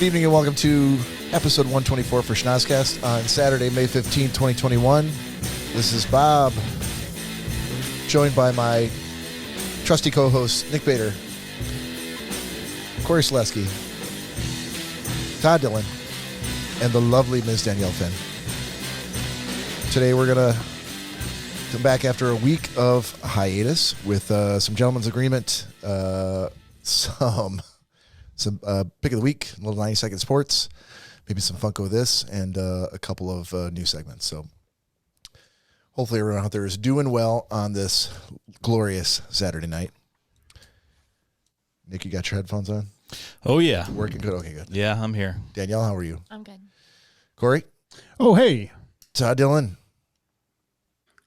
Good evening and welcome to episode 124 for Schnozzcast on Saturday, May 15, 2021. This is Bob, joined by my trusty co-hosts Nick Bader, Cory Selesky, Todd Dillon, and the lovely Ms. Danielle Finn. Today we're going to come back after a week of hiatus with some gentleman's agreement, some pick of the week, a little 90-second sports, maybe some Funko This, and a couple of new segments. So hopefully everyone out there is doing well on this glorious Saturday night. Nick, you got your headphones on? Oh, yeah. Working good? Okay, good. Yeah, I'm here. Danielle, how are you? I'm good. Cory? Oh, hey. Todd Dillon?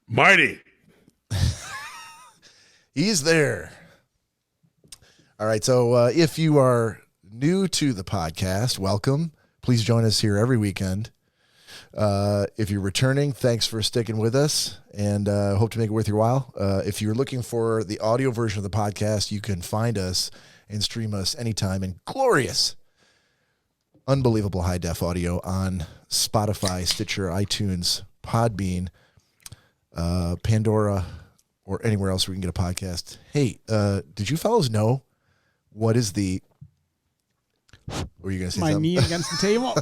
Mighty. He's there. All right, so if you are new to the podcast, welcome. Please join us here every weekend. If you're returning, thanks for sticking with us, and hope to make it worth your while. If you're looking for the audio version of the podcast, you can find us and stream us anytime in glorious, unbelievable high-def audio on Spotify, Stitcher, iTunes, Podbean, Pandora, or anywhere else where you can get a podcast. Hey, did you fellows know what is the... Were you going to say my something? knee against the table?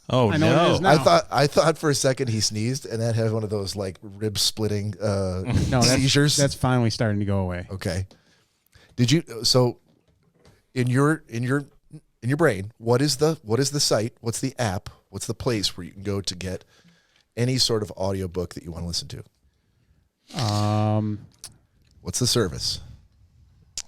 Oh, I know what it is no. now. I thought for a second he sneezed, and that had one of those like rib splitting No, seizures. that's finally starting to go away. Okay. Did you? So, in your brain, what is the site? What's the app? What's the place where you can go to get any sort of audiobook that you want to listen to? What's the service?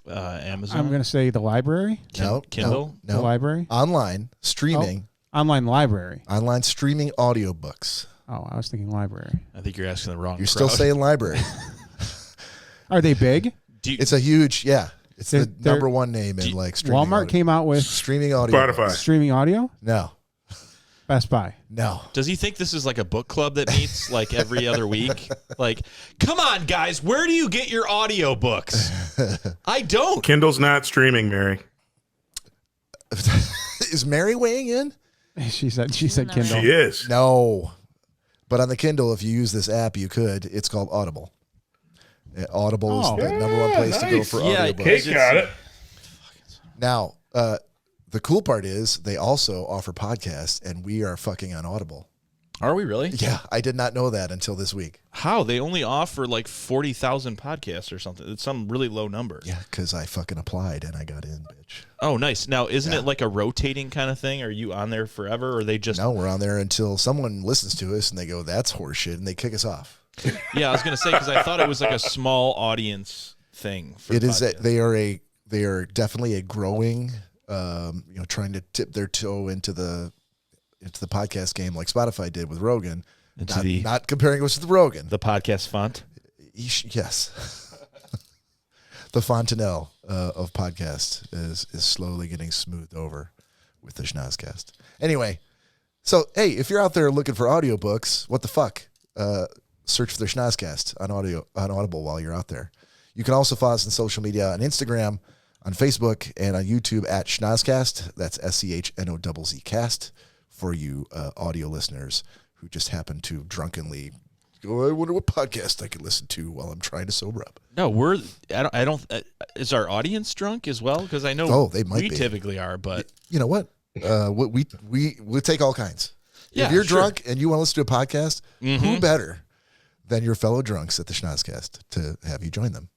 Amazon. I'm going to say the library. Kindle. No. The library. Online streaming. Online library. Online streaming audiobooks. Oh, I was thinking library. I think you're asking the wrong You're crowd. still saying library. Are they big? It's a huge, yeah. It's the They're- number one name in like streaming. Walmart audio. came out with Streaming audio. Spotify. streaming audio. No. Best Buy. No. Does he think this is like a book club that meets like every other week? Like, come on, guys, where do you get your audio books? I don't. Kindle's not streaming, Mary. Is Mary weighing in? She said No. Kindle. She is. No. But on the Kindle, if you use this app, you could. It's called Audible. Audible is the number one place to go for Yeah, audiobooks. Kate got it. Now, the cool part is they also offer podcasts, and we are fucking on Audible. Are we really? Yeah, I did not know that until this week. How? They only offer like 40,000 podcasts or something. It's some really low number. Yeah, because I fucking applied and I got in, bitch. Oh, nice. Now, isn't it like a rotating kind of thing? Are you on there forever, or they just... No, we're on there until someone listens to us and they go, that's horseshit, and they kick us off. Yeah, I was going to say, because I thought it was like a small audience thing. For It is. podcasts. They are definitely a growing, trying to tip their toe into the podcast game like Spotify did with Rogan. Not comparing us with Rogan. The podcast font. Yes. The fontanelle of podcast is slowly getting smoothed over with the Schnozzcast. Anyway, so, hey, if you're out there looking for audiobooks, what the fuck? Search for the Schnozzcast on Audible while you're out there. You can also follow us on social media on Instagram, on Facebook, and on YouTube at Schnozzcast. That's SCHNOZZ cast for you audio listeners who just happen to drunkenly go, I wonder what podcast I could listen to while I'm trying to sober up. No, I don't. Is our audience drunk as well? Because I know they might we be. typically are, but You know what? We take all kinds. Yeah, if you're sure. drunk and you want to listen to a podcast, who better than your fellow drunks at the Schnozzcast to have you join them?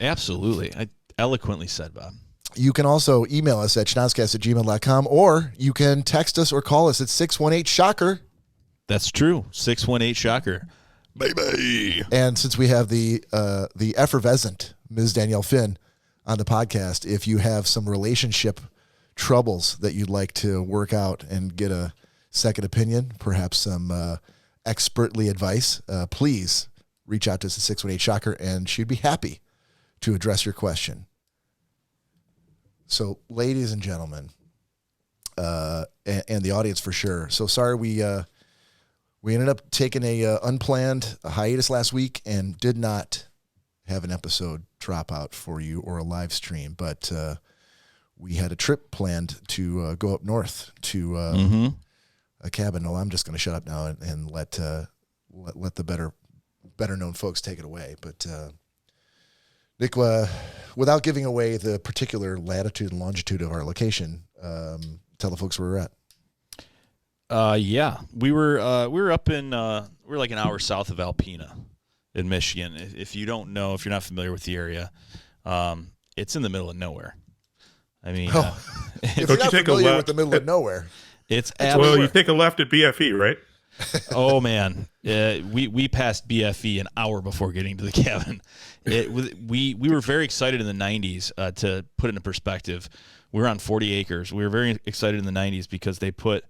absolutely. I eloquently said, Bob. You can also email us at schnozzcast@gmail.com, or you can text us or call us at 618-SHOCKER. That's true. 618 Shocker. Baby. And since we have the effervescent Ms. Danielle Finn on the podcast, if you have some relationship troubles that you'd like to work out and get a second opinion, perhaps some expertly advice, please reach out to us at 618-SHOCKER, and she'd be happy to address your question. So, ladies and gentlemen, and the audience for sure. So sorry we ended up taking a unplanned hiatus last week and did not have an episode drop out for you or a live stream, but we had a trip planned to go up north to a cabin. Well, I'm just going to shut up now and let the better known folks take it away. But Nick, without giving away the particular latitude and longitude of our location, tell the folks where we're at. Yeah, we were up in we're like an hour south of Alpena in Michigan. If you don't know, if you're not familiar with the area, it's in the middle of nowhere. I mean, if you're not familiar with the middle of nowhere, it's well, you take a left at BFE, right? Oh man, we passed BFE an hour before getting to the cabin. We were very excited in the 90s. To put it into perspective, we were on 40 acres. We were very excited in the 90s because they put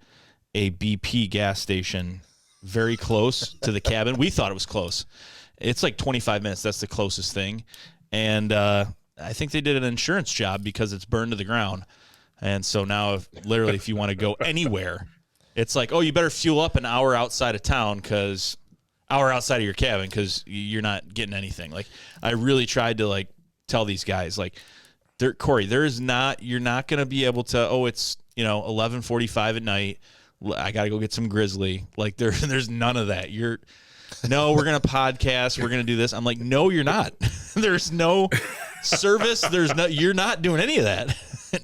a BP gas station very close to the cabin. We thought it was close. It's like 25 minutes. That's the closest thing. And I think they did an insurance job because it's burned to the ground. And so now, if you want to go anywhere, it's like, oh, you better fuel up an hour outside of town hour outside of your cabin because you're not getting anything. Like, I really tried to tell these guys, Cory, you're not going to be able to, it's 11:45 at night. I got to go get some Grizzly. There's none of that. No, we're going to podcast. We're going to do this. I'm like, no, you're not. There's no service. You're not doing any of that.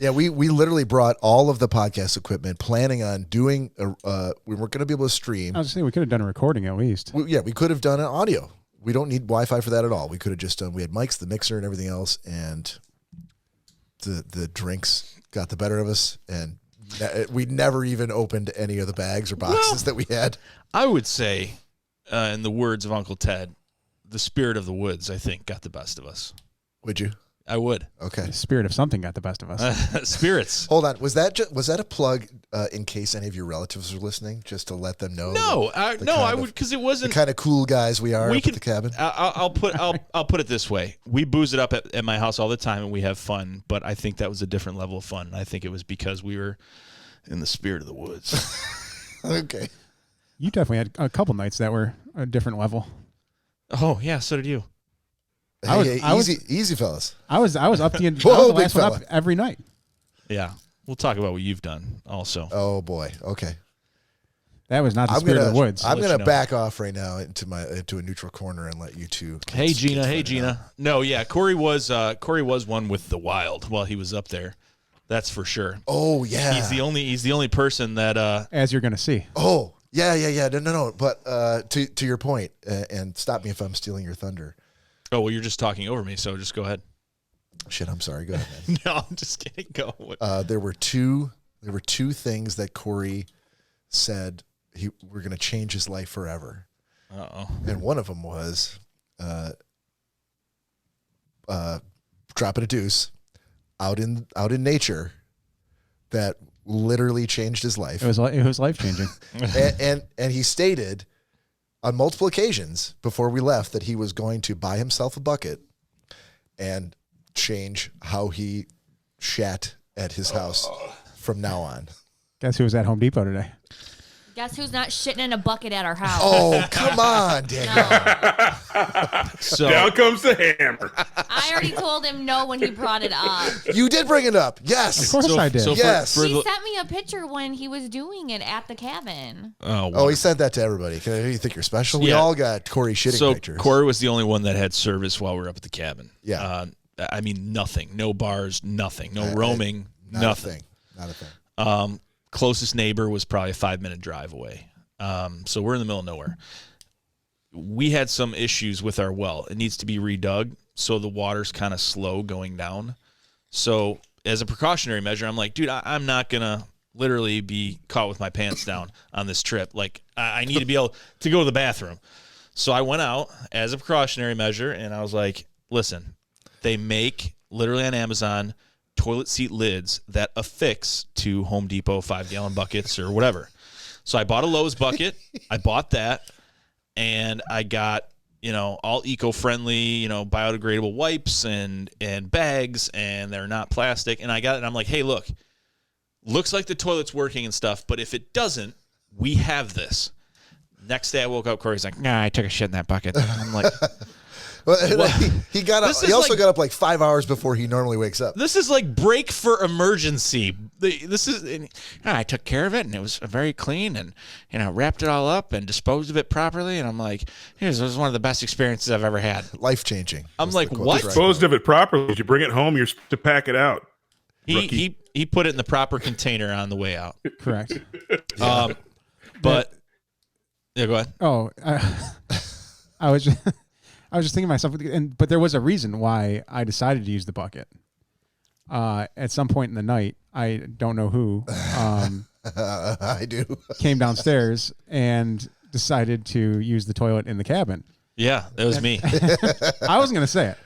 Yeah, we literally brought all of the podcast equipment, planning on doing. We weren't going to be able to stream. I was saying we could have done a recording at least. We could have done an audio. We don't need Wi-Fi for that at all. We could have just done. We had mics, the mixer, and everything else, and the drinks got the better of us, and we never even opened any of the bags or boxes that we had. I would say, in the words of Uncle Ted, the spirit of the woods, I think, got the best of us. Would you? I would. Okay. The spirit of something got the best of us. Spirits. Hold on. Was that a plug in case any of your relatives are listening, just to let them know? No, I would, because it wasn't the kind of cool guys we are at the cabin. I'll put it this way: we booze it up at my house all the time, and we have fun. But I think that was a different level of fun. I think it was because we were in the spirit of the woods. Okay. You definitely had a couple nights that were a different level. Oh yeah, so did you. Easy, fellas. I was up the last one up every night. Yeah, we'll talk about what you've done also. Oh boy. Okay. That was not the spirit of the woods. I'm going to back off right now into a neutral corner and let you two. Hey Gina. No, yeah, Cory was one with the wild while he was up there. That's for sure. Oh yeah. He's the only person that as you're going to see. Oh yeah. No. But to your point, and stop me if I'm stealing your thunder. Oh, well, you're just talking over me, so just go ahead. Shit, I'm sorry. Go ahead, man. No, I'm just kidding. Go. There were two things that Cory said we're going to change his life forever. Uh-oh. And one of them was dropping a deuce out in nature that literally changed his life. It was life changing. and he stated on multiple occasions before we left that he was going to buy himself a bucket and change how he shat at his house from now on. Guess who was at Home Depot today? Guess who's not shitting in a bucket at our house? Oh, come on, Danielle. No. So down comes the hammer. I already told him no when he brought it up. You did bring it up. Yes. Of course I did. So yes. He sent me a picture when he was doing it at the cabin. Oh, he sent that to everybody. You think you're special? We Yeah. all got Cory shitting pictures. Cory was the only one that had service while we were up at the cabin. Yeah. I mean, nothing. No bars, nothing. No roaming, nothing. Not a thing. Closest neighbor was probably a 5-minute drive away. So we're in the middle of nowhere. We had some issues with our well. It needs to be redug, so the water's kind of slow going down. So as a precautionary measure, I'm like, dude, I'm not going to literally be caught with my pants down on this trip. Like, I need to be able to go to the bathroom. So I went out as a precautionary measure, and I was like, listen, they make literally on Amazon toilet seat lids that affix to Home Depot 5-gallon buckets or whatever. So I bought a Lowe's bucket. I bought that, and I got, all eco-friendly, biodegradable wipes and bags, and they're not plastic. And I got it, and I'm like, hey, looks like the toilet's working and stuff, but if it doesn't, we have this. Next day I woke up, Cory's like, nah, I took a shit in that bucket. I'm like, Well, he got up. This He is also like- got up like 5 hours before he normally wakes up. This is like break for emergency. I took care of it, and it was very clean, and wrapped it all up and disposed of it properly. And I'm like, this was one of the best experiences I've ever had. Life changing. I'm like, what? Disposed of it properly. If you bring it home, you're supposed to pack it out. He put it in the proper container on the way out. Correct. But yeah, go ahead. Oh, I was just thinking to myself, but there was a reason why I decided to use the bucket. At some point in the night, I don't know who, I do. came downstairs and decided to use the toilet in the cabin. Yeah, that was me. I wasn't going to say it.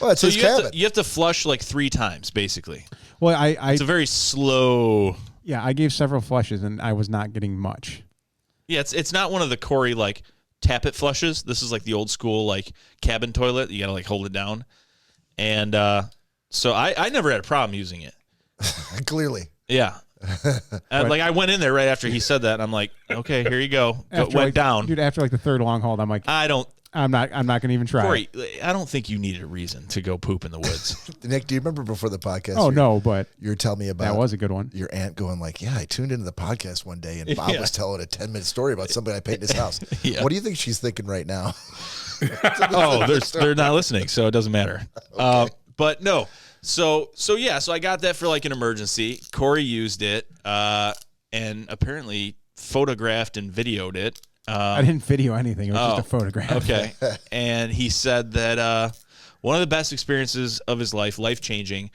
Well, it's So his you cabin. have to flush like 3 times, basically. Well, It's a very slow. yeah, I gave several flushes and I was not getting much. Yeah, it's not one of the Cory like tap it flushes. This is like the old school like cabin toilet. You gotta like hold it down. And so I never had a problem using it. Clearly. Yeah. Like I went in there right after he said that. And I'm like, okay, here you go. Went down. Dude, after like the third long haul, I'm like, I'm not going to even try. Cory, I don't think you needed a reason to go poop in the woods. Nick, do you remember before the podcast? Oh, no, but You were telling me about that was a good one. your aunt going like, yeah, I tuned into the podcast one day and Bob was telling a 10-minute story about somebody I paid in his house. Yeah. What do you think she's thinking right now? They're not listening, so it doesn't matter. Okay. But no. So I got that for like an emergency. Cory used it and apparently photographed and videoed it. I didn't video anything. It was just a photograph. Okay. And he said that one of the best experiences of his life-changing,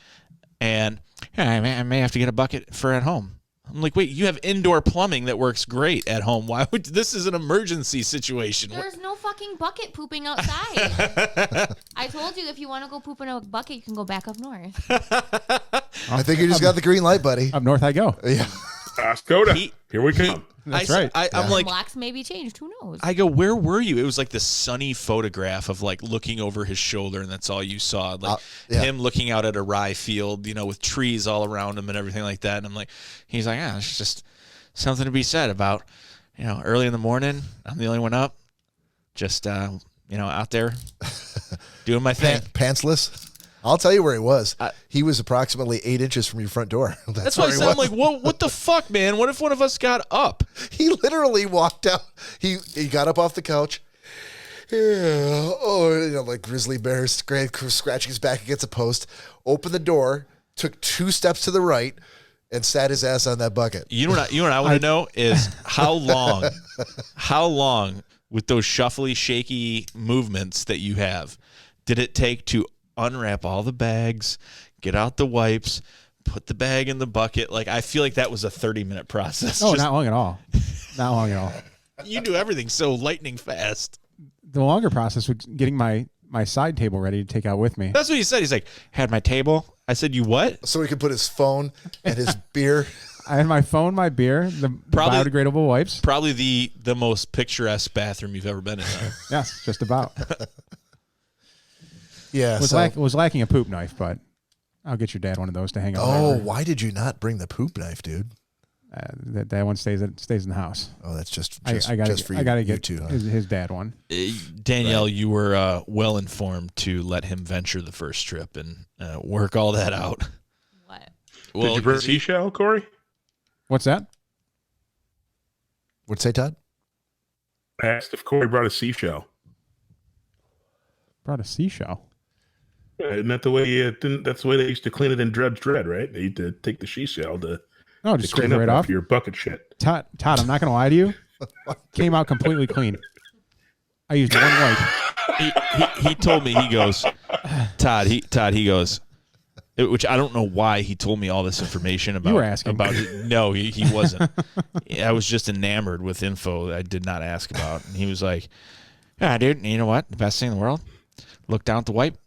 and I may have to get a bucket for at home. I'm like, wait, you have indoor plumbing that works great at home. Why would this is an emergency situation? There's no fucking bucket pooping outside. I told you if you want to go poop in a bucket, you can go back up north. I think you just got the green light, buddy. Up north I go. Yeah. Skoda. Here we come. That's right. I'm like, Blocks may be changed. Who knows? I go, where were you? It was like this sunny photograph of like looking over his shoulder, and that's all you saw. Like him looking out at a rye field, with trees all around him and everything like that. And I'm like, he's like, it's just something to be said about, early in the morning. I'm the only one up, just out there doing my thing. Pantsless. I'll tell you where he was. He was approximately 8 inches from your front door. That's why I said, I'm like, what the fuck, man? What if one of us got up? He literally walked out. He got up off the couch. Yeah. Oh, like grizzly bear scratching his back against a post. Opened the door, took 2 steps to the right, and sat his ass on that bucket. You know what I want to know is how long with those shuffly, shaky movements that you have, did it take to unwrap all the bags, get out the wipes, put the bag in the bucket? Like, I feel like that was a 30-minute process. Oh, not long at all. Not long at all. You do everything so lightning fast. The longer process was getting my side table ready to take out with me. That's what he said. He's like, had my table. I said, you what? So he could put his phone and his beer. I had my phone, my beer, the biodegradable wipes. Probably the most picturesque bathroom you've ever been in. Huh? Yes, just about. Yeah. Was lacking a poop knife, but I'll get your dad one of those to hang up. Oh, why did you not bring the poop knife, dude? That one stays in the house. Oh, that's just I for you. I gotta get you two, huh? his dad one. Danielle, you were well informed to let him venture the first trip and work all that out. What? Well, Did you bring a seashell, Cory? What's that? What'd you say, Todd? I asked if Cory brought a seashell. Brought a seashell. Isn't that the way? That's the way they used to clean it in Dredge Dread, right? They used to take the seashell to Just clean scoop it up right off your bucket shit. Todd, I'm not gonna lie to you. Came out completely clean. I used one wipe. He told me, he goes, Todd, he goes, which I don't know why he told me all this information about. You were asking. About it. No, he wasn't. I was just enamored with info that I did not ask about. And he was like, yeah, dude, you know what? The best thing in the world? Look down at the wipe.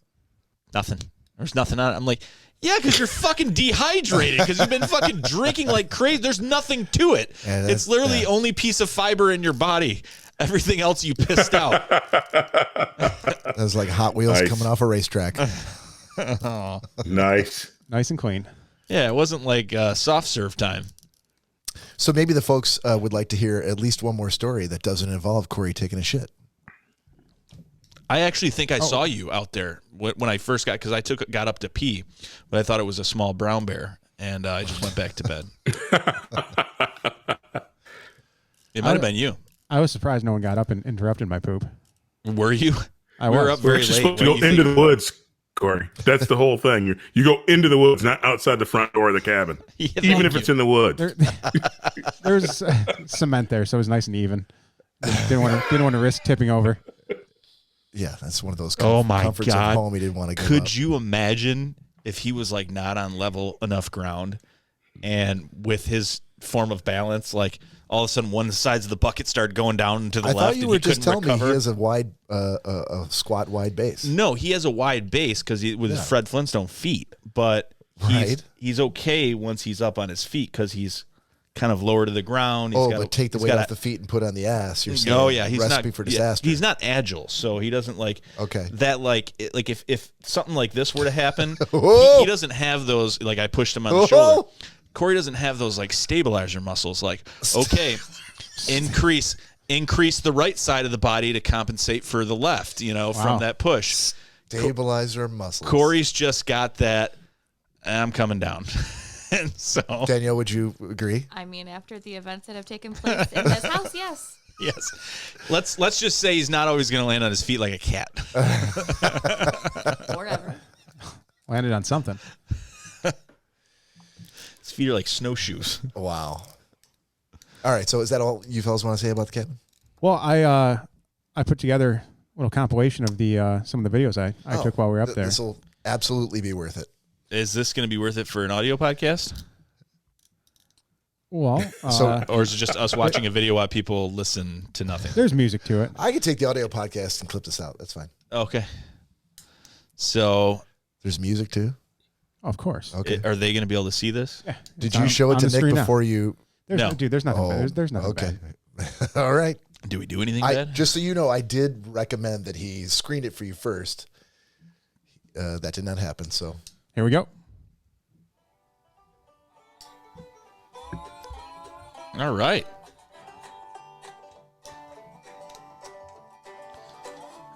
Nothing. There's nothing on it. I'm like, yeah, because you're fucking dehydrated because you've been fucking drinking like crazy. There's nothing to it. Yeah, it's literally the only piece of fiber in your body. Everything else you pissed out. That was like Hot Wheels coming off a racetrack. Nice. Nice and clean. Yeah, it wasn't like soft serve time. So maybe the folks would like to hear at least one more story that doesn't involve Cory taking a shit. I actually think I saw you out there when I first got, because I got up to pee, but I thought it was a small brown bear, and I just went back to bed. It might have been you. I was surprised no one got up and interrupted my poop. Were you? I we was. were up We're very actually late. supposed to go into the woods, Corey. That's the whole thing. You go into the woods, not outside the front door of the cabin, even if it's in the woods. There's cement there, so it was nice and even. Didn't want to risk tipping over. Yeah, that's one of those Oh my comforts God. of home he didn't want to give Could up. you imagine if he was like not on level enough ground, and with his form of balance, like all of a sudden one side of the bucket started going down to the I left, thought you and were he just couldn't telling me recover? he has a wide, a squat wide base. No, he has a wide base because with his Fred Flintstone feet, but he's okay once he's up on his feet because he's kind of lower to the ground. But take the weight off the feet and put on the ass. You're saying, oh yeah, he's recipe not for disaster. He's not agile, so he doesn't like that. Like if something like this were to happen, he doesn't have those. Like I pushed him on the shoulder. Corey doesn't have those like stabilizer muscles. Like okay, increase the right side of the body to compensate for the left. From that push. Stabilizer muscles. Corey's just got that. I'm coming down. And so, Danielle, would you agree? I mean, after the events that have taken place in this house, yes. Yes. Let's just say he's not always going to land on his feet like a cat. Whatever. Landed on something. His feet are like snowshoes. Wow. All right. So is that all you fellas want to say about the cabin? Well, I put together a little compilation of the some of the videos I took while we were up there. This will absolutely be worth it. Is this going to be worth it for an audio podcast? Well, or is it just us watching a video while people listen to nothing? There's music to it. I could take the audio podcast and clip this out. That's fine. Okay. So there's music too? Of course. Okay. Are they going to be able to see this? Yeah. Did you show it to Nick before you? No. Dude, there's nothing bad. There's nothing okay. bad. All right. Do we do anything bad? Just so you know, I did recommend that he screened it for you first. That did not happen, so. Here we go. All right.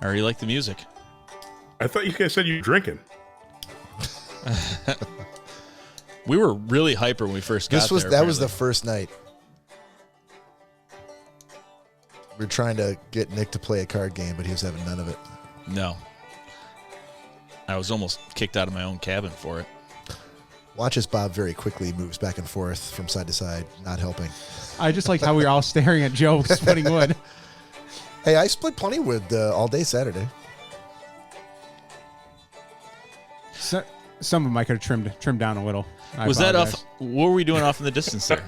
I already like the music. I thought you guys said you were drinking. We were really hyper when we first got there. That was the first night. We were trying to get Nick to play a card game, but he was having none of it. No. I was almost kicked out of my own cabin for it. Watch as Bob very quickly moves back and forth from side to side, not helping. I just liked how we were all staring at Joe splitting wood. Hey, I split plenty of wood all day Saturday. So, some of them I could have trimmed down a little. Was that off? What were we doing off in the distance there?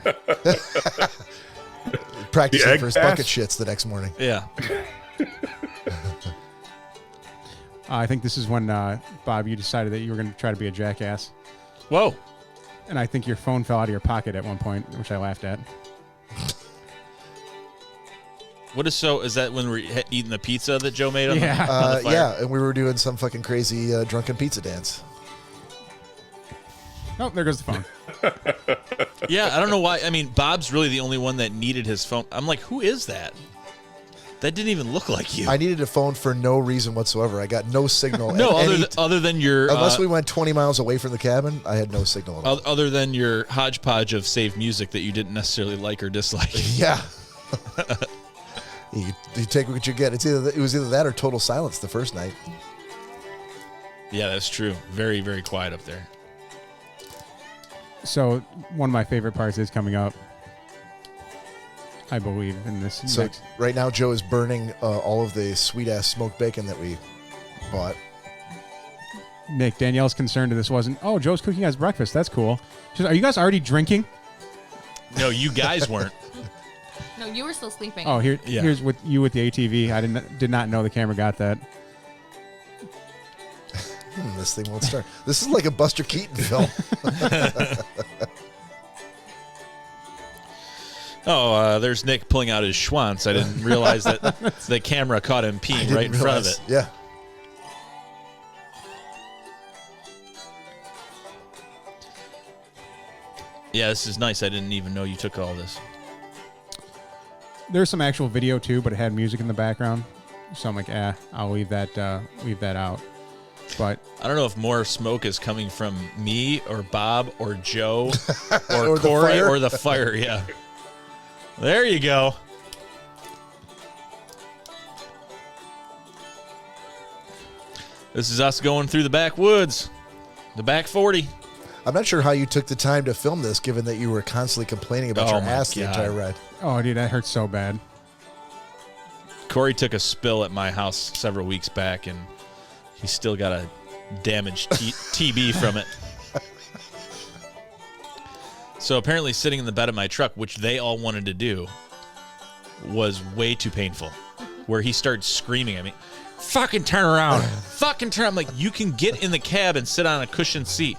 Practicing for his bucket shits the next morning. Yeah. I think this is when, Bob, you decided that you were going to try to be a jackass. Whoa. And I think your phone fell out of your pocket at one point, which I laughed at. Is that when we're eating the pizza that Joe made on the fire? Yeah, and we were doing some fucking crazy drunken pizza dance. Oh, there goes the phone. Yeah, I don't know why. I mean, Bob's really the only one that needed his phone. I'm like, who is that? That didn't even look like you. I needed a phone for no reason whatsoever. I got no signal. No, other than your... Unless we went 20 miles away from the cabin, I had no signal at all. Other than your hodgepodge of saved music that you didn't necessarily like or dislike. Yeah. you take what you get. It was either that or total silence the first night. Yeah, that's true. Very, very quiet up there. So one of my favorite parts is coming up, I believe, in this. So right now, Joe is burning all of the sweet-ass smoked bacon that we bought. Nick, Danielle's concerned that this wasn't, Joe's cooking us breakfast. That's cool. She's, are you guys already drinking? No, you guys weren't. No, you were still sleeping. Oh, here's with you with the ATV. I did not know the camera got that. This thing won't start. This is like a Buster Keaton film. There's Nick pulling out his schwanz. I didn't realize that the camera caught him peeing right in front of it. Yeah. Yeah, this is nice. I didn't even know you took all this. There's some actual video too, but it had music in the background. So I'm like, I'll leave that out. But I don't know if more smoke is coming from me or Bob or Joe or, Or the Cory fire. or the fire. Yeah. There you go. This is us going through the backwoods, the back 40. I'm not sure how you took the time to film this, given that you were constantly complaining about Oh your my ass the God. entire ride. oh, dude, that hurts so bad. Cory took a spill at my house several weeks back, and he still got a damaged TB from it. So apparently sitting in the bed of my truck, which they all wanted to do, was way too painful, where he started screaming at me, fucking turn around, fucking turn. I'm like, you can get in the cab and sit on a cushioned seat.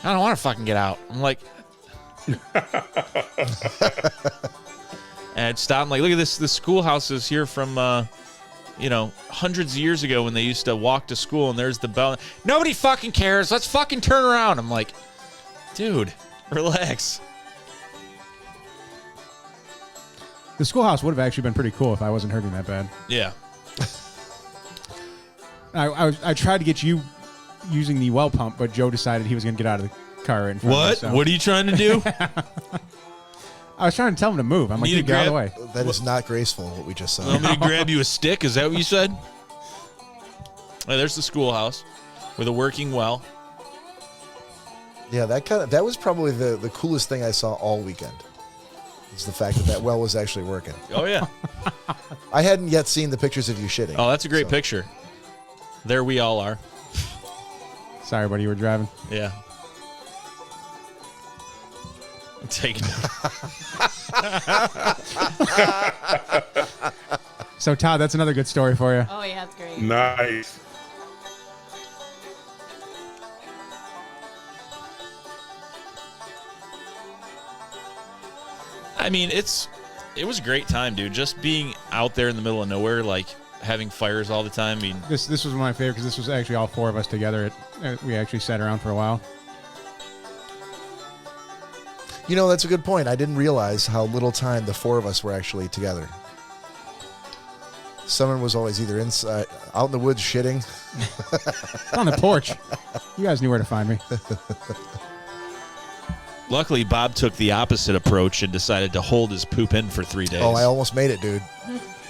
I don't want to fucking get out. I'm like, and I'd stop. I'm like, look at this. The schoolhouse is here from, hundreds of years ago when they used to walk to school, and there's the bell. Nobody fucking cares. Let's fucking turn around. I'm like, dude, relax. The schoolhouse would have actually been pretty cool if I wasn't hurting that bad. Yeah. I tried to get you using the well pump, but Joe decided he was going to get out of the car in front of me. What? So. What are you trying to do? I was trying to tell him to move. I'm like, Need to dude, get out of the way. That is not graceful, what we just saw. Want me to grab you a stick? Is that what you said? Oh, there's the schoolhouse with a working well. Yeah, that was probably the coolest thing I saw all weekend. Is the fact that well was actually working. Oh, yeah. I hadn't yet seen the pictures of you shitting. Oh, that's a great so. picture. There we all are. Sorry, buddy, you were driving. Yeah. Take So, Todd, that's another good story for you. Oh yeah, that's great. Nice. I mean, it was a great time, dude. Just being out there in the middle of nowhere, like having fires all the time. I mean, This was my favorite because this was actually all four of us together. We actually sat around for a while. You know, that's a good point. I didn't realize how little time the four of us were actually together. Someone was always either inside, out in the woods shitting. On the porch. You guys knew where to find me. luckily, Bob took the opposite approach and decided to hold his poop in for 3 days. Oh, I almost made it, dude.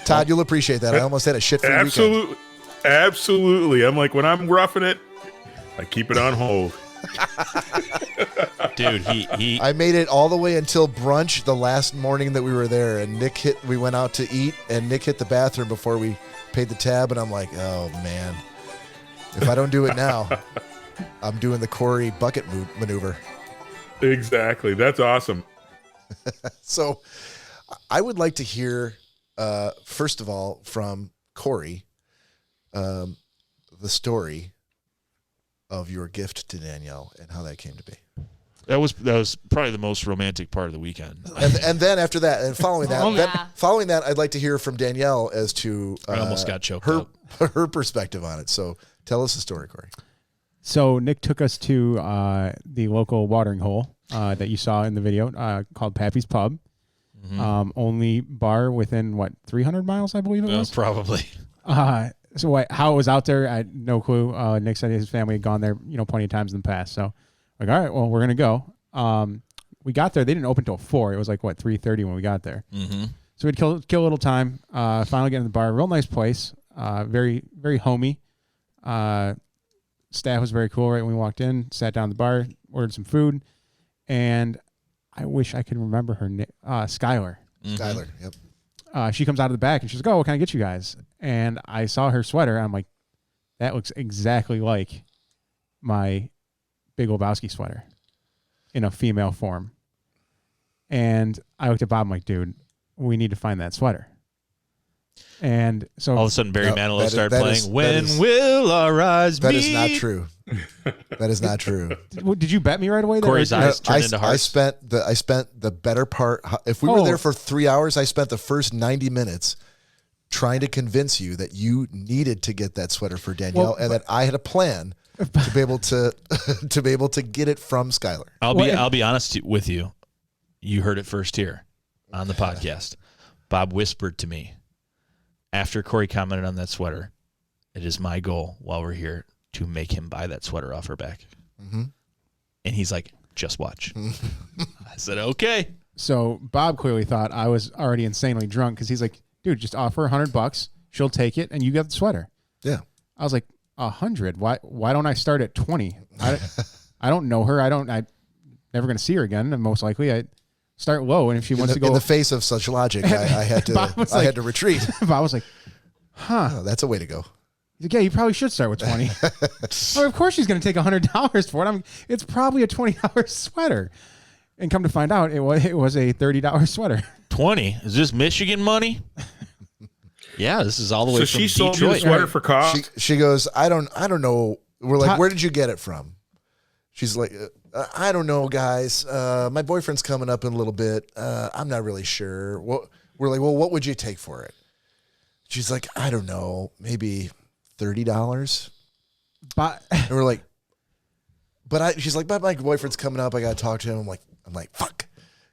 Todd, you'll appreciate that. I almost had a shit-free weekend. Absolutely. Absolutely. I'm like, when I'm roughing it, I keep it on hold. Dude, he I made it all the way until brunch the last morning that we were there, and we went out to eat, and Nick hit the bathroom before we paid the tab, and I'm like, oh, man. If I don't do it now, I'm doing the Cory bucket maneuver. Exactly. That's awesome. So I would like to hear, first of all, from Cory, the story of your gift to Danielle and how that came to be. that was probably the most romantic part of the weekend. And then after that, and following that, Oh, yeah. following that, I'd like to hear from Danielle as to I almost got choked her up. her perspective on it. So tell us the story, Cory. So Nick took us to the local watering hole that you saw in the video called Pappy's Pub. Mm-hmm. Only bar within, 300 miles, I believe it was? Probably. So how it was out there, I had no clue. Nick said his family had gone there, plenty of times in the past. So, all right, well, we're going to go. We got there. They didn't open until 4. It was 3:30 when we got there. Mm-hmm. So we'd kill a little time. Finally get in the bar. Real nice place. Very, very homey. Staff was very cool right when we walked in. Sat down at the bar, ordered some food. And I wish I could remember her name. Skylar. Mm-hmm. Skylar, yep. She comes out of the back and she's like, oh, what can I get you guys? And I saw her sweater. I'm like, that looks exactly like my Big Lebowski sweater in a female form. And I looked at Bob. I'm like, dude, we need to find that sweater. And so All of a sudden, Barry Manilow started that playing is- "When that is- Will Our Eyes That Meet?" is not true. That is not true. did you bet me right away? Cory's Or- eyes turned into I hearts. spent the better part. If we were Oh. there for 3 hours, I spent the first 90 minutes trying to convince you that you needed to get that sweater for Danielle, Well, and that I had a plan to be able to to be able to get it from Skylar. I'll be honest with you. You heard it first here on the podcast. Bob whispered to me after Cory commented on that sweater, it is my goal while we're here to make him buy that sweater off her back. Mm-hmm. And he's like, just watch. I said, okay. So Bob clearly thought I was already insanely drunk because he's like, dude, just offer $100. She'll take it, and you get the sweater. Yeah. I was like, 100? Why don't I start at 20? I don't know her. I'm never going to see her again, and most likely. I start low, and if she wants to go... In the face of such logic, I had to retreat. Bob was like, huh. Oh, that's a way to go. He's like, yeah, you probably should start with 20. Well, of course she's going to take $100 for it. It's probably a $20 sweater. And come to find out, it was a $30 sweater. 20? Is this Michigan money? Yeah, this is all the way from she sold Detroit. you the sweater for cost? She goes, I don't know. We're like, where did you get it from? She's like, I don't know, guys. My boyfriend's coming up in a little bit. I'm not really sure. We're like, well, what would you take for it? She's like, I don't know, maybe $30. And we're like, she's like, but my boyfriend's coming up. I gotta talk to him. I'm like, fuck,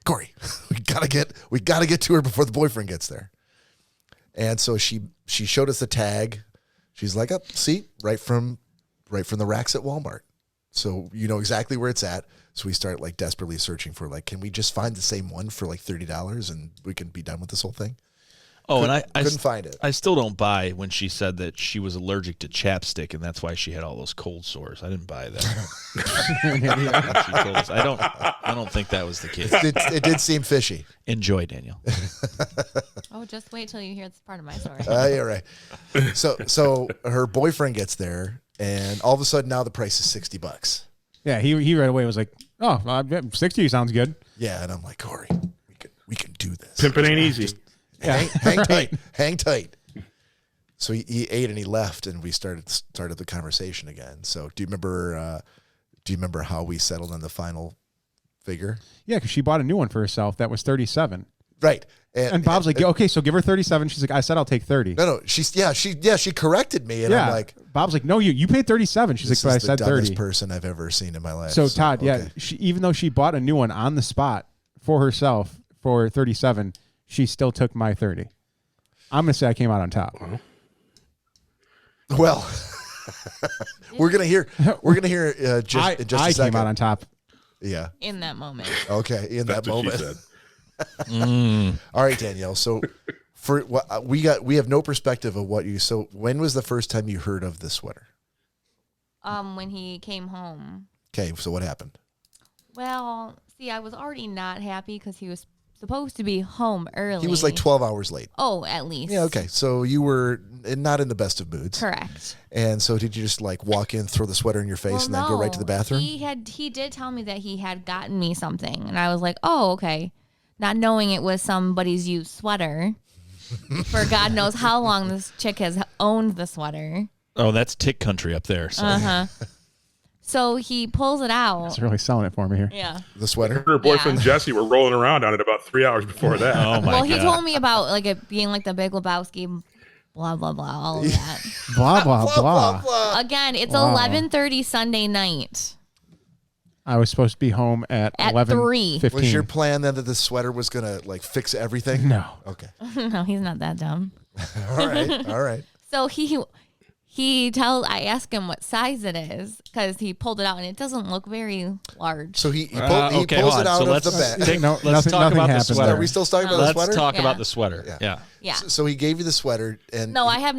Cory, we gotta get to her before the boyfriend gets there. And so she showed us the tag. She's like, see, right from the racks at Walmart. So you know exactly where it's at. So we start like desperately searching for like, can we just find the same one for like $30 and we can be done with this whole thing? Oh, and I couldn't find it. I still don't buy when she said that she was allergic to chapstick and that's why she had all those cold sores. I didn't buy that. She told us. I don't think that was the case. It did seem fishy. Enjoy, Danielle. Oh, just wait till you hear this part of my story. Yeah, right. So her boyfriend gets there, and all of a sudden now the price is $60. Yeah, he right away was like, oh, 60 sounds good. Yeah, and I'm like, Cory, we can do this. Pimping ain't easy. Hang tight. Hang tight. So he ate and he left, and we started the conversation again. So do you remember how we settled on the final figure? Yeah, because she bought a new one for herself that was $37. Right. And Bob's like, okay, so give her $37. She's like, I said I'll take $30. No, she corrected me, and I'm like, Bob's like, no, you paid $37. She's like, but I said the $30. dumbest person I've ever seen in my life. So Todd, okay. yeah, even though she bought a new one on the spot for herself for $37, she still took my $30. I'm gonna say I came out on top. Well, we're gonna hear just I a second. came out on top. Yeah. In that moment. Okay. In That's that what moment. she said. All right, Danielle. So for what we have no perspective of what you. So when was the first time you heard of this sweater? When he came home. Okay. So what happened? Well, see, I was already not happy because he was supposed to be home early. He was like 12 hours late. Oh, at least. Yeah. Okay. So you were not in the best of moods. Correct. And so did you just like walk in, throw the sweater in your face, and then go right to the bathroom? He did tell me that he had gotten me something, and I was like, oh, okay. Not knowing it was somebody's used sweater. For God knows how long this chick has owned the sweater. Oh, that's tick country up there. So. Uh-huh. So he pulls it out. It's really selling it for me here. Yeah. The sweater? Her boyfriend Jesse were rolling around on it about 3 hours before that. Oh my God. Well, he told me about like it being like the Big Lebowski, blah blah blah, all of that. Blah, blah, blah. Again, it's Wow. 11:30 Sunday night. I was supposed to be home at 3. 11:15. Was your plan then that the sweater was gonna like fix everything? No. Okay. No, he's not that dumb. All right. All right. So I asked him what size it is because he pulled it out and it doesn't look very large. So he pulls Okay, it hold on. out So of let's the bag. take- No, let's nothing- talk nothing about the happened sweater. Are we still talking about the Let's sweater? talk Yeah. about the sweater. Yeah. Yeah. Yeah. So he gave you the sweater, and No, I have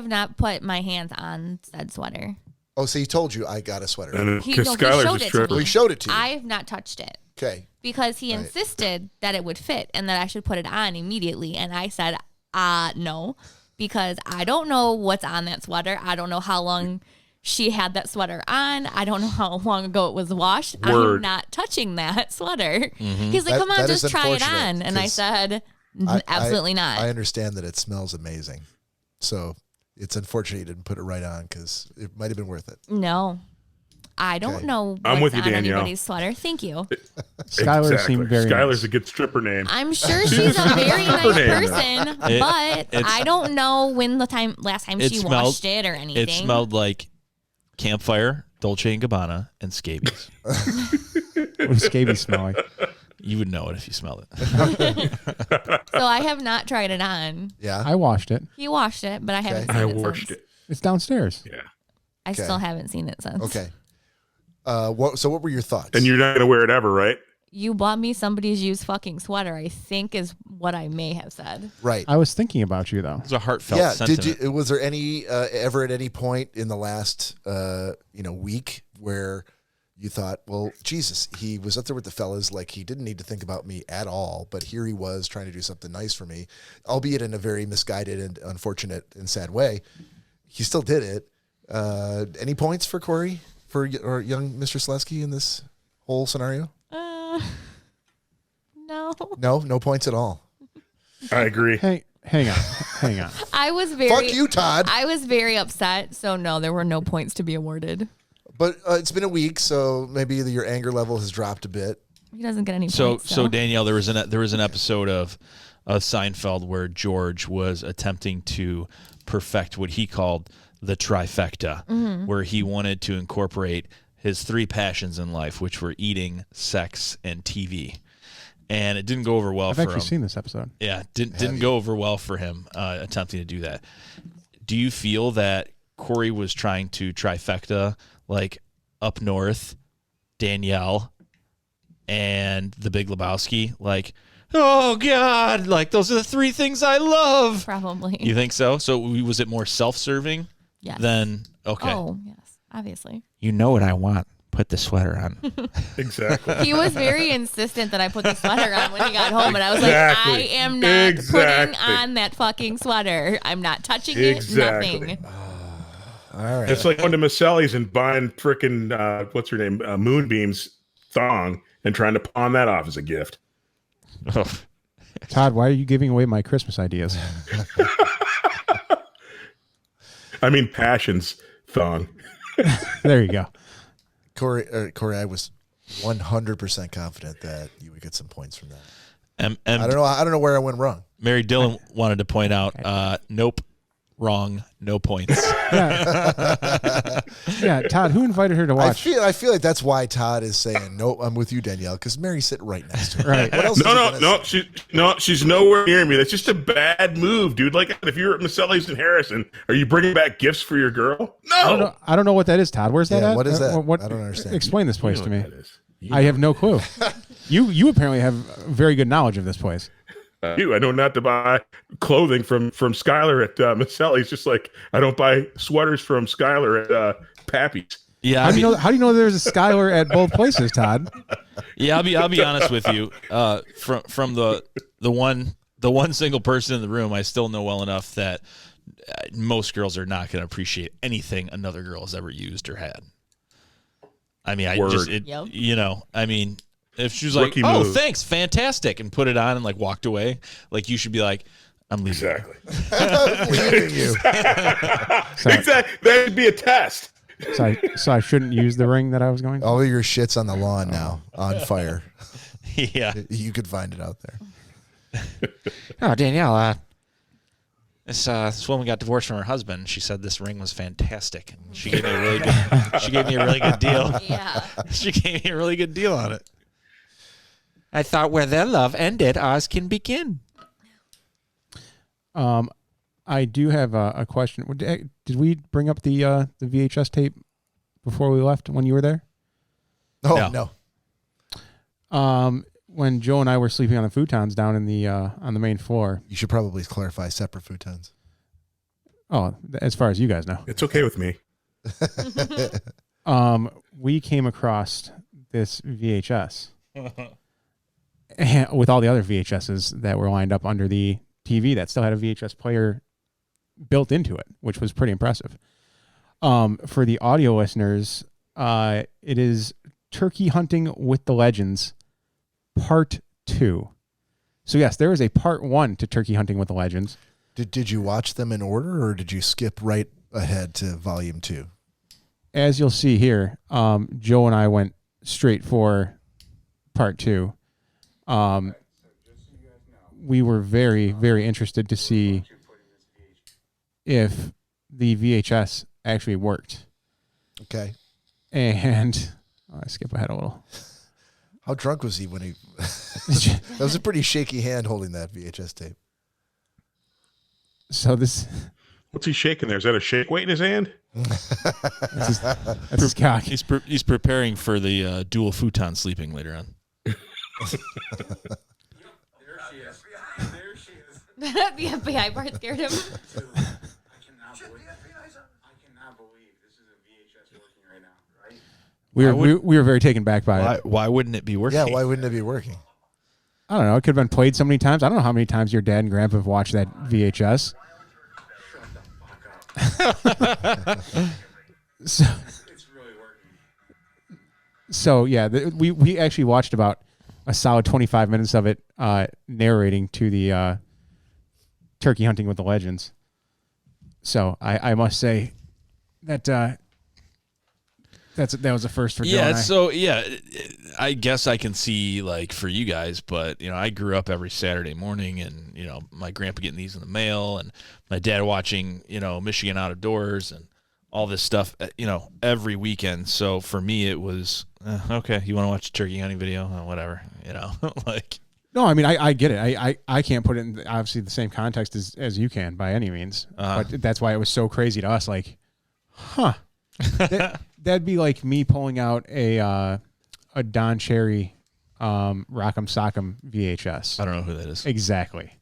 not put my hands on said sweater. oh, so he told you I got a sweater. And He because showed Skylar's a it to stripper. me. He showed it to you. I have not touched it Okay. because he Right. insisted that it would fit and that I should put it on immediately. And I said, no, because I don't know what's on that sweater. I don't know how long she had that sweater on. I don't know how long ago it was washed. I'm Word. not touching that sweater. Mm-hmm. He's like, That- come on, that is just try it unfortunate, on. And I 'cause said, I- absolutely not. I understand that it smells amazing. So it's unfortunate you didn't put it right on because it might have been worth it. No. I don't Okay. know I'm what's with you, on Danielle. anybody's sweater. Thank you. Skylar Exactly. seemed very Skylar's nice. a good stripper name. I'm sure she's a very nice person, It- but it's- I don't know when last time It she smelled- washed it or anything. It smelled like campfire, Dolce & Gabbana, and scabies. What does scabies smell like? You would know it if you smelled it. So I have not tried it on. Yeah. I washed it. He washed it, but I haven't I seen it washed since. it. It's downstairs. Yeah. I Okay. still haven't seen it since. Okay. What were your thoughts? And you're not going to wear it ever, right? You bought me somebody's used fucking sweater, I think is what I may have said. right. I was thinking about you though. It's a heartfelt Yeah. sentiment. Was there any ever at any point in the last week where you thought, well, Jesus, he was up there with the fellas, like he didn't need to think about me at all, but here he was trying to do something nice for me, albeit in a very misguided and unfortunate and sad way. He still did it. Any points for Cory, or young Mr. Slesky in this whole scenario? No. No points at all. I agree. Hey, hang on. I was very Fuck you, Todd. I was very upset, so no, there were no points to be awarded. But it's been a week, so maybe your anger level has dropped a bit. He doesn't get any So points. So Danielle, there was an episode of Seinfeld where George was attempting to perfect what he called the trifecta, where he wanted to incorporate his three passions in life, which were eating, sex, and TV. And it didn't go over well I've for him. actually seen this episode. Yeah, didn't go over well for him attempting to do that. Do you feel that Cory was trying to trifecta like up north, Danielle, and the Big Lebowski? Like, oh God, like those are the three things I love. probably. You think so? So was it more self-serving Yes. than okay? Oh, yes, obviously. You know what I want. Put the sweater on. Exactly. He was very insistent that I put the sweater on when he got home, and I was Exactly. like, I am not Exactly. putting on that fucking sweater. I'm not touching Exactly. it, nothing. All right. It's like going to Maselli's and buying frickin' what's her name, Moonbeam's thong and trying to pawn that off as a gift. Todd, why are you giving away my Christmas ideas? I mean, Passion's thong. There you go. Cory, I was 100% confident that you would get some points from that. I don't know where I went wrong. Mary Dillon wanted to point out, nope, wrong, no points. Yeah, Todd, who invited her to watch? I feel like that's why Todd is saying, no, I'm with you, Danielle, because Mary's sitting right next to her. Right. What else is he gonna say? She's nowhere near me. That's just a bad move, dude. Like, if you're at Maselli's and Harrison, are you bringing back gifts for your girl? No. I don't know what that is, Todd. Where's that Yeah, at? what is that? What, I don't understand. Explain this place to me. That is. I have no clue. You apparently have very good knowledge of this place. I know not to buy clothing from Skylar at Maselli's, just like I don't buy sweaters from Skylar at Pappy's. Yeah, How do you know there's a Skylar at both places, Todd? Yeah, I'll be honest with you. From the one single person in the room, I still know well enough that most girls are not going to appreciate anything another girl has ever used or had. I mean, Yep. I mean, if she was like, Rookie "Oh, move. thanks, fantastic," and put it on and like walked away, like you should be like, "I'm leaving." Exactly. I'm leaving you. So, Exactly. That would be a test. so I shouldn't use the ring that I was going. All of your shit's on the lawn now, on fire. Yeah. You could find it out there. Oh, Danielle, this woman got divorced from her husband. She said this ring was fantastic. She gave me a really good. She gave me a really good deal. Yeah. She gave me a really good deal on it. I thought where their love ended, ours can begin. I do have a question. Did we bring up the VHS tape before we left when you were there? Oh, No. no. When Joe and I were sleeping on the futons down in the on the main floor. You should probably clarify separate futons. Oh, as far as you guys know. It's okay with me. We came across this VHS with all the other VHSs that were lined up under the TV that still had a VHS player built into it, which was pretty impressive. For the audio listeners, it is Turkey Hunting with the Legends Part 2. So yes, there is a Part 1 to Turkey Hunting with the Legends. Did you watch them in order, or did you skip right ahead to Volume 2? As you'll see here, Joe and I went straight for Part 2. We were very, very interested to see if the VHS actually worked. Okay. And I skip ahead a little. How drunk was he when he? That was a pretty shaky hand holding that VHS tape. So this. What's he shaking there? Is that a shake weight in his hand? That's his cock. He's preparing for the dual futon sleeping later on. There she is. There she is. The FBI part scared him. I cannot believe this is a VHS working right now, right? We were very taken back by it. Why wouldn't it be working? Yeah, why wouldn't it be working? I don't know. It could have been played so many times. I don't know how many times your dad and grandpa have watched that VHS. Shut the fuck up. So, It's really working. so yeah, we actually watched about a solid 25 minutes of it, narrating to the turkey hunting with the legends. So I must say that that was a first for Joe and I. So I guess I can see like for you guys, but I grew up every Saturday morning, and my grandpa getting these in the mail, and my dad watching Michigan Out of Doors and all this stuff, every weekend. So for me, it was okay. You want to watch a turkey hunting video? Whatever, like. No, I mean I get it. I can't put it in obviously the same context as you can by any means, but that's why it was so crazy to us. Like, huh? That'd be like me pulling out a Don Cherry Rock'em Sock'em VHS. I don't know who that is. Exactly.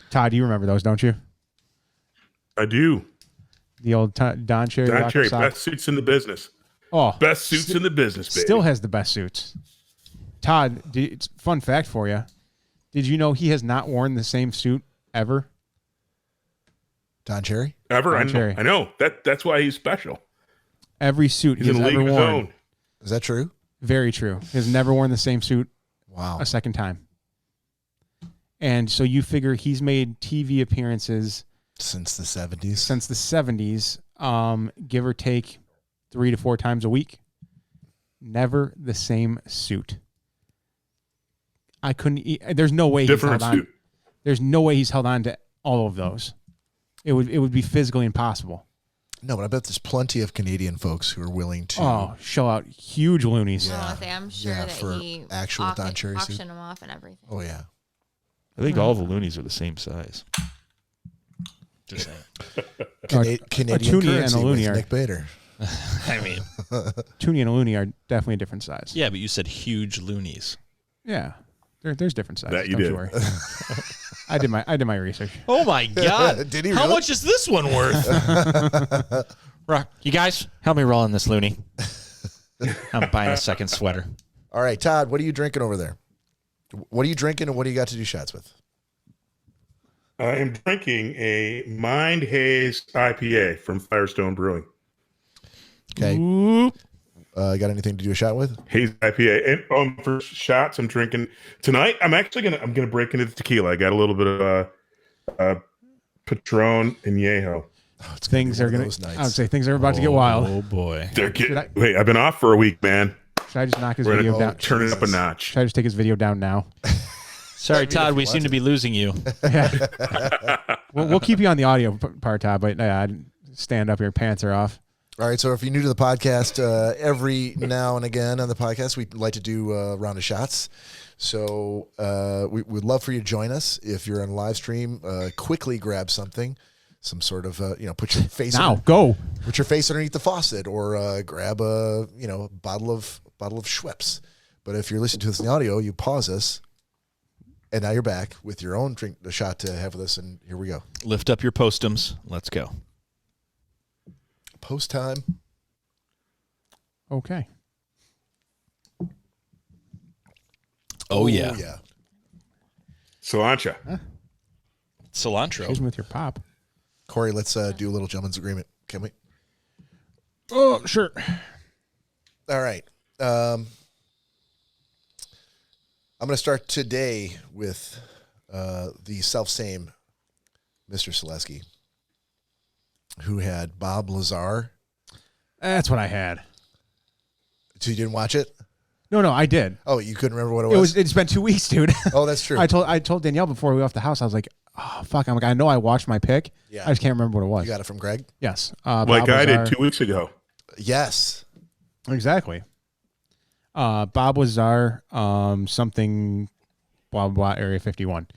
Todd, you remember those, don't you? I do. The old Don Cherry. Don Rock'em Cherry, Sock'em. best suits in the business. Oh, Best suits in the business, baby. still has the best suits. Todd, fun fact for you. Did you know he has not worn the same suit ever? Don Cherry? Ever? Don Cherry. I know. That's why he's special. Every suit He's he has in a league ever of his worn. own. Is that true? Very true. He has never worn the same suit Wow. a second time. And so you figure he's made TV appearances Since the 70s. since the 70s, give or take 3 to 4 times a week. Never the same suit. I couldn't. There's no way Different he's held suit. on. There's no way he's held on to all of those. It would be physically impossible. No, but I bet there's plenty of Canadian folks who are willing to. Shell out huge loonies. Yeah. I'm sure Yeah, that for he actual Don Cherry suit. auctioned them off and everything. Oh, yeah. I think all the loonies are the same size. Just saying. Canadian toonie and a currency with loony are- Nick Bader. I mean, Toonie and a loony are definitely a different size. yeah, but you said huge loonies. Yeah. There's different sizes. That you don't did. you worry. I did my research. Oh my God! Did he How really? much is this one worth? Rock, you guys, help me roll in this loony. I'm buying a second sweater. All right, Todd, what are you drinking over there? What are you drinking and what do you got to do shots with? I am drinking a Mind Haze IPA from Firestone Brewing. Okay. Ooh. Got anything to do a shot with? Haze IPA. And for shots, I'm drinking tonight. I'm gonna break into the tequila. I got a little bit of Patron and Añejo. Oh, it's Things are going going to to, I would say things are about to get wild. Oh boy. They're Should I- getting. Wait, I've been off for a week, man. Should I just knock his We're video gonna down? turn it up a Jesus. notch. Should I just take his video down now? Sorry, if Todd. you We want seem to be losing you. We'll keep you on the audio part, Todd, but I'd stand up here, pants are off. All right, so if you're new to the podcast, every now and again on the podcast, we like to do a round of shots. So we'd love for you to join us. If you're on live stream, quickly grab something, some sort of, put your face Go. put your face underneath the faucet, or grab a bottle of Schweppes. But if you're listening to this in the audio, you pause us, and now you're back with your own drink, the shot to have with us, and here we go. Lift up your postums. Let's go. Post time. Okay. Oh yeah. yeah. Cilantro. Cilantro. Excuse me with your pop. Cory, let's do a little gentleman's agreement, can we? Oh, sure. All right. I'm going to start today with the self-same Mr. Selesky, who had Bob Lazar. That's what I had. So you didn't watch it? No, I did. Oh, you couldn't remember what it was? It's been 2 weeks, dude. Oh, that's true. I told Danielle before we left the house, I was like, oh fuck. I'm like, I know I watched my pick. Yeah. I just can't remember what it was. You got it from Greg? Yes. Like Bob I did Lazar. 2 weeks ago. Yes. Exactly. Bob Lazar, something, blah, blah, Area 51.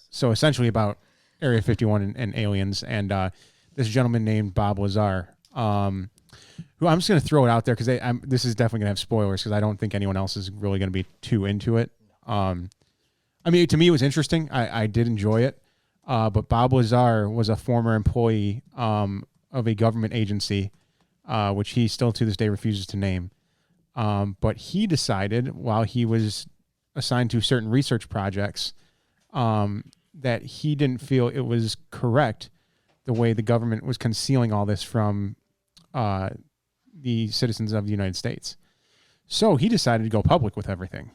So essentially about Area 51 and aliens. And this gentleman named Bob Lazar, who I'm just going to throw it out there because this is definitely going to have spoilers because I don't think anyone else is really going to be too into it. I mean, to me, it was interesting. I did enjoy it. But Bob Lazar was a former employee of a government agency, which he still to this day refuses to name. But he decided while he was assigned to certain research projects that he didn't feel it was correct the way the government was concealing all this from the citizens of the United States. So he decided to go public with everything.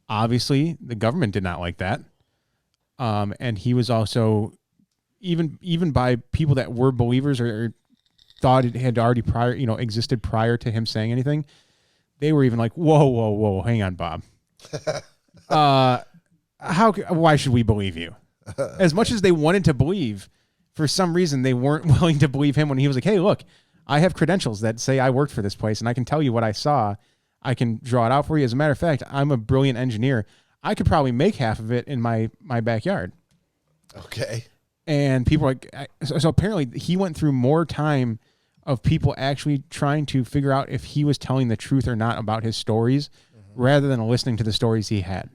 Obviously, the government did not like that. And he was also, even by people that were believers or thought it had already existed prior to him saying anything, they were even like, whoa, hang on, Bob. Why should we believe you? As much as they wanted to believe, for some reason, they weren't willing to believe him when he was like, hey, look, I have credentials that say I worked for this place and I can tell you what I saw. I can draw it out for you. As a matter of fact, I'm a brilliant engineer. I could probably make half of it in my backyard. Okay. And people are like, so apparently he went through more time of people actually trying to figure out if he was telling the truth or not about his stories rather than listening to the stories he had.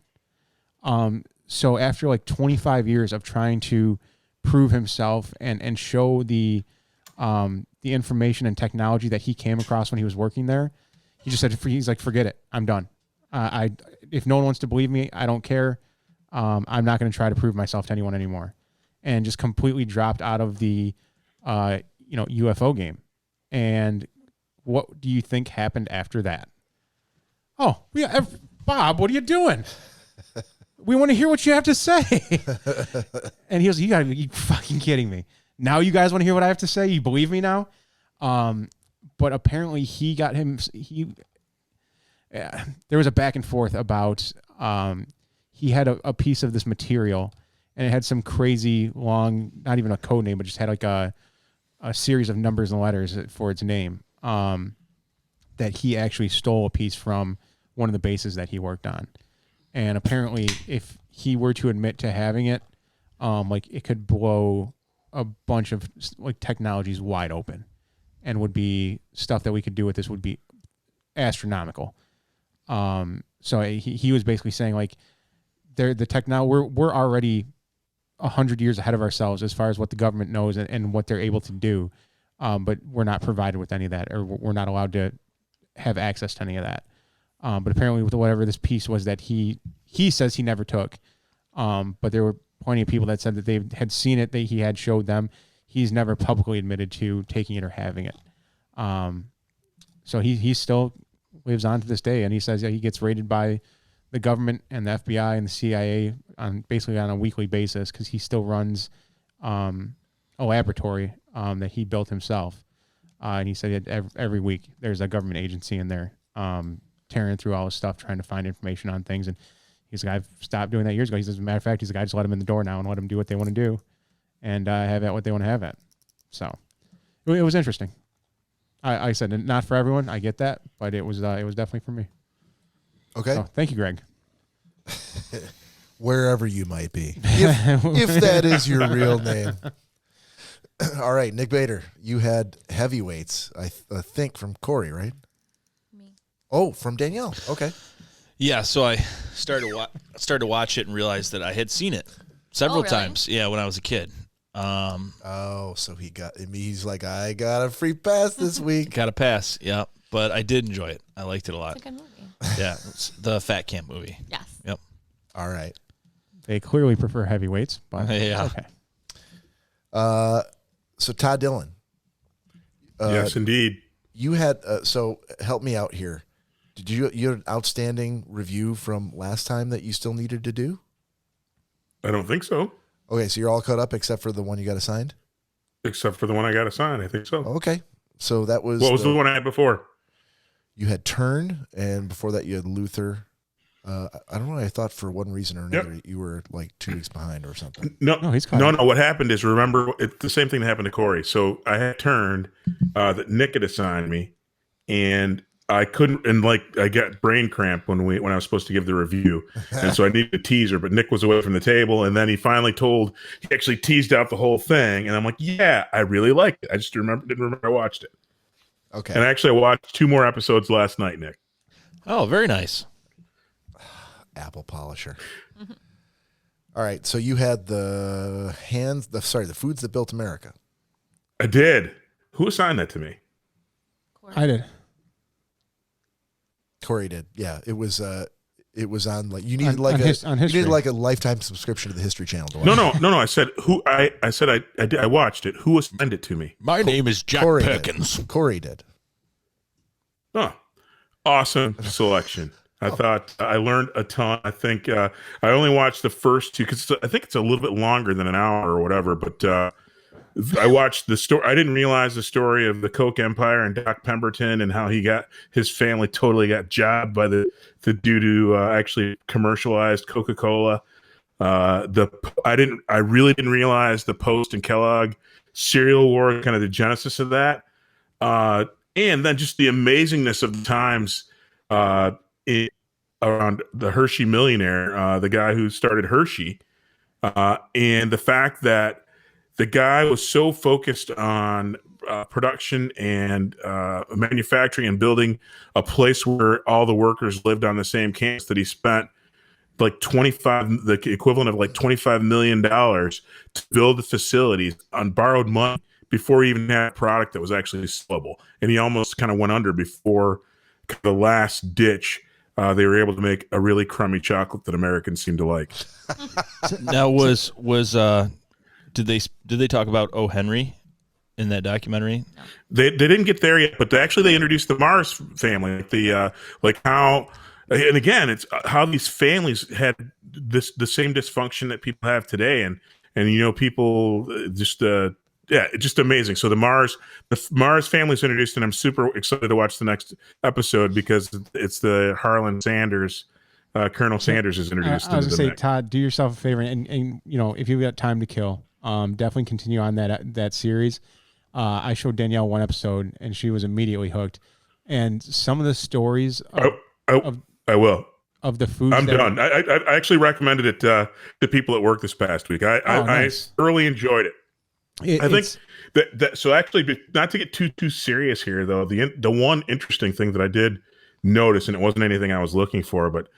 So after like 25 years of trying to prove himself and show the information and technology that he came across when he was working there, he just said, he's like, forget it. I'm done. If no one wants to believe me, I don't care. I'm not going to try to prove myself to anyone anymore. And just completely dropped out of the, UFO game. And what do you think happened after that? Oh, yeah, Bob, what are you doing? We want to hear what you have to say. And he was, you fucking kidding me. Now you guys want to hear what I have to say? You believe me now? But apparently there was a back and forth about he had a piece of this material and it had some crazy long, not even a code name, but just had like a series of numbers and letters for its name, that he actually stole a piece from one of the bases that he worked on. And apparently if he were to admit to having it, it could blow a bunch of like technologies wide open and would be stuff that we could do with this would be astronomical. So he was basically saying like we're already 100 years ahead of ourselves as far as what the government knows and what they're able to do. But we're not provided with any of that, or we're not allowed to have access to any of that. But apparently with whatever this piece was that he says he never took. But there were plenty of people that said that they had seen it, that he had showed them. He's never publicly admitted to taking it or having it. So he still lives on to this day, and he says that he gets raided by the government and the FBI and the CIA basically on a weekly basis because he still runs a laboratory that he built himself. And he said every week there's a government agency in there tearing through all his stuff, trying to find information on things. And he's like, I've stopped doing that years ago. He says, as a matter of fact, he's like, I just let them in the door now and let them do what they want to do and have at what they want to have at. So it was interesting. I said, not for everyone. I get that, but it was definitely for me. Okay. So, thank you, Greg. Wherever you might be, if that is your real name. All right, Nick Bader, you had heavyweights, I think, from Cory, right? Me. Oh, from Danielle. Okay. Yeah, so I started to watch it and realized that I had seen it several times. Yeah, when I was a kid. So he's like, I got a free pass this week. Got a pass, yeah. But I did enjoy it. I liked it a lot. It's a good movie. Yeah, it's the Fat Camp movie. Yes. Yep. All right. They clearly prefer heavyweights, but Yeah. Okay. So Todd Dillon. Yes, indeed. You had so help me out here. Did you had an outstanding review from last time that you still needed to do? I don't think so. Okay, so you're all caught up except for the one you got assigned? Except for the one I got assigned, I think so. Okay. So that was What was the one I had before? You had Turn, and before that you had Luther. I don't know. I thought for one reason or another you were like 2 weeks behind or something. No, he's caught up. no. What happened is, remember, it's the same thing that happened to Cory. So I had Turned that Nick had assigned me, and I couldn't, and like I got brain cramp when I was supposed to give the review, and so I needed a teaser. But Nick was away from the table, and then he actually teased out the whole thing, and I'm like, yeah, I really liked it. I just didn't remember I watched it. Okay. And actually, I watched 2 more episodes last night, Nick. Oh, very nice. Apple polisher. All right, so you had the foods that built America. I did. Who assigned that to me? I did. Cory did. Yeah, it was on like you needed on you history. needed like a lifetime subscription to the History Channel to watch. No. I said who. I said I did. I watched it. Who assigned it to me? My name is Jack Cory Perkins. Did. Cory did. Oh, awesome selection. I thought I learned a ton. I think I only watched the first 2 because I think it's a little bit longer than an hour or whatever. But I watched the story. I didn't realize the story of the Coke Empire and Doc Pemberton and how his family totally got jobbed by the dude who actually commercialized Coca-Cola. I really didn't realize the Post and Kellogg cereal war, kind of the genesis of that. And then just the amazingness of the times around the Hershey millionaire, the guy who started Hershey, and the fact that the guy was so focused on production and manufacturing and building a place where all the workers lived on the same campus that he spent like the equivalent of like $25 million to build the facilities on borrowed money before he even had a product that was actually sellable. And he almost kind of went under before the last ditch. They were able to make a really crummy chocolate that Americans seem to like. Now, did they talk about O. Henry in that documentary? No. They didn't get there yet, but they introduced the Mars family, like how, and again, it's how these families had the same dysfunction that people have today, and people just just amazing. So the Mars family is introduced, and I'm super excited to watch the next episode because it's the Harlan Sanders. Colonel Sanders is introduced. I was going to say, Todd, do yourself a favor, and if you've got time to kill, definitely continue on that series. I showed Danielle one episode, and she was immediately hooked. And some of the stories I will. Of the food. I'm done. I actually recommended it to people at work this past week. Nice. I thoroughly enjoyed it. I think that so actually, not to get too serious here, though, the one interesting thing that I did notice, and it wasn't anything I was looking for, but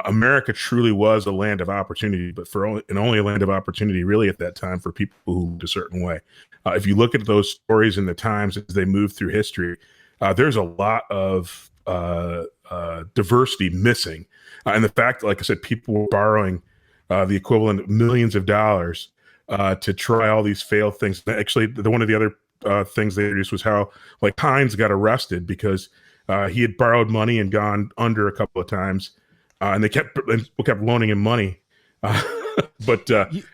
America truly was a land of opportunity, but only a land of opportunity really at that time for people who lived a certain way. If you look at those stories in the times as they move through history, there's a lot of diversity missing. And the fact, like I said, people were borrowing the equivalent of millions of dollars to try all these failed things. Actually, one of the other things they introduced was how like Heinz got arrested because he had borrowed money and gone under a couple of times. And they kept loaning him money, but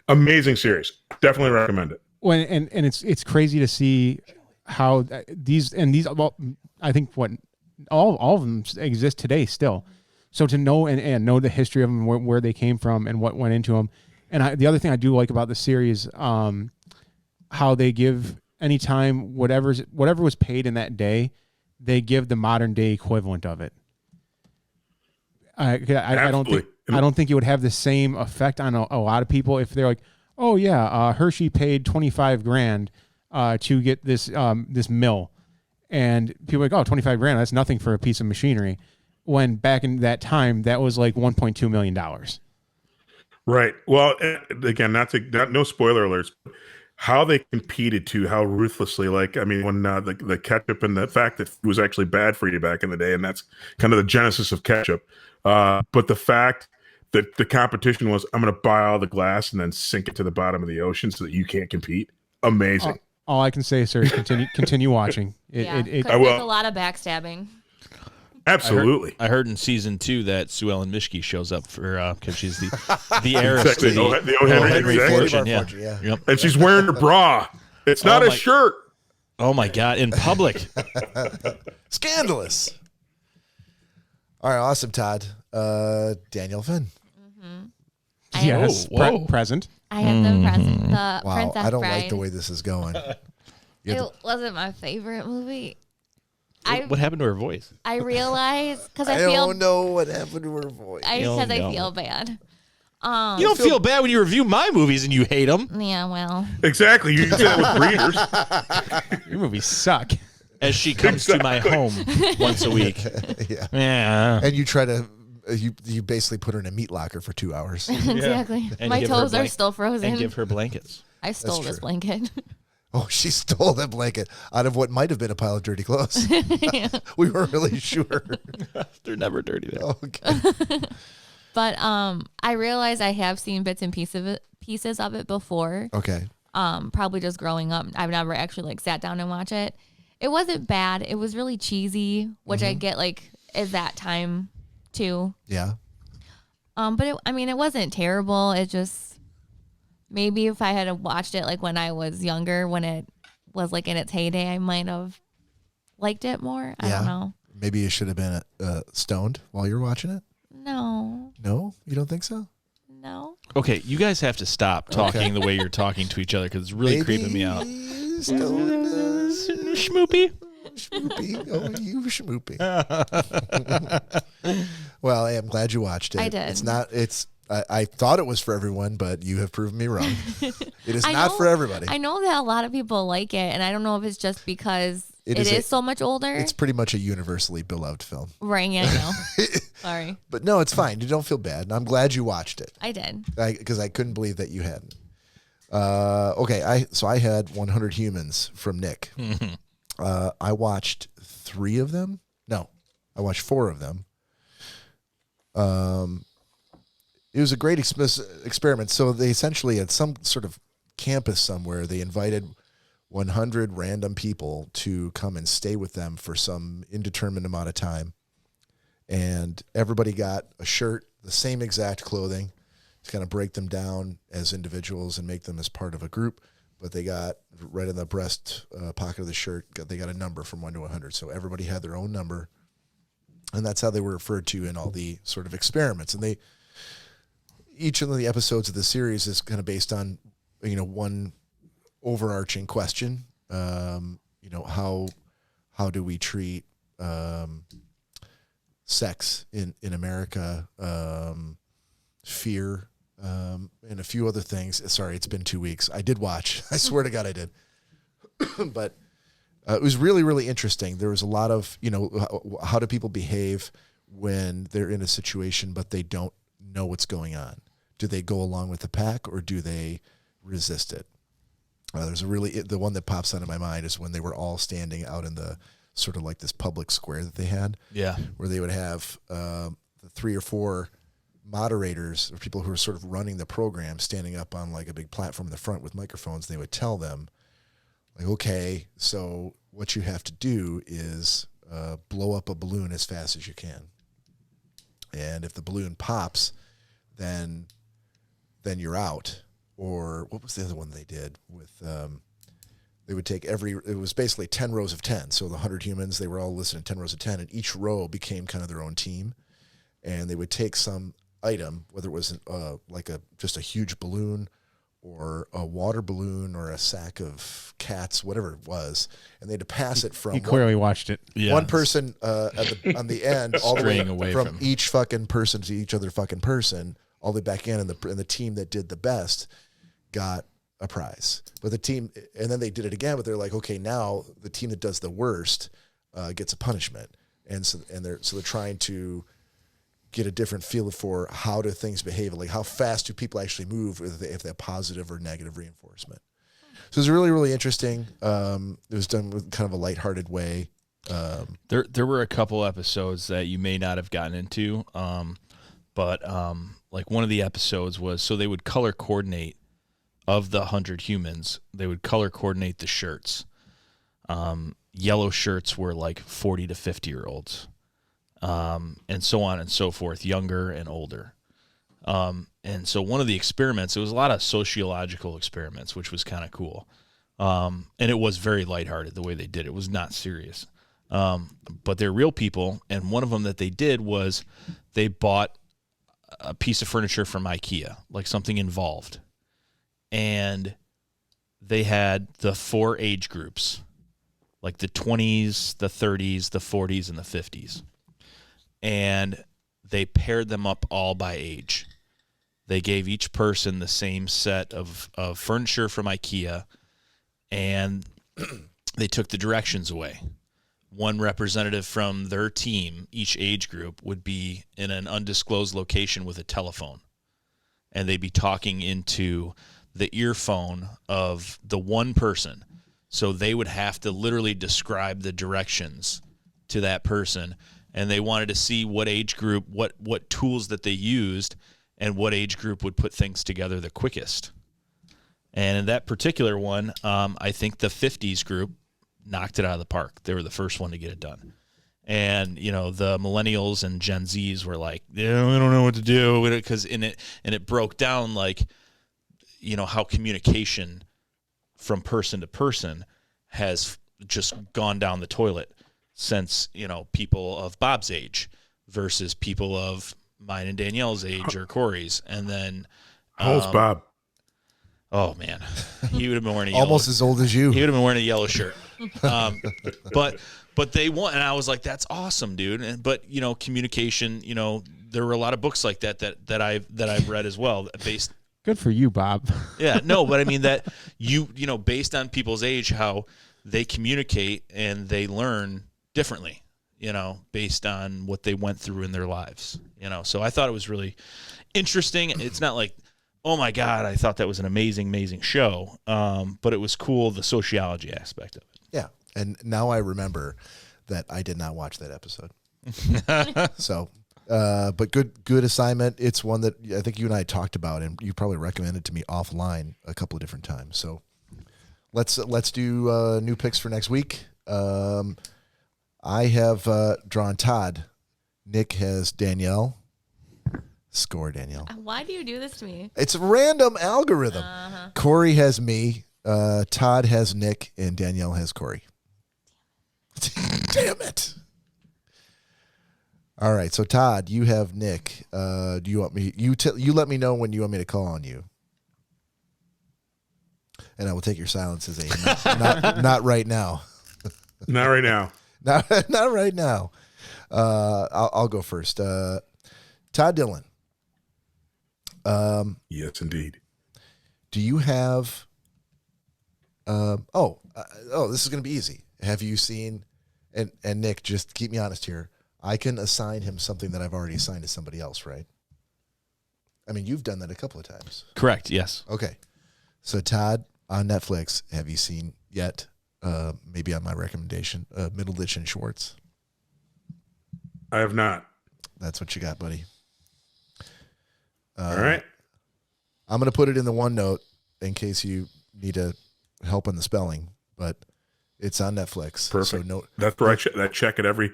amazing series. Definitely recommend it. Well, and it's crazy to see how these well, I think all of them exist today still. So to know and know the history of them, where they came from, and what went into them, and the other thing I do like about the series, how they give anytime whatever was paid in that day, they give the modern day equivalent of it. I don't think it would have the same effect on a lot of people if they're like, oh yeah, Hershey paid $25,000 to get this mill, and people are like, oh, $25,000, that's nothing for a piece of machinery. When back in that time, that was like $1.2 million. Right. Well, again, no spoiler alerts. How they competed to how ruthlessly, like, I mean, when the ketchup and the fact that it was actually bad for you back in the day, and that's kind of the genesis of ketchup. But the fact that the competition was, I'm going to buy all the glass and then sink it to the bottom of the ocean so that you can't compete. Amazing. All I can say, sir, is continue watching. There's a lot of backstabbing. Absolutely. I heard in season 2 that Sue Ellen Mishke shows up for because she's the heiress to the O. Henry fortune. Yeah. Yep. And she's wearing her bra. It's not a shirt. Oh my God! In public. Scandalous. All right, awesome, Todd. Danielle Finn. Mm-hmm. Yes, present. I have them present. The Wow, Princess I don't Bride. like the way this is going. It wasn't my favorite movie. What happened to her voice? I realize because I don't know what happened to her voice. Because I feel bad. You don't feel bad when you review my movies and you hate them. Yeah, well. Exactly. You say that with readers. Your movies suck. As she comes to my home once a week. Yeah. And you try to, you basically put her in a meat locker for 2 hours. Exactly. And My toes are still frozen. And give her blankets. I stole this blanket. Oh, she stole that blanket out of what might have been a pile of dirty clothes. We weren't really sure. They're never dirty though. Okay. But I realize I have seen bits and pieces of it before. Okay. Probably just growing up. I've never actually like sat down and watched it. It wasn't bad. It was really cheesy, which I get like is that time too. Yeah. But it wasn't terrible. It just maybe if I had watched it like when I was younger, when it was like in its heyday, I might have liked it more. I don't know. Maybe you should have been stoned while you were watching it. No. No, you don't think so? No. Okay, you guys have to stop talking the way you're talking to each other because it's really creeping me out. Schmoopy. Schmoopy. Oh, you schmoopy. Well, I'm glad you watched it. I did. I thought it was for everyone, but you have proven me wrong. It is not for everybody. I know that a lot of people like it, and I don't know if it's just because it is so much older. It's pretty much a universally beloved film. Right, yeah, I know. Sorry. But no, it's fine. You don't feel bad. And I'm glad you watched it. I did. Because I couldn't believe that you hadn't. Okay, I had 100 Humans from Nick. I watched 3 of them. No, I watched 4 of them. It was a great experiment. So they essentially at some sort of campus somewhere, they invited 100 random people to come and stay with them for some indeterminate amount of time. And everybody got a shirt, the same exact clothing, to kind of break them down as individuals and make them as part of a group. But they got right in the breast pocket of the shirt, they got a number from 1 to 100. So everybody had their own number. And that's how they were referred to in all the sort of experiments. And each of the episodes of the series is kind of based on, one overarching question. How do we treat sex in America, fear, and a few other things. Sorry, it's been 2 weeks. I did watch. I swear to God I did. But it was really, really interesting. There was a lot of, how do people behave when they're in a situation but they don't know what's going on? Do they go along with the pack or do they resist it? The one that pops out of my mind is when they were all standing out in the sort of like this public square that they had. Yeah. Where they would have the 3 or 4 moderators or people who are sort of running the program standing up on like a big platform in the front with microphones. They would tell them, like, okay, so what you have to do is blow up a balloon as fast as you can. And if the balloon pops, then you're out. Or what was the other one they did with, they would take it was basically 10 rows of 10. So the 100 humans, they were all listed in 10 rows of 10, and each row became kind of their own team. And they would take some item, whether it was just a huge balloon or a water balloon or a sack of cats, whatever it was, and they had to pass it from. He clearly watched it. Yeah. One person on the end, all the way away from each fucking person to each other fucking person, all the way back in, and the team that did the best got a prize. But the team, and then they did it again, but they're like, okay, now the team that does the worst gets a punishment, and they're trying to get a different feel for how do things behave, like how fast do people actually move if they have positive or negative reinforcement. So it was really, really interesting. It was done with kind of a lighthearted way. There were a couple episodes that you may not have gotten into, but like one of the episodes was, so they would color coordinate of the 100 humans. They would color coordinate the shirts. Yellow shirts were like 40 to 50-year-olds. And so on and so forth, younger and older. And so one of the experiments, it was a lot of sociological experiments, which was kind of cool. And it was very lighthearted the way they did it. It was not serious. But they're real people, and one of them that they did was they bought a piece of furniture from IKEA, like something involved. And they had the 4 age groups like the 20s, the 30s, the 40s, and the 50s. And they paired them up all by age. They gave each person the same set of furniture from IKEA, and they took the directions away. One representative from their team, each age group, would be in an undisclosed location with a telephone, and they'd be talking into the earphone of the one person. So they would have to literally describe the directions to that person, and they wanted to see what age group, what tools that they used, and what age group would put things together the quickest. And in that particular one, I think the 50s group knocked it out of the park. They were the first one to get it done. And, you know, the millennials and Gen Zs were like, yeah, we don't know what to do with it, because it broke down, like, you know, how communication from person to person has just gone down the toilet since, you know, people of Bob's age versus people of mine and Danielle's age or Cory's. And then how old's Bob? Oh man, he would have been wearing a yellow, almost as old as you. He would have been wearing a yellow shirt. But they want, and I was like, that's awesome, dude. But you know, communication. You know, there were a lot of books like that I've read as well, based. Good for you, Bob. Yeah, no, but I mean that you know, based on people's age, how they communicate and they learn differently, you know, based on what they went through in their lives, you know. So I thought it was really interesting. It's not like, oh my God, I thought that was an amazing show, but it was cool, the sociology aspect of it. Yeah, and now I remember that I did not watch that episode. So. But good assignment. It's one that I think you and I talked about, and you probably recommended to me offline a couple of different times. So let's do new picks for next week. I have drawn Todd. Nick has Danielle. Score, Danielle. Why do you do this to me? It's a random algorithm. Cory has me. Todd has Nick, and Danielle has Cory. Damn it. All right, so Todd, you have Nick. Do you want me? You let me know when you want me to call on you, and I will take your silence as a not right now. Not right now. not right now. I'll go first. Todd Dillon. Yes, indeed. Do you have? This is going to be easy. Have you seen? And Nick, just keep me honest here. I can assign him something that I've already assigned to somebody else, right? I mean, you've done that a couple of times. Correct, yes. Okay. So, Todd, on Netflix, have you seen yet, maybe on my recommendation, Middleditch and Schwartz? I have not. That's what you got, buddy. All right. I'm going to put it in the OneNote in case you need help in the spelling, but it's on Netflix. Perfect. So that's where I check it every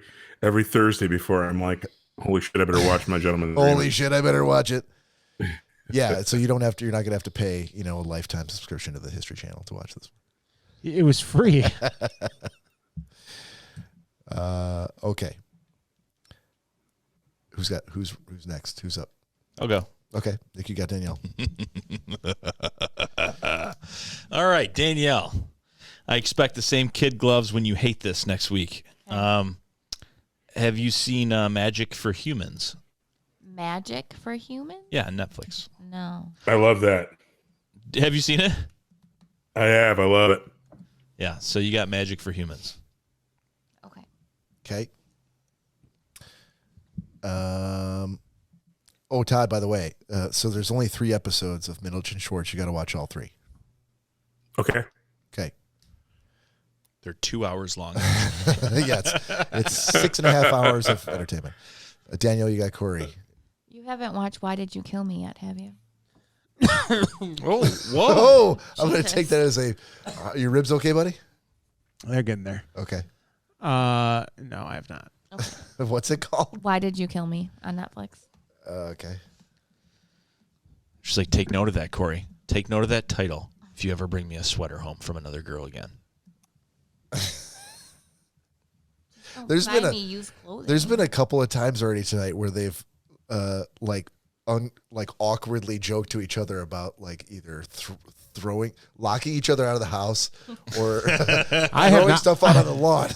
Thursday before I'm like, holy shit, I better watch My Gentleman. Holy shit, I better watch it. Yeah, so you're not going to have to pay, a lifetime subscription to the History Channel to watch this. It was free. Okay. Who's next? Who's up? I'll go. Okay, Nick, you got Danielle. All right, Danielle. I expect the same kid gloves when you hate this next week. Okay. Have you seen Magic for Humans? Magic for Humans? Yeah, Netflix. No. I love that. Have you seen it? I have. I love it. Yeah, so you got Magic for Humans. Okay. Okay. Todd, by the way, so there's only 3 episodes of Middleditch and Schwartz. You got to watch all 3. Okay. Okay. They're 2 hours long. Yeah, it's 6.5 hours of entertainment. Danielle, you got Cory. You haven't watched Why Did You Kill Me yet, have you? Oh, whoa. Oh, I'm going to take that as your ribs okay, buddy? They're getting there. Okay. No, I have not. Okay. What's it called? Why Did You Kill Me on Netflix? Okay. She's like, take note of that, Cory. Take note of that title if you ever bring me a sweater home from another girl again. There's been a couple of times already tonight where they've awkwardly joked to each other about like either locking each other out of the house or I have throwing not, stuff out on the lawn.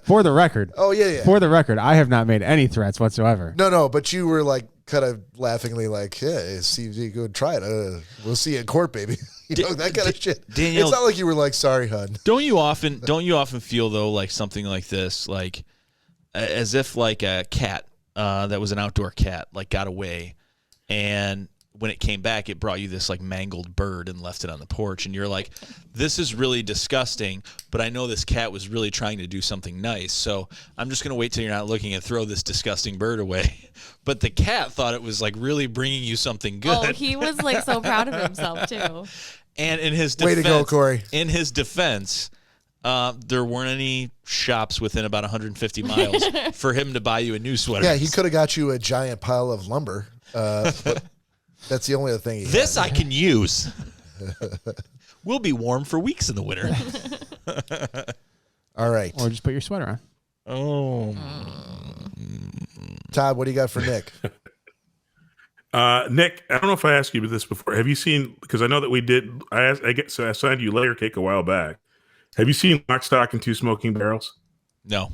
for the record. Oh, yeah. For the record, I have not made any threats whatsoever. No, but you were like kind of laughingly like, yeah, see if you go try it. We'll see you in court, baby. That kind of shit. Danielle, it's not like you were like, sorry, hun. Don't you often feel though like something like this, like as if like a cat that was an outdoor cat like got away, and when it came back, it brought you this like mangled bird and left it on the porch, and you're like, this is really disgusting, but I know this cat was really trying to do something nice, so I'm just gonna wait till you're not looking and throw this disgusting bird away. But the cat thought it was like really bringing you something good. Oh, he was like so proud of himself too. And in his defense, way to go, Cory. In his defense, there weren't any shops within about 150 miles for him to buy you a new sweater. Yeah, he could have got you a giant pile of lumber. But that's the only other thing. This I can use. We'll be warm for weeks in the winter. All right. Or just put your sweater on. Oh. Todd, what do you got for Nick? Nick, I don't know if I asked you this before. Have you seen? Because I know that we did. I assigned you layer cake a while back. Have you seen Lock, Stock, and Two Smoking Barrels? No.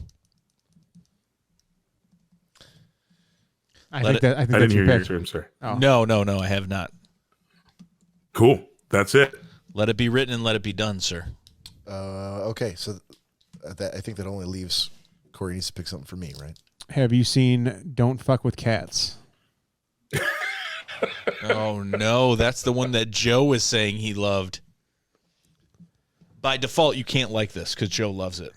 I think I didn't that's hear your your pick. answer. I'm sorry. Oh. No, I have not. Cool. That's it. Let it be written and let it be done, sir. Okay, so I think that only leaves Cory needs to pick something for me, right? Have you seen Don't Fuck with Cats? Oh, no. That's the one that Joe was saying he loved. By default, you can't like this because Joe loves it.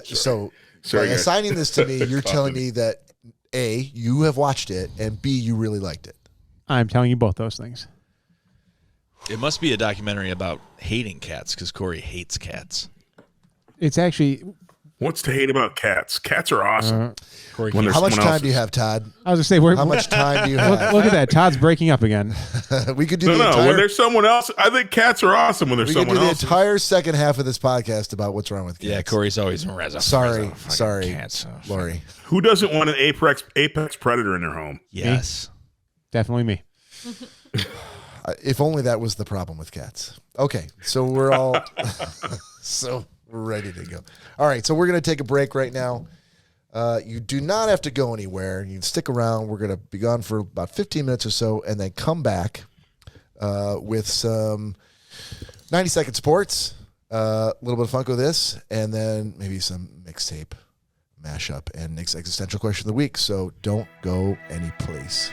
So Sorry, by guys. assigning this to me, you're telling me that A, you have watched it, and B, you really liked it. I'm telling you both those things. It must be a documentary about hating cats because Cory hates cats. It's actually, What's to hate about cats? Cats are awesome. Cory When can't- there's How much someone time do you else's. have, Todd? I was going to say, How much time do you have? look at that. Todd's breaking up again. We could do No, the no. entire. When there's someone else, I think cats are awesome. When there's We could do someone the else. entire second half of this podcast about what's wrong with cats. Yeah, Cory's always Sorry, Cats. Lori. Who doesn't want an apex predator in their home? Yes. Definitely me. If only that was the problem with cats. Okay, so we're all so we're ready to go. All right, so we're going to take a break right now. You do not have to go anywhere. You can stick around. We're going to be gone for about 15 minutes or so, and then come back with some 90-second sports, a little bit of Funko This, and then maybe some Mixtape Mashup and Nick's Existential Question of the Week. So don't go anyplace.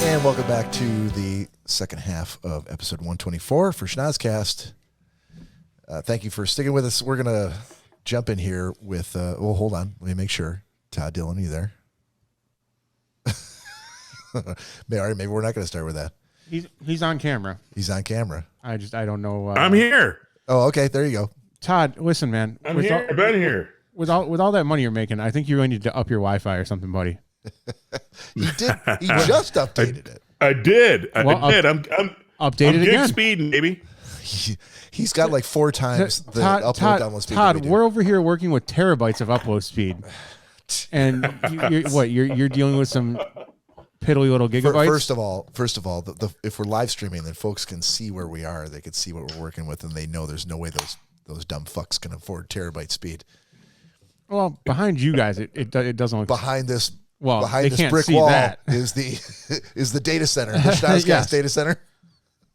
And welcome back to the second half of episode 124 for Schnozzcast. Thank you for sticking with us. We're going to jump in here with, well, hold on. Let me make sure. Todd Dillon, are you there? Maybe we're not going to start with that. He's on camera. He's on camera. I don't know. I'm here. Oh, okay. There you go. Todd, listen, man. I'm here. I've been here. With all that money you're making, I think you're going to need to up your Wi-Fi or something, buddy. He did. He just updated it. I did. I Well, did. I'm Update I'm it gig again. speeding, baby. He's got like 4 times the upload download speed. Todd, that we do. we're over here working with terabytes of upload speed, and you're dealing with some piddly little gigabytes. First of all, if we're live streaming, then folks can see where we are. They can see what we're working with, and they know there's no way those dumb fucks can afford terabyte speed. Well, behind you guys, it doesn't look. Behind this Well, they this can't brick see wall that. is the data center, the Schnozzcast Yes. data center.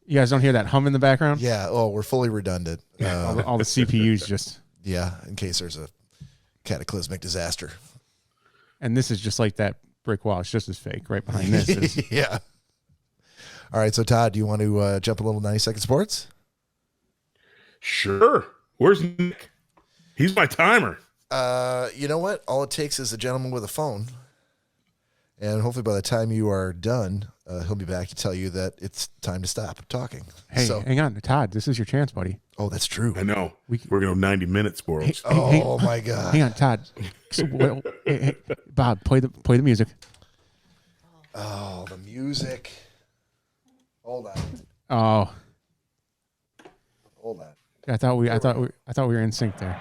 You guys don't hear that hum in the background? Yeah. Oh, we're fully redundant. All the CPUs just. Yeah, in case there's a cataclysmic disaster. And this is just like that brick wall. It's just as fake. Right behind this is. Yeah. All right. So, Todd, do you want to jump a little 90-second sports? Sure. Where's Nick? He's my timer. You know what? All it takes is a gentleman with a phone. And hopefully by the time you are done, he'll be back to tell you that it's time to stop talking. Hey, hang on. Todd, this is your chance, buddy. Oh, that's true. I know. We're going to 90 minutes, Borals. My God. Hang on, Todd. So, hey, Bob, play the music. Oh, the music. Hold on. Oh. Hold on. I thought we were in sync there.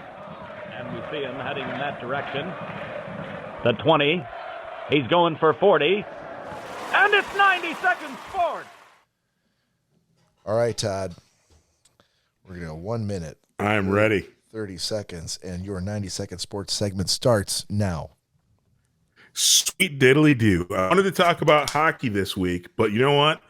And we see him heading in that direction. The 20. He's going for 40. And it's 90 seconds forward. All right, Todd. We're going to go 1 minute. I'm ready. 30 seconds, and your 90-second sports segment starts now. Sweet diddly do. I wanted to talk about hockey this week, but you know what?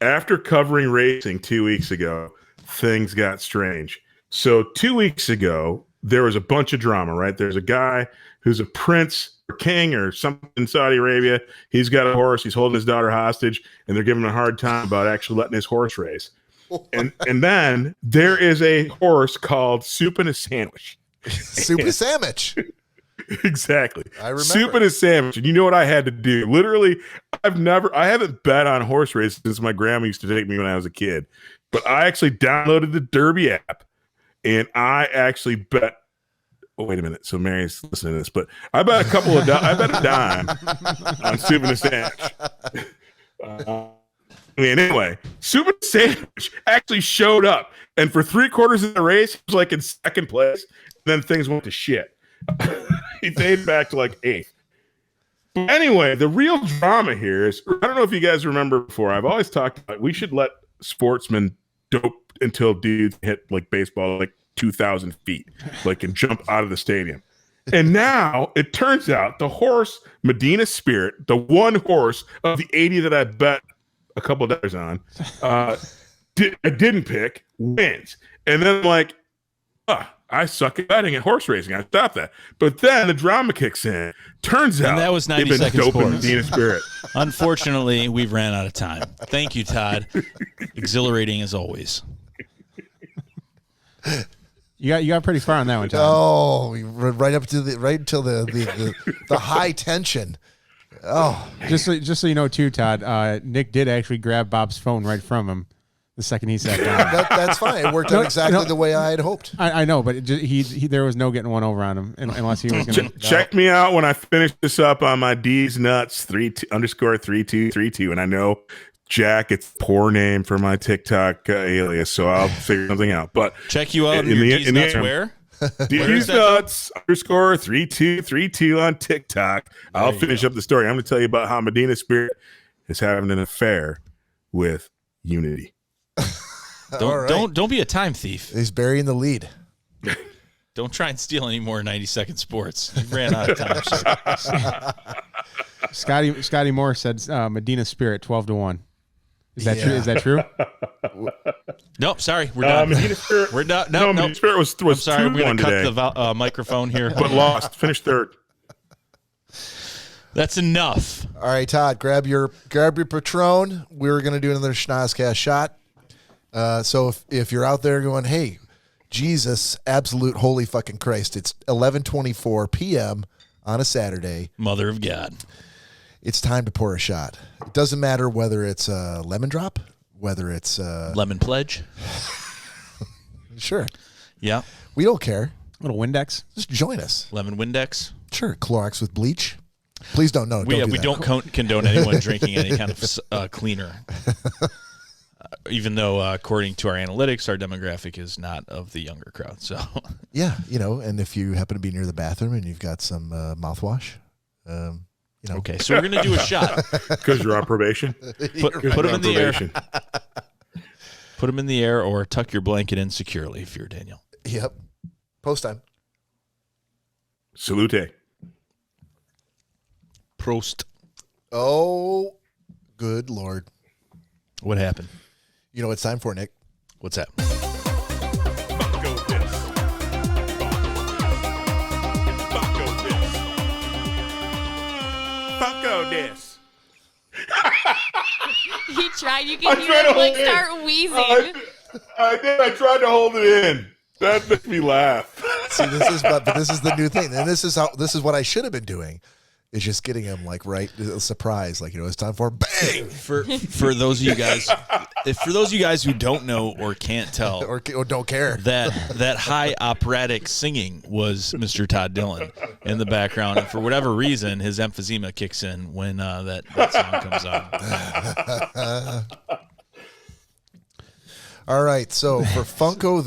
After covering racing 2 weeks ago, things got strange. So 2 weeks ago, there was a bunch of drama, right? There's a guy who's a prince or king or something in Saudi Arabia. He's got a horse. He's holding his daughter hostage, and they're giving him a hard time about actually letting his horse race. And then there is a horse called Soup and a Sandwich. Soup and a Sandwich. Exactly. I remember. Soup and a Sandwich. And you know what I had to do? Literally, I haven't bet on horse races since my grandma used to take me when I was a kid. But I actually downloaded the Derby app, and I actually bet. Oh, wait a minute. So Mary's listening to this, but I bet I bet a dime on Soup and a Sandwich. Anyway, Soup and a Sandwich actually showed up, and for 3/4 of the race, he was like in second place. And then things went to shit. He dated back to like 8th. But anyway, the real drama here is, I don't know if you guys remember before, I've always talked about we should let sportsmen dope until dudes hit like baseball like 2,000 feet, like and jump out of the stadium. And now it turns out the horse Medina Spirit, the one horse of the 80 that I bet a couple of dollars on, I didn't pick, wins. And then I'm like, I suck at betting at horse racing. I stopped that. But then the drama kicks in. Turns out that was 90 they've been seconds doping sports. Medina Spirit. Unfortunately, we've ran out of time. Thank you, Todd. Exhilarating as always. You got pretty far on that one, Todd. Oh, right until the high tension. Oh, just so you know, too, Todd. Nick did actually grab Bob's phone right from him the second he sat down. that's fine. It worked out exactly the way I had hoped. I know, but he there was no getting one over on him unless he was going to check me out when I finish this up on my D's nuts _3232, and I know Jack, it's a poor name for my TikTok alias, so I'll figure something out. But check you out in your D's nuts where? D's nuts _3232 on TikTok. I'll finish up the story. I'm going to tell you about how Medina Spirit is having an affair with Unity. Don't be a time thief. He's burying the lead. Don't try and steal any more 90-second sports. You ran out of time. Scotty Moore said Medina Spirit 12-1. Is that true? Is that true? Nope. Sorry, we're done. Medina Spirit, we're done. No, Medina Spirit was I'm sorry. We're going to cut today, the microphone here. but lost. Finished third. That's enough. All right, Todd, grab your Patron. We're going to do another Schnozzcast shot. So if you're out there going, hey, Jesus, absolute holy fucking Christ, it's 11:24 p.m. on a Saturday. Mother of God. It's time to pour a shot. It doesn't matter whether it's a lemon drop, whether it's lemon pledge. Sure. Yeah. We don't care. Little Windex. Just join us. Lemon Windex. Sure. Clorox with bleach. Please don't. No, we don't don't condone anyone drinking any kind of cleaner. Even though, according to our analytics, our demographic is not of the younger crowd. So yeah, and if you happen to be near the bathroom and you've got some mouthwash, Okay, so we're gonna do a shot because you're on probation. Put them in the air. Put them in the air, or tuck your blanket in securely if you're Danielle. Yep. Post time. Salute. Prost. Oh, good Lord. What happened? You know what it's time for, Nick? What's that? Funko This. Funko This. He tried. You can hear him like start wheezing. I did. I tried to hold it in. That made me laugh. See, this is the new thing, and this is what I should have been doing. is just getting him like right a surprise, like it's time for bang. For those of you guys, who don't know or can't tell or don't care, that high operatic singing was Mr. Todd Dillon in the background, and for whatever reason, his emphysema kicks in when that song comes on. All right, so for Funko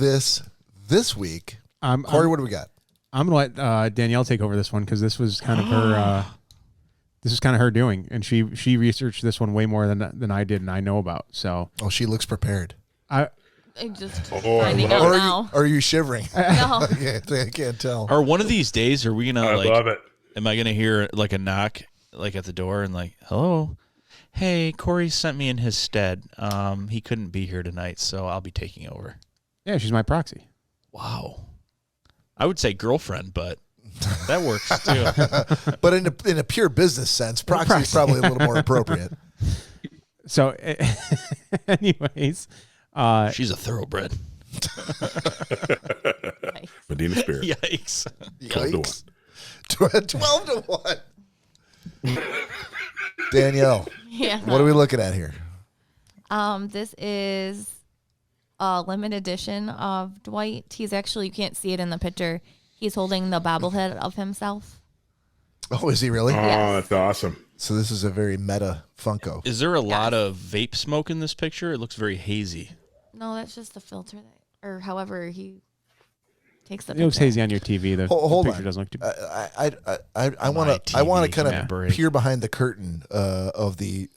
this week, Cory, what do we got? I'm gonna let Danielle take over this one because this was kind of her. This is kind of her doing, and she researched this one way more than I did, and I know about. So, she looks prepared. I'm just finding out now. Are you shivering? No. I can't tell. Or one of these days, are we gonna I love it. Am I gonna hear like a knock, like at the door, and like, hello? Hey, Cory sent me in his stead. He couldn't be here tonight, so I'll be taking over. Yeah, she's my proxy. Wow. I would say girlfriend, but that works too. But in a pure business sense, proxy is probably a little more appropriate. So, anyways, she's a thoroughbred. Medina Spirit. Yikes. 12 to 1. Danielle, what are we looking at here? This is a limited edition of Dwight. He's actually, you can't see it in the picture. He's holding the bobblehead of himself. Oh, is he really? Oh, that's awesome. So this is a very meta Funko. Is there a lot of vape smoke in this picture? It looks very hazy. No, that's just the filter or however he takes the It looks hazy on your TV. The picture on. doesn't look too bad. I want to kind of peer behind the curtain of the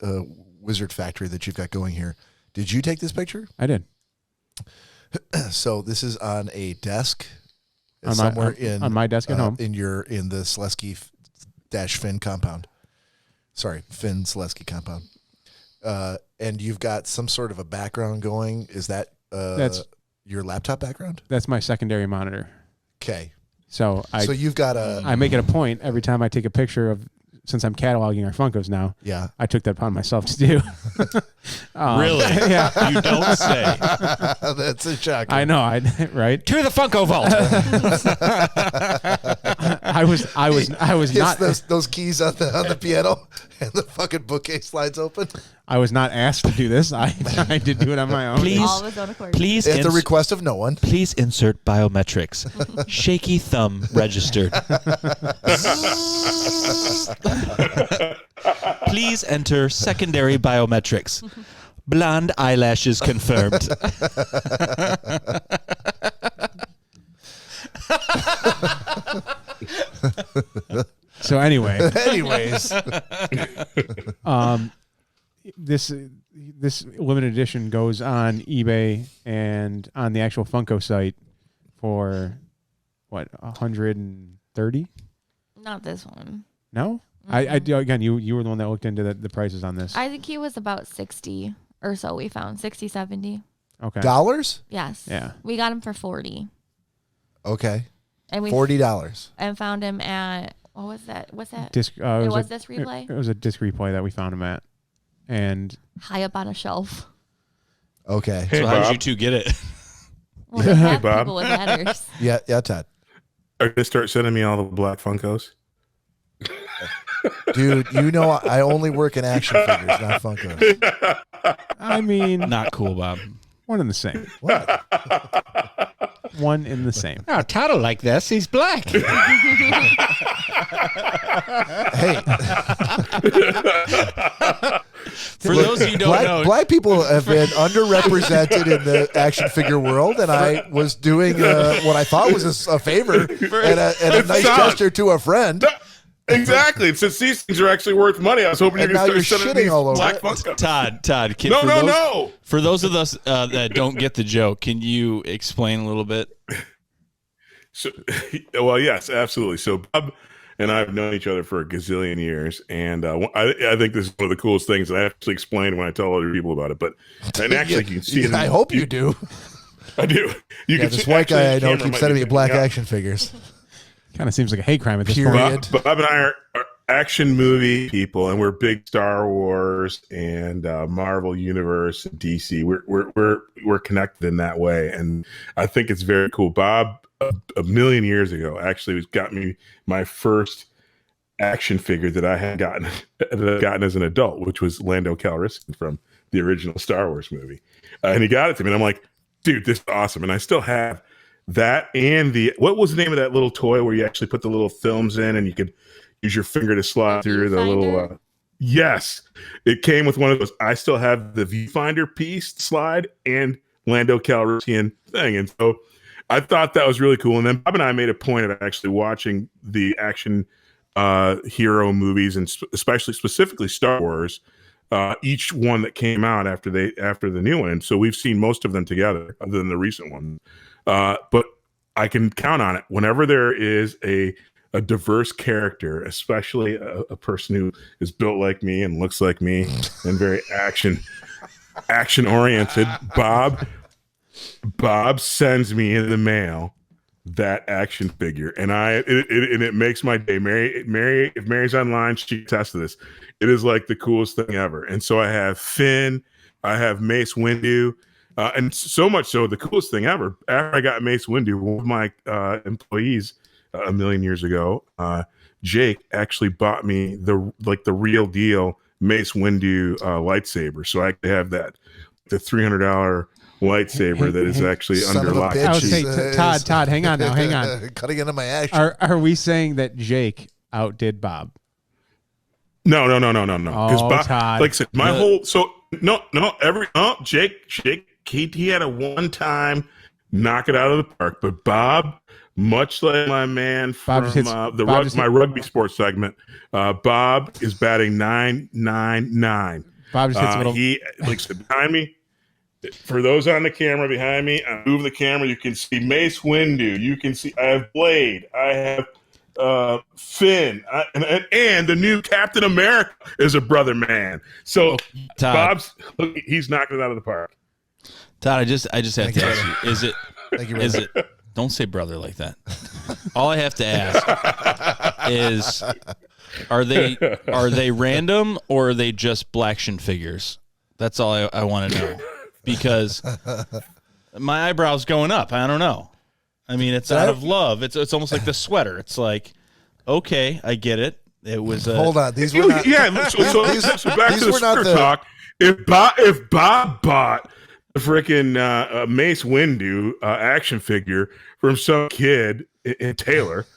Wizard Factory that you've got going here. Did you take this picture? I did. So this is on a desk on my desk at home in the Selesky-Finn compound. Sorry, Finn Selesky compound. And you've got some sort of a background going. Is that that's your laptop background? That's my secondary monitor. Okay. So you've got I make it a point every time I take a picture of, since I'm cataloging our Funkos now. Yeah. I took that upon myself to do. Really? Yeah. You don't say. That's a shock. I know. Right. To the Funko vault. I was not those keys on the piano and the fucking bookcase slides open. I was not asked to do this. I did do it on my own. Please, at the request of no one. Please insert biometrics. Shaky thumb registered. Please enter secondary biometrics. Blonde eyelashes confirmed. So anyways, this limited edition goes on eBay and on the actual Funko site for what, 130? Not this one. No, again, you were the one that looked into the prices on this. I think he was about 60 or so. We found 60, 70. Okay. Dollars? Yes. Yeah. We got him for 40. Okay. And we $40. And found him at, what was that? What's that? Disc. It was Disc Replay. It was a Disc Replay that we found him at, and high up on a shelf. Okay. Hey, so how Bob. did you two get it? Well, they have Bob. people with letters. Yeah, Todd. Are you going to start sending me all the black Funkos? Dude, I only work in action figures, not Funkos. I mean, Not cool, Bob. one and the same. What? One in the same. Oh, Todd will like this. He's black. Hey. For those of you who don't know, Black people have been underrepresented in the action figure world, and I was doing what I thought was a favor and a nice gesture to a friend. Exactly. Since these things are actually worth money, I was hoping And you're going now to start you're sending shitting these all over black it. Funkos. Todd. No. For those of us that don't get the joke, can you explain a little bit? So, well, yes, absolutely. So Bob and I have known each other for a gazillion years, and I think this is one of the coolest things that I actually explain when I tell other people about it. But and actually, you can see it. I hope you do. I do. You can This see, white guy I know camera keeps might sending be me black picking up. action figures. Kind of seems like a hate crime at this Period. point. Bob and I are action movie people, and we're big Star Wars and Marvel Universe and DC. We're connected in that way, and I think it's very cool. Bob, a million years ago, actually got me my first action figure that I had gotten as an adult, which was Lando Calrissian from the original Star Wars movie. And he got it to me, and I'm like, dude, this is awesome. And I still have that and what was the name of that little toy where you actually put the little films in and you could use your finger to slide through the little... yes, it came with one of those. I still have the viewfinder piece slide and Lando Calrissian thing. And so I thought that was really cool. And then Bob and I made a point of actually watching the action hero movies, and specifically Star Wars, each one that came out after the new one. So we've seen most of them together, other than the recent one. But I can count on it whenever there is a diverse character, especially a person who is built like me and looks like me and very action oriented. Bob sends me in the mail that action figure, and it makes my day. Mary, if Mary's online, she can attest to this. It is like the coolest thing ever. And so I have Finn, I have Mace Windu, and so much so, the coolest thing ever. After I got Mace Windu, one of my employees a million years ago, Jake actually bought me the real deal Mace Windu lightsaber, so I could have the $300 lightsaber that is actually under lock. I would say, Todd, hang on now, hang on. Cutting into my action. Are we saying that Jake outdid Bob? No. Because Bob, Todd. like I said, Jake, he had a one-time knock it out of the park, but Bob, much like my man from my rugby sports segment, Bob is batting 999. Bob just hits a little. He behind me. For those on the camera behind me, I move the camera. You can see Mace Windu. You can see I have Blade. I have Finn, and the new Captain America is a brother man. So Todd, he's knocking it out of the park. Todd, I just have to ask you: Is it? Thank you, is it? Don't say brother like that. All I have to ask is, are they random or are they just black action figures? That's all I want to know, because my eyebrow's going up. I don't know. I mean, it's out of love. It's almost like the sweater. It's like, okay, I get it. It was hold on. These were not. Yeah. So back to the sweater talk. If Bob bought the freaking Mace Windu action figure from some kid in Taylor,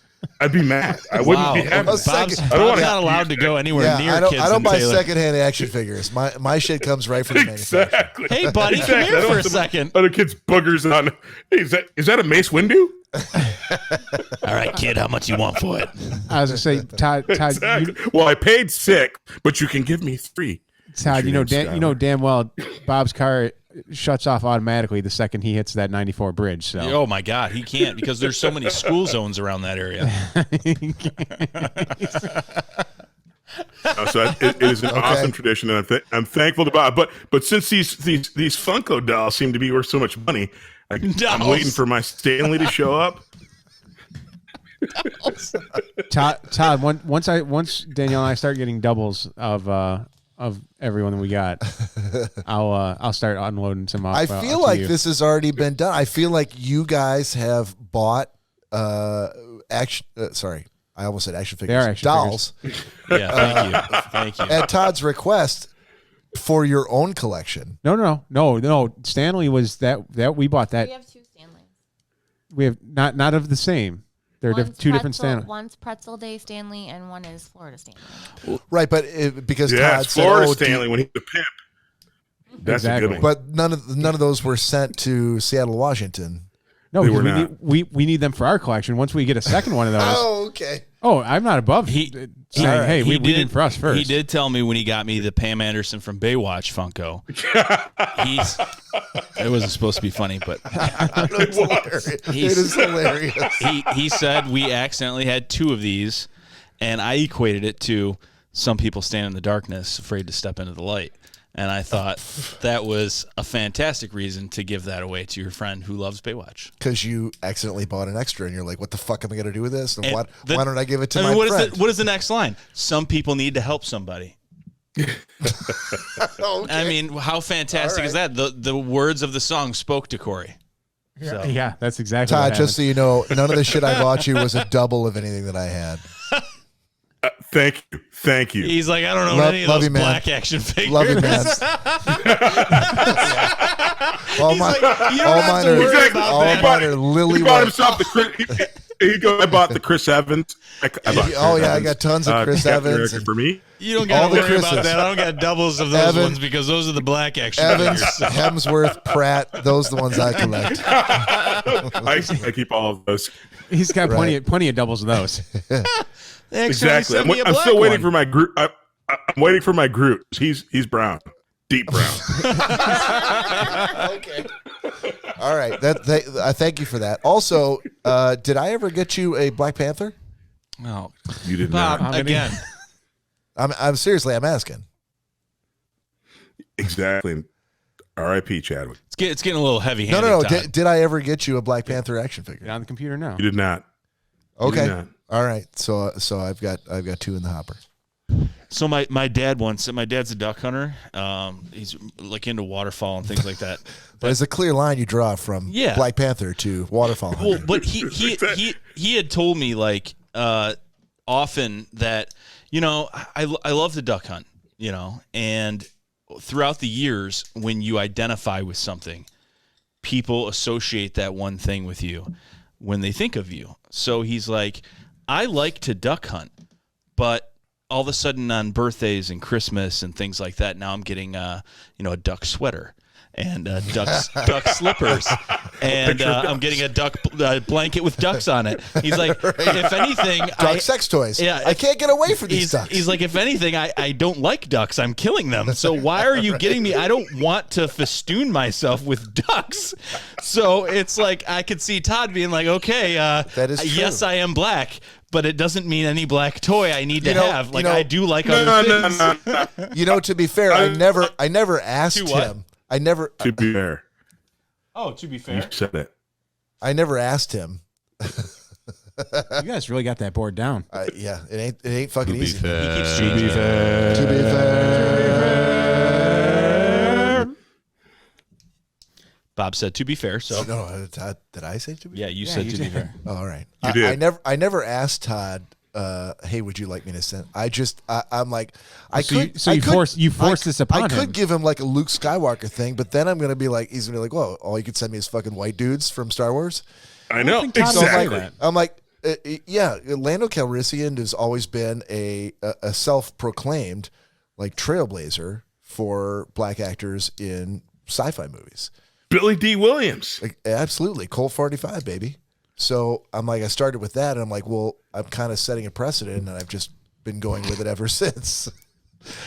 I'd be mad. I wouldn't be happy. Bob's not allowed to go anywhere near kids. I don't buy Taylor. secondhand action figures. My shit comes right from the manufacturer. Exactly. Hey, buddy, come here for a second. Other kids' boogers on. Hey, is that a Mace Windu? All right, kid, how much you want for it? I was gonna say, Todd. Exactly. Well, I paid $6, but you can give me $3. Todd, you know damn well Bob's car shuts off automatically the second he hits that 94 bridge. So, oh my God, he can't, because there's so many school zones around that area. So it is an awesome tradition, and I'm thankful to Bob. But since these Funko dolls seem to be worth so much money, I'm waiting for my Stanley to show up. Todd, once Danielle and I start getting doubles of everyone that we got, I'll start unloading some off. I feel like this has already been done. I feel like you guys have bought action. Sorry, I almost said action figures. They are action dolls. Figures. Yeah, thank you. At Todd's request for your own collection. No. Stanley was that we bought that. We have two Stanleys. We have not of the same. They're two different Stanley. One's Pretzel Day Stanley and one is Florida Stanley. Right, but because Todd it's said, Florida Stanley when he's the pimp. That's exactly. a good one. But none of those were sent to Seattle, Washington. No, They were we need them for our collection. Once we get a second one of those. Oh, okay. Oh, I'm not above saying, hey, we need for us first. He did tell me when he got me the Pam Anderson from Baywatch Funko. It wasn't supposed to be funny, but It is hilarious. He said we accidentally had two of these, and I equated it to some people stand in the darkness afraid to step into the light. And I thought that was a fantastic reason to give that away to your friend who loves Baywatch. Because you accidentally bought an extra, and you're like, what the fuck am I going to do with this? And why don't I give it to my friend? friend? What is the next line? Some people need to help somebody. Okay. I mean, how fantastic is that? The words of the song spoke to Cory. So. Yeah, that's exactly Todd, what just so you know, none of the shit I bought you was a double of anything that I had. Thank you. He's like, I don't know any of those black action figures. Love you, man. all mine are lily white. I bought the Chris Evans. I got tons of Chris Evans for me. You don't got to worry about that. I don't got doubles of those ones because those are the black action Evans, figures. Hemsworth, Pratt. Those are the ones I collect. I keep all of those. He's got plenty of doubles of those. Exactly. I'm still waiting for my Groot. I'm waiting for my Groot. He's brown, deep brown. Okay. All right. I thank you for that. Also, did I ever get you a Black Panther? No, you did Bob, not. Again, I'm seriously. I'm asking. Exactly. R.I.P. Chadwick. It's getting a little heavy. No. Did I ever get you a Black Panther action figure? On the computer, no. You did not. Okay. You did not. All right. So I've got two in the hopper. So my dad's a duck hunter. He's like into waterfowl and things like that. There's a clear line you draw from Black Panther to waterfowl hunting. Well, but he had told me like often that I love to duck hunt, and throughout the years when you identify with something, people associate that one thing with you when they think of you. So he's like, I like to duck hunt, but all of a sudden on birthdays and Christmas and things like that, now I'm getting a duck sweater and duck slippers, and I'm getting a duck blanket with ducks on it. He's like, if anything, duck sex toys. Yeah, I can't get away from these ducks. He's like, if anything, I don't like ducks. I'm killing them. So why are you getting me? I don't want to festoon myself with ducks. So it's like I could see Todd being like, okay, that is true. Yes, I am black, but it doesn't mean any black toy I need to have. Like I do like other things. To be fair, I never asked him. I never. To be fair. Oh, to be fair. You said it. I never asked him. You guys really got that board down. Yeah, it ain't fucking easy. He keeps changing. To be fair. Bob said to be fair. So no, Todd, did I say to be? Yeah, you said to be fair. Oh, all right. You did. I never asked Todd. Hey, would you like me to send? I'm like, you forced this upon him. I could give him like a Luke Skywalker thing, but then I'm gonna be like, he's gonna be like, whoa, all you could send me is fucking white dudes from Star Wars. I know exactly. I'm like, Lando Calrissian has always been a self-proclaimed like trailblazer for black actors in sci-fi movies. Billy D. Williams, absolutely, Colt 45, baby. So I'm like, I started with that, and I'm like, well, I'm kind of setting a precedent, and I've just been going with it ever since.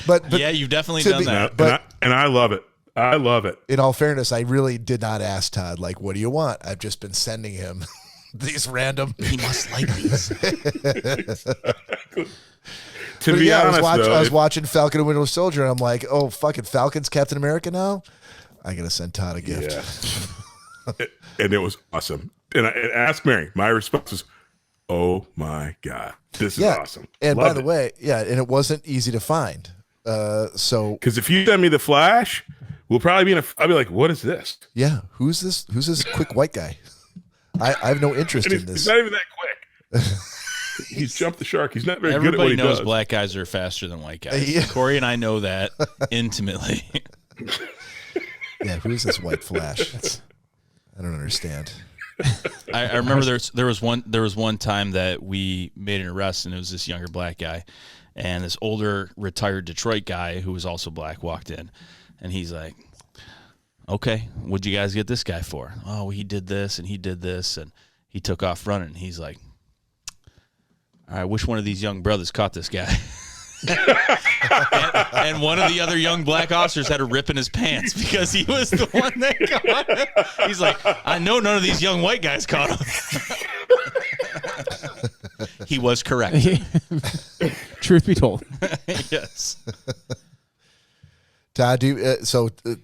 But yeah, you've definitely done that. And I love it. I love it. In all fairness, I really did not ask Todd, like, what do you want? I've just been sending him these random. He must like these. To be honest, I was watching Falcon and Winter Soldier, and I'm like, oh, fucking Falcon's Captain America now? I got to send Todd a gift. Yeah. And it was awesome. And Ask Mary. My response was, "Oh my god, this is awesome!" And by the way, and it wasn't easy to find. So because if you send me the Flash, we'll probably be I'll be like, "What is this?" Yeah, who's this? Who's this quick white guy? I have no interest in this. He's not even that quick. He's jumped the shark. He's not very good at what he does. Everybody knows black guys are faster than white guys. Yeah. Cory and I know that intimately. Yeah, who's this white Flash? I don't understand. I remember there was one time that we made an arrest, and it was this younger black guy, and this older retired Detroit guy who was also black walked in, and he's like, "Okay, what'd you guys get this guy for?" "Oh, he did this and he did this," and he took off running. He's like, "I wish one of these young brothers caught this guy." and one of the other young black officers had a rip in his pants because he was the one that caught him. He's like, I know none of these young white guys caught him. He was correct. Truth be told. Yes. Todd,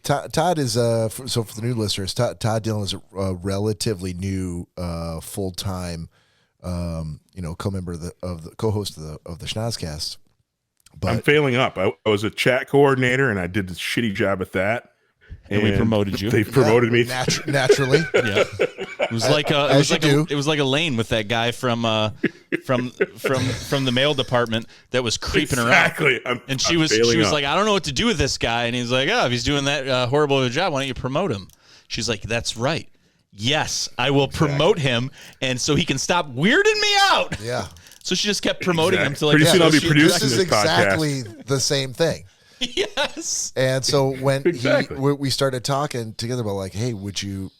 Todd is so for the new listeners, Todd Dillon is a relatively new full-time co-member of the co-host of the Schnozzcast. But I'm failing up. I was a chat coordinator, and I did a shitty job at that. And we promoted you. They promoted me naturally. Yeah. It was like a lane with that guy from the mail department that was creeping exactly. around. And she was like, I don't know what to do with this guy. And he's like, if he's doing that horrible of a job, why don't you promote him? She's like, that's right. Yes, I will promote him, and so he can stop weirding me out. Yeah. So she just kept promoting him to like. Pretty soon I'll be producing this is exactly the same thing. Yes. And so when we started talking together about like, hey, would you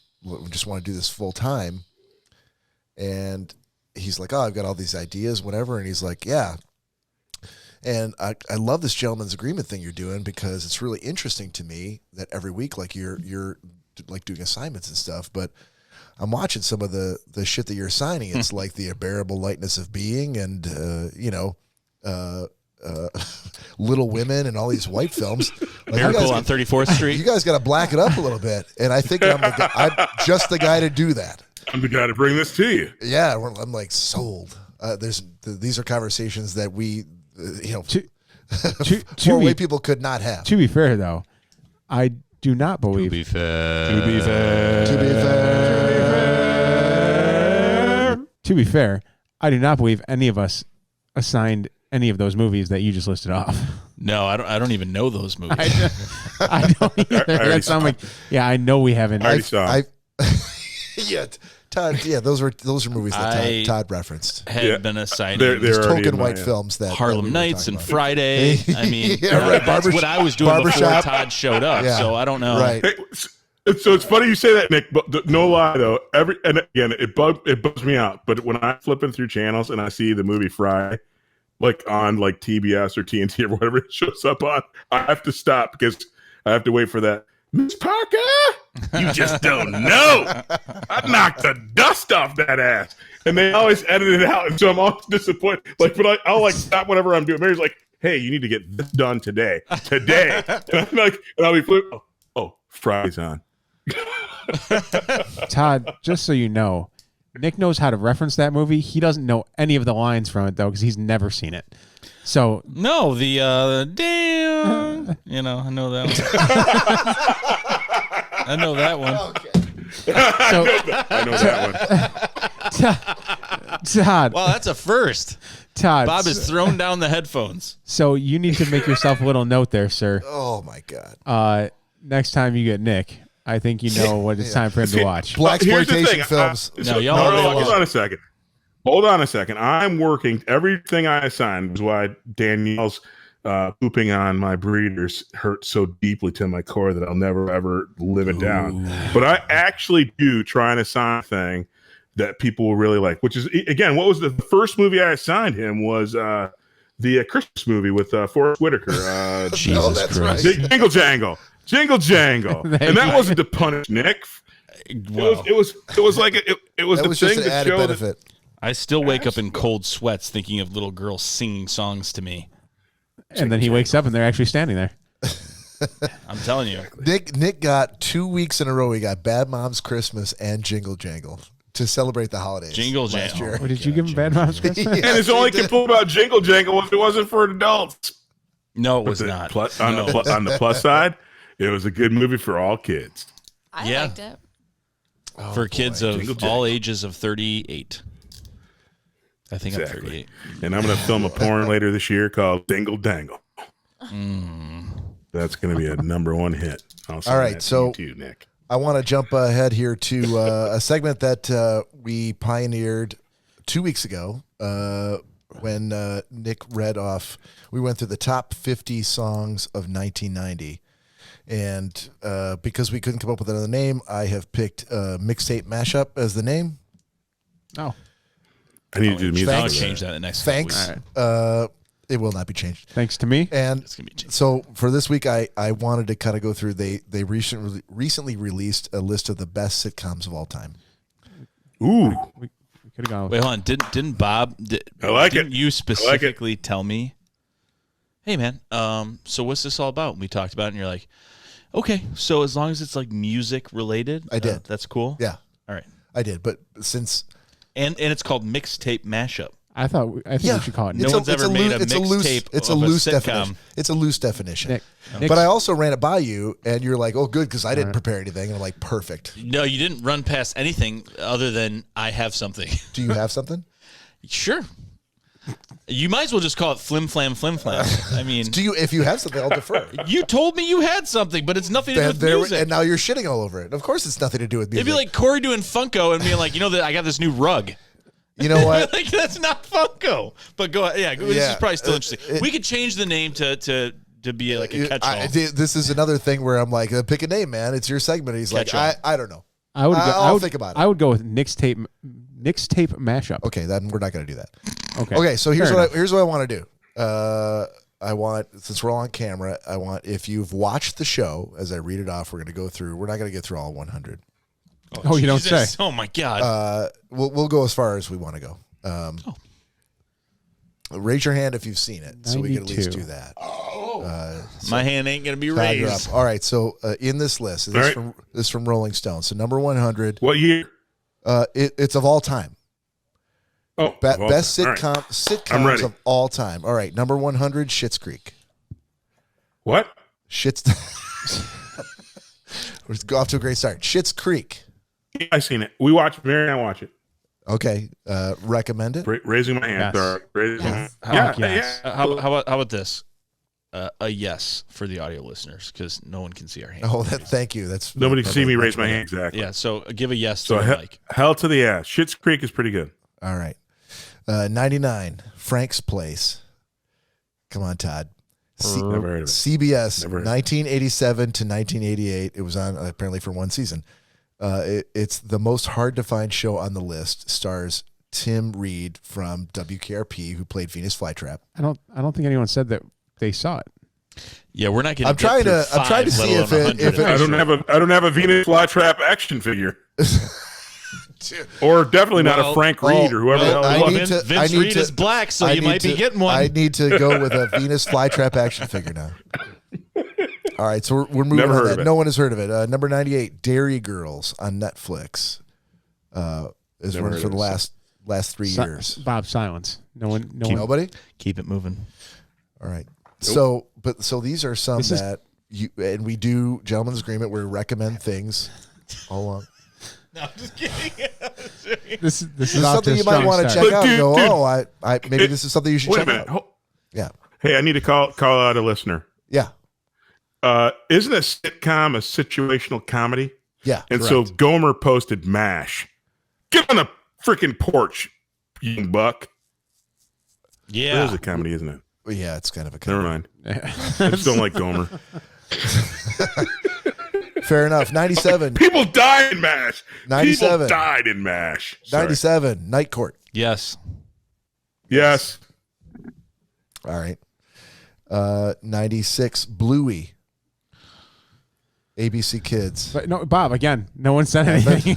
just want to do this full time? And he's like, oh, I've got all these ideas, whatever. And he's like, yeah. And I love this gentleman's agreement thing you're doing because it's really interesting to me that every week, like you're like doing assignments and stuff, but I'm watching some of the shit that you're assigning. It's like the unbearable lightness of being and, Little Women and all these white films. Like, Miracle on 34th Street. You guys got to black it up a little bit. And I think I'm just the guy to do that. I'm the guy to bring this to you. Yeah. I'm like sold. These are conversations that we, four white people could not have. To be fair, though, I do not believe. To be fair. To be fair, I do not believe any of us assigned any of those movies that you just listed off. No, I don't even know those movies. I don't either. That sound like, I know we haven't. I already saw. Yeah, Todd. Yeah, those are movies that Todd referenced. Had been assigned These token white films that Harlem Nights and Friday. I mean, right. That's what I was doing before Todd showed up. Yeah. So I don't know. Right. So it's funny you say that, Nick. But no lie though, and again, it bugs me out. But when I'm flipping through channels and I see the movie Friday, like on like TBS or TNT or whatever it shows up on, I have to stop because I have to wait for that. Miss Parker, you just don't know. I knocked the dust off that ass, and they always edit it out, and so I'm always disappointed. Like, but I'll like stop whatever I'm doing. Mary's like, "Hey, you need to get this done today." And I'm like, and I'll be flipping. Oh, Friday's on. Todd, just so you know, Nick knows how to reference that movie. He doesn't know any of the lines from it though, because he's never seen it. So no, the damn, I know that one. I know that one. Okay. I know that one. Todd, Wow, that's a first. Todd, Bob has thrown down the headphones. So you need to make yourself a little note there, sir. Oh my God. Next time you get Nick, I think you know what it's time for him to watch. Blaxploitation films. Hold on a second. Hold on a second. I'm working. Everything I assigned was why Danielle's pooping on my breeders hurt so deeply to my core that I'll never, ever live it down. But I actually do try and assign a thing that people will really like, which is, again, what was the first movie I assigned him was the Christmas movie with Forrest Whitaker. Jesus Christ. Right. Jingle Jangle. And that wasn't to punish Nick. Wow. It was like it was the thing that showed benefit. I still wake up in cold sweats thinking of little girls singing songs to me. And then he wakes up and they're actually standing there. I'm telling you. Nick got 2 weeks in a row. He got Bad Moms Christmas and Jingle Jangle to celebrate the holidays. Jingle last Jangle. year. What did you give him Bad Moms Christmas? Yes, and his only complaint about Jingle Jangle was it wasn't for adults. No, it was not. On the plus side, it was a good movie for all kids. I liked it. For kids of all ages of 38. I think I'm 38. And I'm going to film a porn later this year called Dingle Dangle. That's going to be a #1 hit. All right, so you, Nick. I want to jump ahead here to a segment that we pioneered 2 weeks ago when Nick read off. We went through the top 50 songs of 1990. And because we couldn't come up with another name, I have picked Mixtape Mashup as the name. Oh. I need to do the music. I'll change that the next Thanks. week. It will not be changed. Thanks to me. And It's gonna be changed. so for this week, I wanted to kind of go through. They recently released a list of the best sitcoms of all time. Ooh. We could have gone with Wait, hold on. Didn't Bob? I like didn't it. you specifically tell me? Hey, man. So what's this all about? And we talked about it, and you're like, okay. So as long as it's like music related, I did. That's cool. Yeah, All right. I did. But since And it's called Mixtape Mashup. I think we should call it. No one's ever made a mixtape. It's a of loose sitcom. definition. It's a loose definition. Nick, But I also ran it by you, and you're like, "Oh, good," because I didn't prepare anything. And I'm like, "Perfect." No, you didn't run past anything other than I have something. Do you have something? Sure. You might as well just call it flim flam. I mean, If you have something, I'll defer. you told me you had something, but it's nothing to do with music. And now you're shitting all over it. Of course, it's nothing to do with music. It'd be like Cory doing Funko and being like, that I got this new rug. You know what? Like, that's not Funko. But go ahead. Yeah, this is probably still interesting. We could change the name to be like a catch-all. This is another thing where I'm like, pick a name, man. It's your segment. He's like, I don't know. I'll think about it. I would go with Mixtape Mashup. Okay, then we're not going to do that. Okay. So here's what I want to do. I want, since we're all on camera, if you've watched the show, as I read it off, we're going to go through. We're not going to get through all 100. Oh, you don't say. Oh my God. We'll go as far as we want to go. Raise your hand if you've seen it, so we can at least do that. My hand ain't gonna be Todd, you're raised. up. All right. So in this list, this is from Rolling Stone. So number 100. What year? It's of all time. Oh, best right. sitcoms of all time. All right, number 100, Schitt's Creek. What? Let's go off to a great start. Schitt's Creek. Yeah, I seen it. We watch. Mary and I watch it. Okay, recommend it. Raising my hand. Yes. Raising my hand. Yes. How about this? A yes for the audio listeners because no one can see our hands. Oh, thank you. That's Nobody can see me raise my hand. Exactly. Yeah. So give a yes to So the mic. hell to the ass. Schitt's Creek is pretty good. All right. 99, Frank's Place. Come on, Todd. Never heard of it. CBS, Never heard. 1987 to 1988. It was on apparently for one season. It's the most hard to find show on the list. Stars Tim Reed from WKRP, who played Venus Flytrap. I don't think anyone said that they saw it. Yeah, we're not going I'm trying to see if it I don't have a Venus flytrap action figure. Or definitely not a Frank Reed or whoever. Vince Reed is black, so you might be getting one. I need to go with a Venus Flytrap action figure now. All right, so we're moving on that. No one has heard of it. Number 98, Dairy Girls on Netflix. Is running for the last 3 years. Bob, silence. No one. Nobody? Keep it moving. All right. Nope. So these are some that you and we do gentleman's agreement where we recommend things all along. No, I'm just kidding. This is something you might want to check out and go, I maybe this is something you should check out. Yeah. Hey, I need to call out a listener. Yeah. Isn't a sitcom a situational comedy? Yeah. And correct. so Gomer posted MASH. Get on the freaking porch, you buck. Yeah. It is a comedy, isn't it? Well, yeah, it's kind of a Never mind. I just don't like Gomer. Fair enough. 97. People died in MASH. 97. People died in MASH. Sorry. 97. Night Court. Yes. Yes. All right. 96. Bluey. ABC Kids. But no, Bob. Again, no one said anything.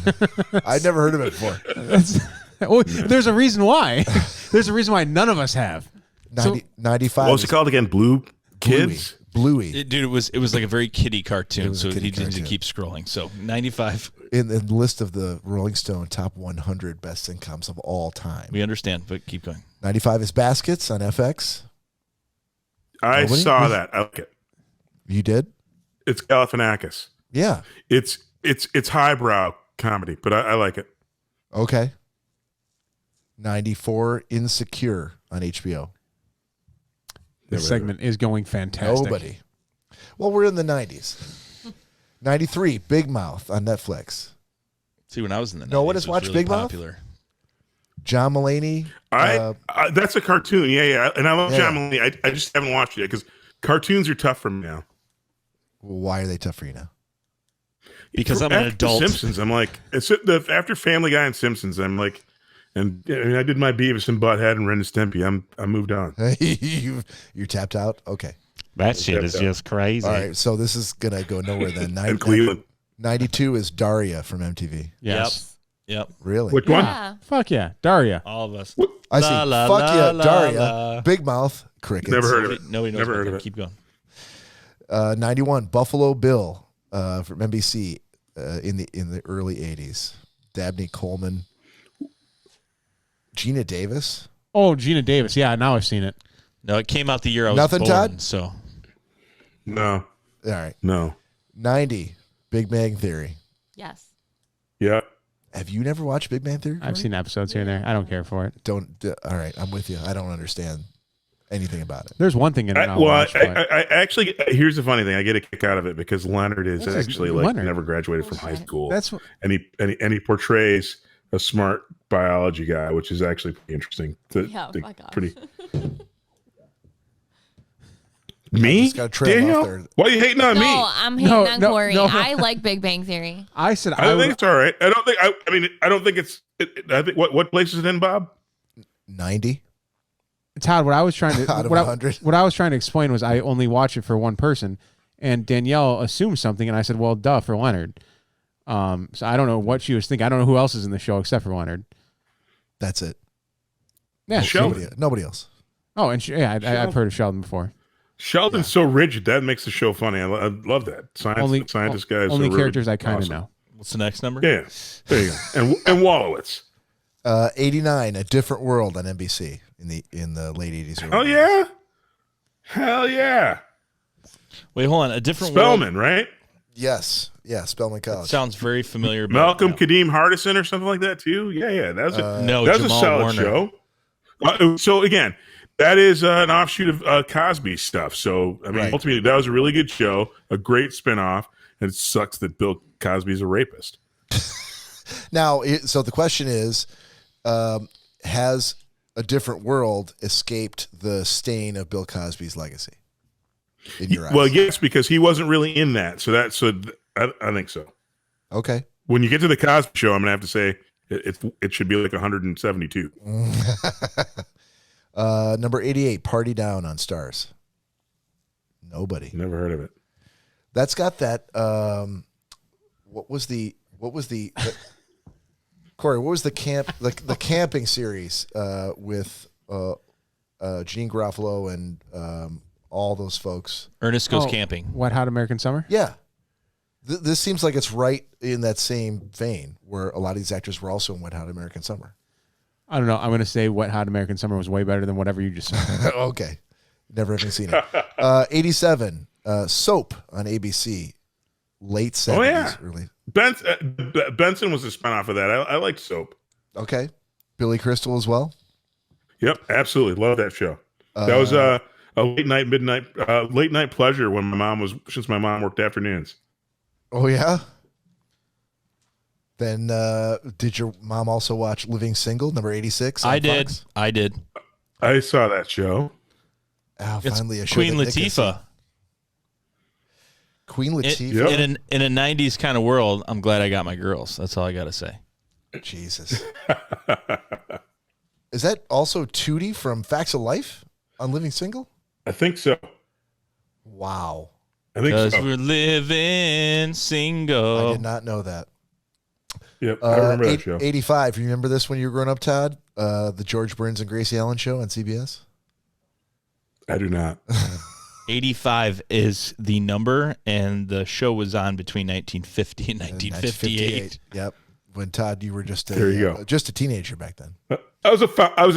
I'd never heard of it before. There's a reason why. There's a reason why none of us have. 95. What was it called again? Blue Kids? Bluey. Dude, it was like a very kiddie cartoon, so he cartoon. needs to keep scrolling. So 95. In the list of the Rolling Stone top 100 best sitcoms of all time. We understand, but keep going. 95 is Baskets on FX. I saw that. I like it. You did? It's Galifianakis. Yeah. It's highbrow comedy, but I like it. Okay. 94, Insecure on HBO. This segment is going fantastic. Nobody. Well, we're in the 90s. 93, Big Mouth on Netflix. See, when I was in the 90s, No one has it was watched really Big Mouth? popular. John Mulaney. That's a cartoon. Yeah. And I love Yeah. John Mulaney. I just haven't watched it yet because cartoons are tough for me now. Why are they tough for you now? Because I'm an After adult. Simpsons, I'm like, after Family Guy and Simpsons, I'm like, and I did my Beavis and Butthead and Ren and Stimpy. I moved on. You're tapped out? Okay. That shit is just crazy. All right, so this is going to go nowhere then. And Cleveland. 92 is Daria from MTV. Yes. Yep. Really? Which one? Yeah. Fuck yeah, Daria. All of us. I see. La, la, Fuck la, yeah, la, Daria. la. Big Mouth, Crickets. Never heard of it. Nobody knows Never about heard of that. it. Keep going. 91, Buffalo Bill from NBC in the early 80s. Dabney Coleman. Gina Davis. Oh, Gina Davis. Yeah, now I've seen it. No, it came out the year I was Nothing, born. Todd? So No. All right. No. 90, Big Bang Theory. Yes. Yeah. Have you never watched Big Bang Theory? I've seen episodes here and there. I don't care for it. All right, I'm with you. I don't understand anything about it. There's one thing in it I'll watch. I actually, here's the funny thing. I get a kick out of it because Leonard is This is actually like Leonard. never graduated from high school. That's and he portrays a smart biology guy, which is actually pretty interesting. Yeah, fuck off. Pretty. Me, just gotta trail off Danielle? there. Why are you hating on me? No, I'm hating on no, Cory. no. I like Big Bang Theory. I said I think it's all right. I don't think. I mean, I don't think it's. I think what place is it in, Bob? 90 Todd, what I was trying to out of what 100. what I was trying to explain was I only watch it for one person, and Danielle assumed something, and I said, "Well, duh, for Leonard." So I don't know what she was thinking. I don't know who else is in the show except for Leonard. That's it. Yeah. Sheldon. Nobody else. Oh, and I've heard of Sheldon before. Sheldon's so rigid that makes the show funny. I love that. Scientist guys. Only are really characters I kind of awesome. know. what's the next number? Yeah, there you go. And Wallowitz. 89, A Different World on NBC in the late 80s. Oh yeah, hell yeah. Wait, hold on. A different Spellman, right? Yes. Yeah, Spelman world. College. Sounds very familiar. but Malcolm no. Kadeem Hardison or something like that too. Yeah. That was No, that was a Jamal solid Warner. show. So again, that is an offshoot of Cosby stuff. So I mean, Right. ultimately, that was a really good show, a great spinoff, and it sucks that Bill Cosby's a rapist. Now, so the question is, has A Different World escaped the stain of Bill Cosby's legacy? In your eyes? Well, yes, because he wasn't really in that. I think so. Okay. When you get to the Cosby Show, I'm gonna have to say it should be like 172. Number 88, Party Down on Stars. Nobody. Never heard of it. That's got that. What was the Cory? What was the the camping series with Gene Garofalo and all those folks? Ernest Goes Camping. Wet Hot American Summer? Yeah. This seems like it's right in that same vein where a lot of these actors were also in Wet Hot American Summer. I don't know. I'm going to say Wet Hot American Summer was way better than whatever you just said. Okay. Never even seen it. 87, Soap on ABC. Late 70s. Oh, yeah. Early. Benson was a spinoff of that. I liked Soap. Okay. Billy Crystal as well. Yep, absolutely. Love that show. That was a late night pleasure when since my mom worked afternoons. Oh, yeah? Then did your mom also watch Living Single, number 86? I did. I saw that show. Oh, It's finally a show Queen that Nick has seen. Latifah. Queen Latifah? In a 90s kind of world, I'm glad I got my girls. That's all I got to say. Jesus. Is that also Tootie from Facts of Life on Living Single? I think so. Wow. I think Because so. we're living single. I did not know that. Yep, I remember that show. 85. You remember this when you were growing up, Todd? The George Burns and Gracie Allen show on CBS? I do not. 85 is the number, and the show was on between 1950 and 1958. Yep. When Todd, you were just There you go. just a teenager back then. I was a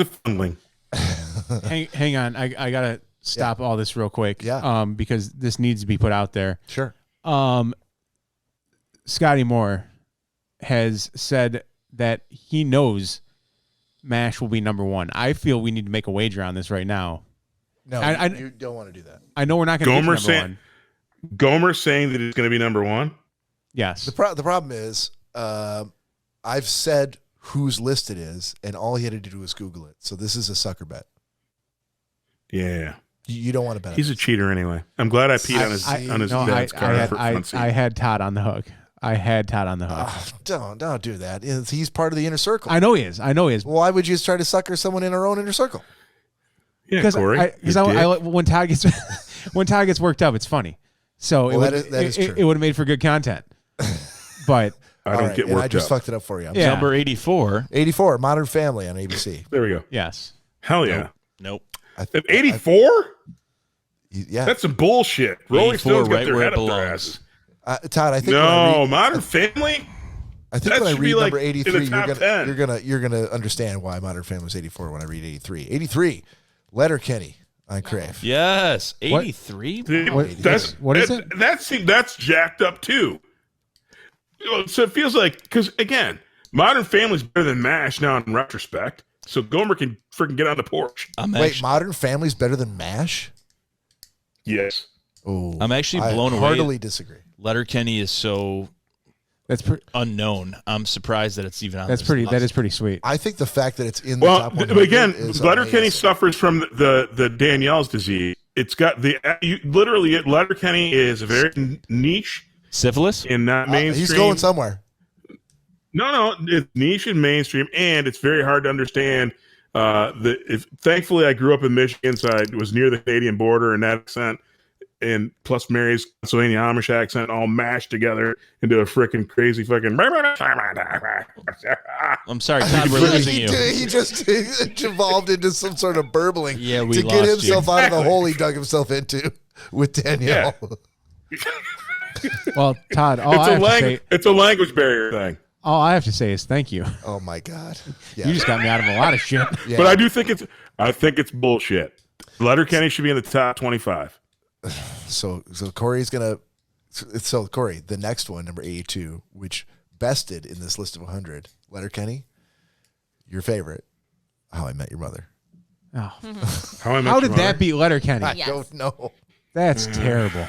foundling. hang on. I got to stop all this real quick. Yeah. Because this needs to be put out there. Sure. Scotty Moore has said that he knows MASH will be number one. I feel we need to make a wager on this right now. No, I you don't want to do that. I know we're not going to get to Gomer number saying one. Gomer saying that it's going to be number one. Yes. The problem is, I've said whose list it is, and all he had to do was Google it. So this is a sucker bet. Yeah. You don't want to bet. He's a cheater anyway. I'm glad I peed on his dad's car for front seat. I had Todd on the hook. Don't do that. He's part of the inner circle. I know he is. Why would you try to sucker someone in our own inner circle? Yeah, Cory. Because when Todd gets worked up, it's funny. So That is true. It would have made for good content. But I don't get worked up. I just fucked it up for you. Yeah. Number 84. 84, Modern Family on ABC. There we go. yes. Hell yeah. Nope. 84? Yeah. That's some bullshit. Rolling 84, Stones got right their where head it up their belongs. asses. Todd, I think No, Modern Family? I think That when I should be, read like, number in the 83, top 10. you're gonna understand why Modern Family was 84 when I read 83. 83, Letterkenny on Crave. Yes, 83. What is it? That's jacked up too. So it feels like, because again, Modern Family's better than MASH now in retrospect. So Gomer can freaking get on the porch. Wait, Modern Family's better than MASH? Yes. Oh, I'm actually blown I away. heartily disagree. Letterkenny is so unknown. I'm surprised that it's even on. That's this pretty. list. That is pretty sweet. I think the fact that it's in the Well, top but 100 again, is Letterkenny amazing. suffers from the Danielle's disease. It's got literally Letterkenny is a very niche syphilis and not mainstream. He's going somewhere. No, it's niche and mainstream, and it's very hard to understand. Thankfully, I grew up in Michigan, so I was near the Canadian border, and that accent, and plus Mary's Pennsylvania Amish accent, all mashed together into a freaking crazy fucking. I'm sorry, Todd, we're losing you. He just evolved into some sort of burbling Yeah, we to get lost himself you. out of the hole he dug himself into with Danielle. Well, Todd, it's a language barrier thing. All I have to say is thank you. Oh my God! Yeah. You just got me out of a lot of shit. Yeah. But I think it's bullshit. Letterkenny should be in the top 25. So Corey's gonna. So Corey, the next one, number 82, which bested in this list of 100, Letterkenny, your favorite, How I Met Your Mother. Oh. How did that beat Letterkenny? I don't know. That's terrible.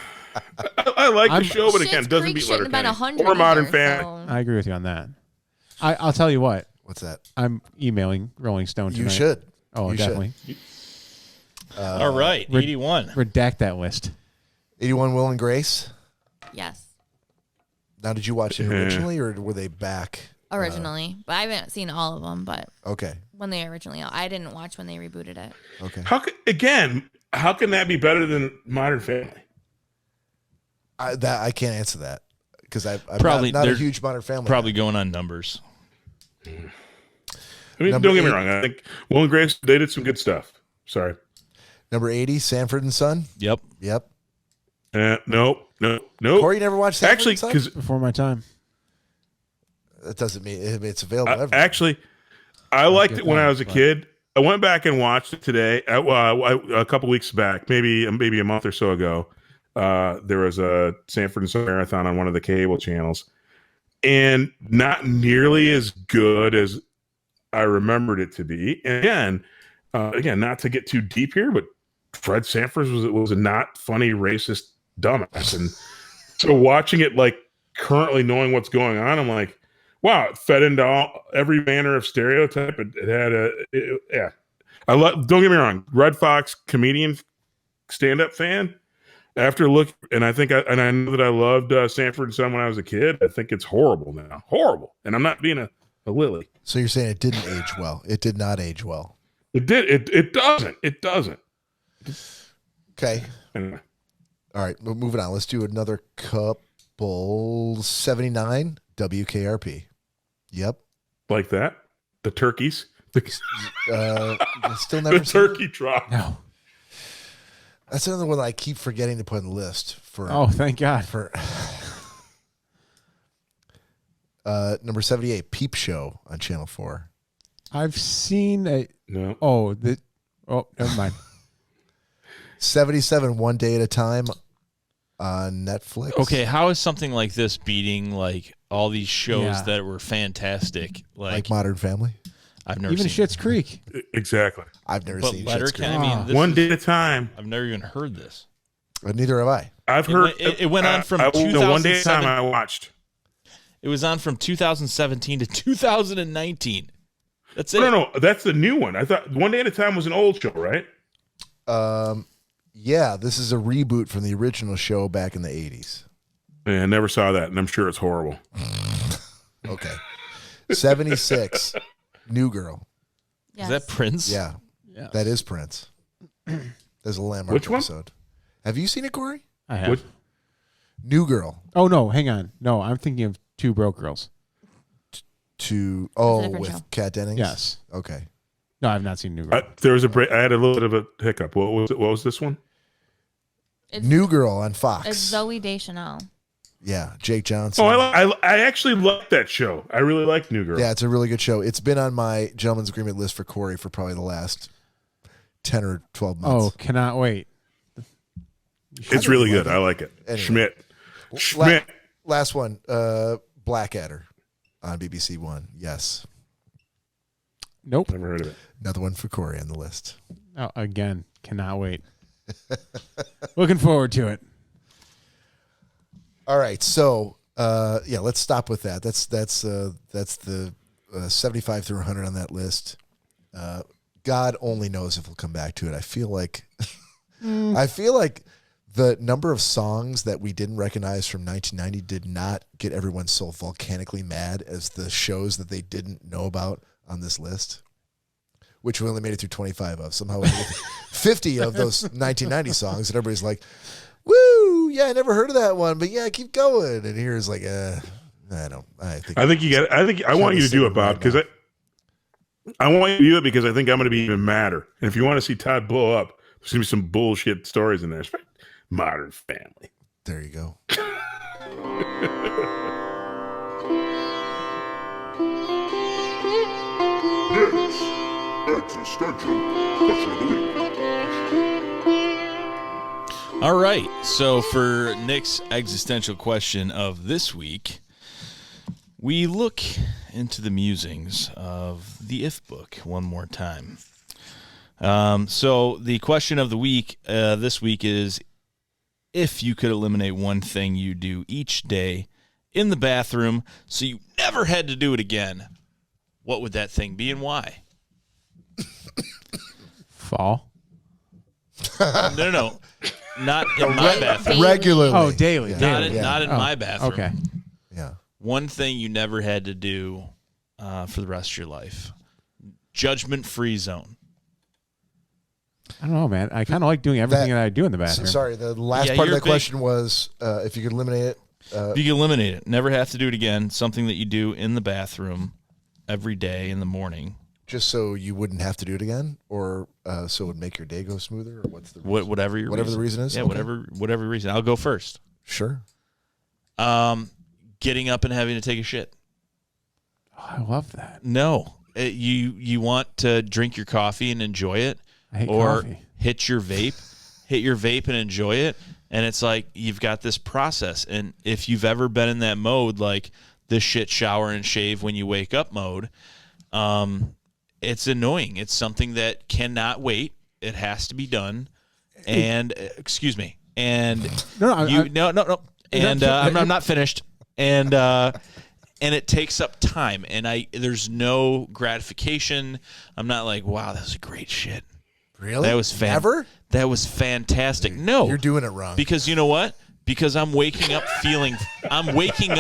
I like the show, but again, Schitt's it doesn't Creek beat shouldn't have been Letterkenny 100 or Modern either, Family. so- I agree with you on that. I'll tell you what. What's that? I'm emailing Rolling Stone tonight. You should. Oh, You definitely. All right, 81. Redact that list. 81, Will and Grace. Yes, Now, did you watch it originally, or were they back? originally, but I haven't seen all of them. But Okay. when they originally out, I didn't watch when they rebooted it. Okay. How can that be better than Modern Family? I can't answer that because I'm Probably not a they're huge Modern Family. Probably fan. going on numbers. I mean, Number don't get me 8. wrong. I think Will and Grace, they did some good stuff. Sorry. Number 80, Sanford and Son. Yep. Yep. Nope. Corey never watched Sanford Actually, and Son? because Before my time. That doesn't mean it's available everywhere. actually, I liked get it when that, I was a but- kid. I went back and watched it today. A couple weeks back, maybe a month or so ago. There was a Sanford and Son marathon on one of the cable channels, and not nearly as good as I remembered it to be. And again, not to get too deep here, but Fred Sanford was a not funny racist dumbass, and so watching it, like currently knowing what's going on, I'm like, wow, it fed into every manner of stereotype. It had yeah. Don't get me wrong, Red Fox comedian, stand-up fan. After look, and I know that I loved Sanford and Son when I was a kid. I think it's horrible now, horrible. And I'm not being a lily. So you're saying it didn't age well? It did not age well. It did. It doesn't. It doesn't. Okay. Anyway. All right. We're moving on. Let's do another couple. 79 WKRP. Yep. Like that. The turkeys. Still never The seen it? turkey drop. No. That's another one that I keep forgetting to put on the list for. Oh, thank God. For number 78, Peep Show on Channel 4. I've seen a. No. Oh, never mind. 77, One Day at a Time on Netflix. Okay, how is something like this beating like all these shows Yeah. that were fantastic? Like Modern Family. I've never Even seen Schitt's Creek. Exactly. I've never But seen Schitt's Letterkenny, Creek. I mean, this One is- day at a time. I've never even heard this. Neither have I. I've heard it went on from One day at a time 2007. I watched. It was on from 2017 to 2019. That's it. No, that's the new one. I thought One Day at a Time was an old show, right? Yeah, this is a reboot from the original show back in the 80s. Yeah, I never saw that, and I'm sure it's horrible. Okay. 76, New Girl. Yes. Is that Prince? Yeah, that is Prince. There's a landmark Which one? episode. Have you seen it, Corey? I have. What? New Girl. Oh, no. Hang on. No, I'm thinking of Two Broke Girls. different With show. Kat Dennings? Yes. Okay. No, I've not seen New Girl. There was a break. I had a little bit of a hiccup. What was it? What was this one? It's, New Girl on Fox. it's Zoe Deschanel. Yeah, Jake Johnson. Oh, I actually like that show. I really like New Girl. Yeah, it's a really good show. It's been on my gentleman's agreement list for Cory for probably the last 10 or 12 months. Oh, cannot wait. It's really good. I like it. Anyway. Schmidt. Last one, Blackadder on BBC One. Yes. Nope. Never heard of it. Another one for Cory on the list. Oh, again, cannot wait. Looking forward to it. All right, so let's stop with that. That's the 75 through 100 on that list. God only knows if we'll come back to it. I feel like the number of songs that we didn't recognize from 1990 did not get everyone so volcanically mad as the shows that they didn't know about on this list, which we only made it through 25 of. Somehow we get 50 of those 1990 songs, and everybody's like, woo, yeah, I never heard of that one, but yeah, keep going. And here's like, I want you to do it, Bob, because I want you to do it because I think I'm going to be even madder. And if you want to see Todd blow up, there's going to be some bullshit stories in there. Modern Family. There you go. Existential question of the week. All right, so for Nick's existential question of this week, we look into the musings of the If book one more time. So the question of the week this week is, if you could eliminate one thing you do each day in the bathroom so you never had to do it again, what would that thing be and why? Fall. No. Not in my bathroom. Regularly. Oh, daily. Yeah. Daily. Not in my bathroom. Okay. Yeah. One thing you never had to do for the rest of your life. Judgment-free zone. I don't know, man. I kind of like doing everything that I do in the bathroom. Sorry, the last part of that question was if you could eliminate it. If you could eliminate it. Never have to do it again. Something that you do in the bathroom every day in the morning. Just so you wouldn't have to do it again, or so it would make your day go smoother, or what's the reason? Whatever the reason is? Yeah, Okay. whatever reason. I'll go first. Sure. Getting up and having to take a shit. Oh, I love that. No. You want to drink your coffee and enjoy it, I hate or coffee. hit your vape and enjoy it, and it's like you've got this process. And if you've ever been in that mode, like the shit, shower, and shave when you wake up mode, it's annoying. It's something that cannot wait. It has to be done. And excuse me. And No. I'm not finished. And it takes up time. And there's no gratification. I'm not like, wow, that was a great shit. Really? That was Ever? That was fantastic. No, You're doing it wrong. because you know what? Because I'm waking up feeling. I'm waking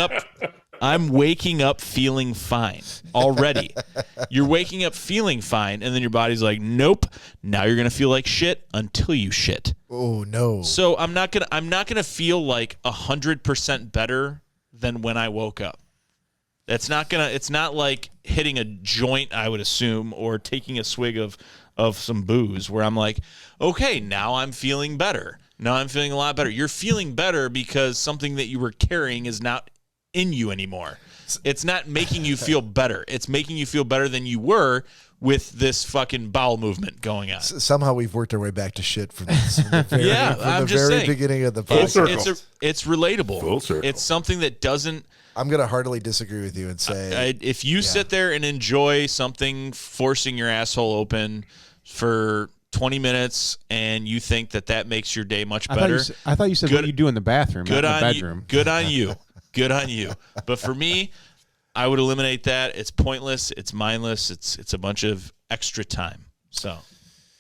up feeling fine already. You're waking up feeling fine, and then your body's like, nope. Now you're gonna feel like shit until you shit. Oh no. So I'm not gonna feel like 100% better than when I woke up. It's not like hitting a joint, I would assume, or taking a swig of some booze where I'm like, okay, now I'm feeling better. Now I'm feeling a lot better. You're feeling better because something that you were carrying is not in you anymore. It's not making you feel better. It's making you feel better than you were with this fucking bowel movement going on. Somehow we've worked our way back to shit from the very, I'm just saying. beginning of the Full podcast. circle. It's relatable. Full circle. It's something that doesn't. I'm going to heartily disagree with you and say If you sit there and enjoy something, forcing your asshole open for 20 minutes, and you think that makes your day much better, I thought you said what you do in the bathroom, not in the bedroom. Good on you. Good on you. But for me, I would eliminate that. It's pointless. It's mindless. It's a bunch of extra time. So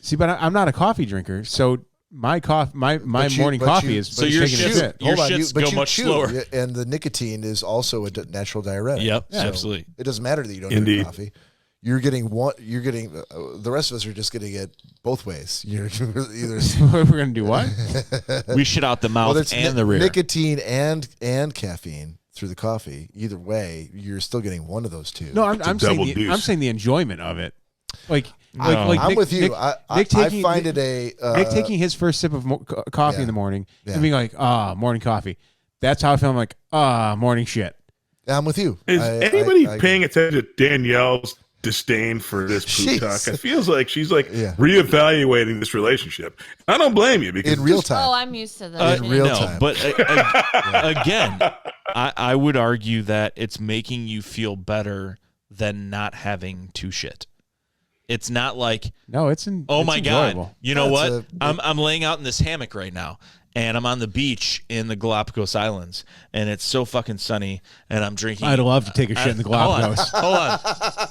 See, but I'm not a coffee drinker, so my morning coffee is so your taking a shits, shit. your Hold on, shits but go you much chew, slower. and the nicotine is also a natural diuretic. Yep, So absolutely. It doesn't matter that you don't Indeed. drink coffee. You're getting one. You're getting the rest of us are just getting it both ways. You're either We're gonna do what? We shit out the mouth there's and the rear. nicotine and caffeine through the coffee. Either way, you're still getting one of those two. No, I'm saying double the, deuce. I'm saying the enjoyment of it. Like I'm Nick, with you. Nick, I Nick taking, find it a Nick taking his first sip of coffee in the morning Yeah. and being like, morning coffee. That's how I feel. I'm like, morning shit. I'm with you. Is anybody paying attention to Danielle's disdain for this poop talk? It feels like she's reevaluating this relationship. I don't blame you because in real time. Oh, I'm used to that. In real time. But again, I would argue that it's making you feel better than not having to shit. It's not like oh my enjoyable. God, you know what? I'm laying out in this hammock right now. And I'm on the beach in the Galapagos Islands, and it's so fucking sunny, and I'm drinking. I'd love to take a shit in the Galapagos. Hold on.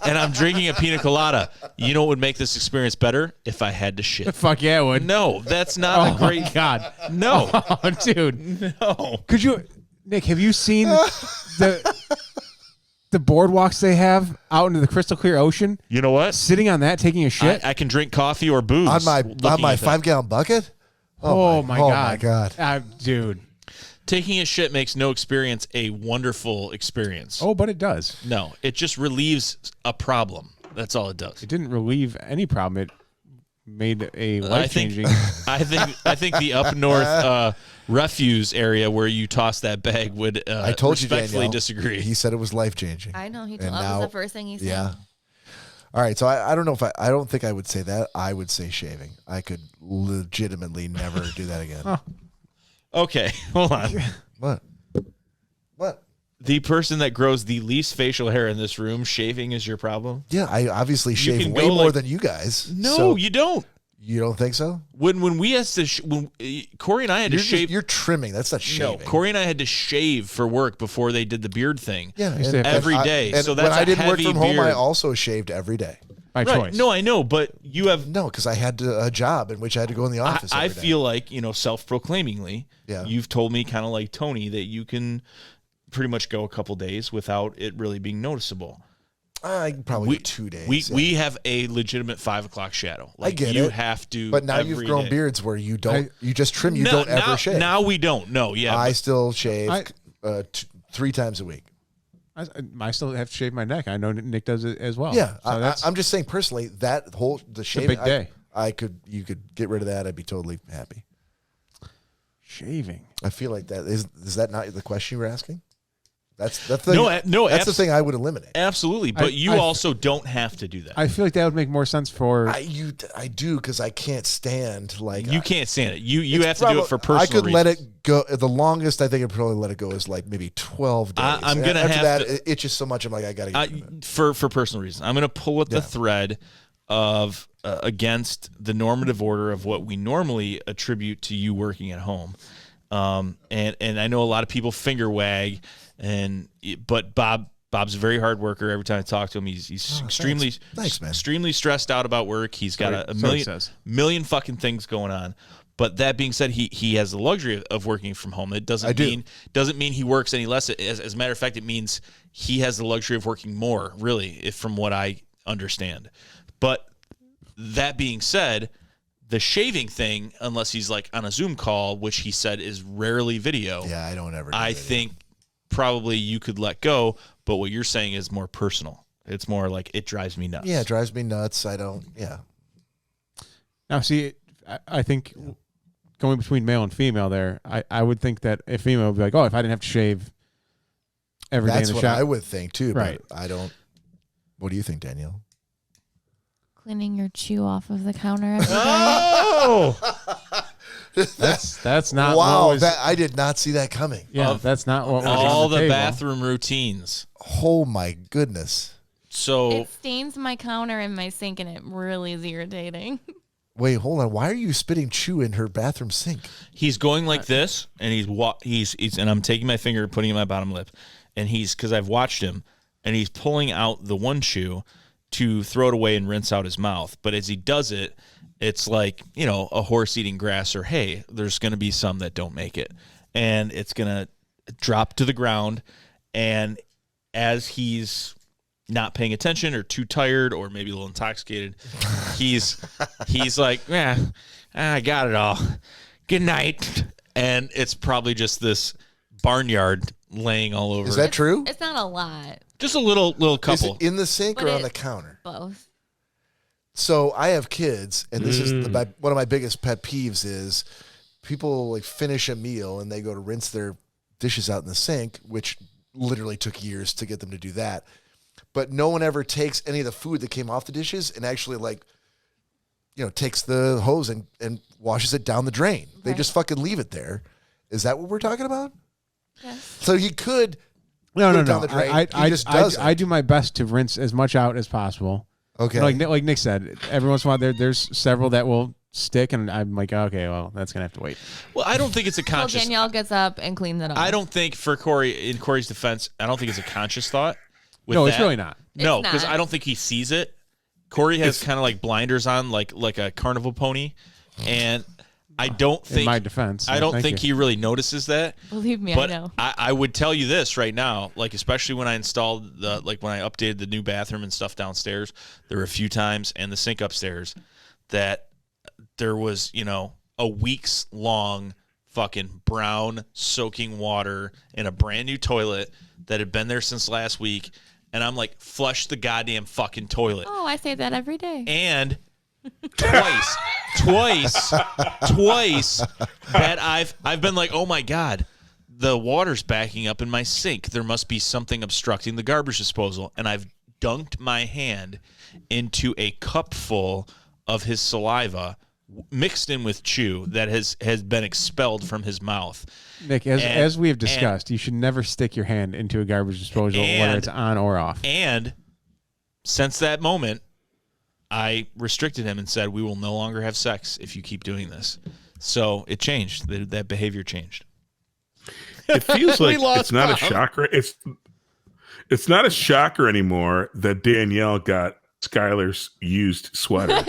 And I'm drinking a pina colada. You know what would make this experience better? If I had to shit. Fuck yeah, it would. No, that's not a great. My God. No. Oh, dude. No. Could you, Nick, have you seen the boardwalks they have out into the crystal clear ocean? You know what? Sitting on that, taking a shit? I can drink coffee or booze. On my 5-gallon bucket? Oh my God. God. Dude. Taking a shit makes no experience a wonderful experience. Oh, but it does. No, it just relieves a problem. That's all it does. It didn't relieve any problem. It made a life-changing. I think the up north refuse area where you toss that bag would I told you, respectfully Danielle, disagree. He said it was life-changing. I know. That was the first thing he said. Yeah. All right, so I don't know if I don't think I would say that. I would say shaving. I could legitimately never do that again. Okay, hold on. What? The person that grows the least facial hair in this room, shaving is your problem? Yeah, I obviously shave can way go more than you guys. No, so you don't. You don't think so? When we had to, when Cory and I had to shave. You're trimming. That's not shaving. No, Cory and I had to shave for work before they did the beard thing. Yeah, every day. And so that's when I didn't work from home, beard. I also shaved every day. By choice. No, I know, but you have because I had a job in which I had to go in the office. I every day. feel like self-proclaimingly, Yeah. you've told me kind of like Tony that you can pretty much go a couple days without it really being noticeable. I probably go 2 days. We have a legitimate 5 o'clock shadow. Like I get you it. have to. But now you've grown beards where you don't. You just trim. You don't ever shave. Now we don't. No, yeah. I still shave 3 times a week. I still have to shave my neck. I know Nick does it as well. Yeah, So I'm just saying personally that the shaving. big day. You could get rid of that. I'd be totally happy. Shaving. I feel like that is that not the question you were asking? That's the thing. No, that's the thing I would eliminate. Absolutely, but you also don't have to do that. I feel like that would make more sense for. I do because I can't stand you can't stand it. You have to do it for personal. I could reasons. let it go. The longest I think I'd probably let it go is like maybe 12 days. I'm gonna after have that. to, It itches so much. I'm like I gotta get rid of it. for personal reasons. I'm gonna pull at the thread of against the normative order of what we normally attribute to you working at home. And I know a lot of people finger wag, but Bob's a very hard worker. Every time I talk to him, he's extremely extremely stressed out about work. He's got a million fucking things going on. But that being said, he has the luxury of working from home. It doesn't mean he works any less. As a matter of fact, it means he has the luxury of working more, really, if from what I understand. But that being said, the shaving thing, unless he's like on a Zoom call, which he said is rarely video. Yeah, I don't ever. I think probably you could let go, but what you're saying is more personal. It's more like it drives me nuts. Yeah, it drives me nuts. I don't. Yeah. Now, see, I think going between male and female there, I would think that a female would be like, oh, if I didn't have to shave every day in the shop. That's what I would think too. Right. But I don't. What do you think, Danielle? Cleaning your chew off of the counter every day. Oh! That's not. Wow, I did not see that coming. Yeah, that's not what. All the table. bathroom routines. Oh my goodness. So it stains my counter and my sink, and it really is irritating. Wait, hold on. Why are you spitting chew in her bathroom sink? He's going like this, and he's and I'm taking my finger and putting it in my bottom lip, and because I've watched him, and he's pulling out the one chew to throw it away and rinse out his mouth. But as he does it, it's like, a horse eating grass or hay. There's going to be some that don't make it, and it's going to drop to the ground. And as he's not paying attention or too tired or maybe a little intoxicated, he's like, yeah, I got it all. Good night. And it's probably just this barnyard laying all over. Is that true? It's not a lot. Just a little couple. Is it in the sink But or on the counter? Both. So I have kids, and this is one of my biggest pet peeves is people like finish a meal and they go to rinse their dishes out in the sink, which literally took years to get them to do that. But no one ever takes any of the food that came off the dishes and actually takes the hose and washes it down the drain. Right. They just fucking leave it there. Is that what we're talking about? Yes. So you could no. Down the drain. I do my best to rinse as much out as possible. Okay. Like Nick said, every once in a while there's several that will stick, and I'm like, okay, well, that's gonna have to wait. Well, I don't think it's a conscious. So Danielle gets up and cleans it up. I don't think for Cory, in Cory's defense, I don't think it's a conscious thought. No, it's really not. No, because I don't think he sees it. Cory has kind of like blinders on, like a carnival pony, and I don't think. In my defense, I don't think he really notices that. Believe me, but I know. I would tell you this right now, like especially when I installed when I updated the new bathroom and stuff downstairs, there were a few times, and the sink upstairs, that there was a weeks long fucking brown soaking water in a brand new toilet that had been there since last week. And I'm like, flush the goddamn fucking toilet. Oh, I say that every day. And twice that I've been like, oh my God, the water's backing up in my sink. There must be something obstructing the garbage disposal. And I've dunked my hand into a cup full of his saliva mixed in with chew that has been expelled from his mouth. Nick, as we have discussed, you should never stick your hand into a garbage disposal, whether it's on or off. And since that moment, I restricted him and said, we will no longer have sex if you keep doing this. So it changed. That behavior changed. It feels like it's not a shocker. It's not a shocker anymore that Danielle got Skylar's used sweater.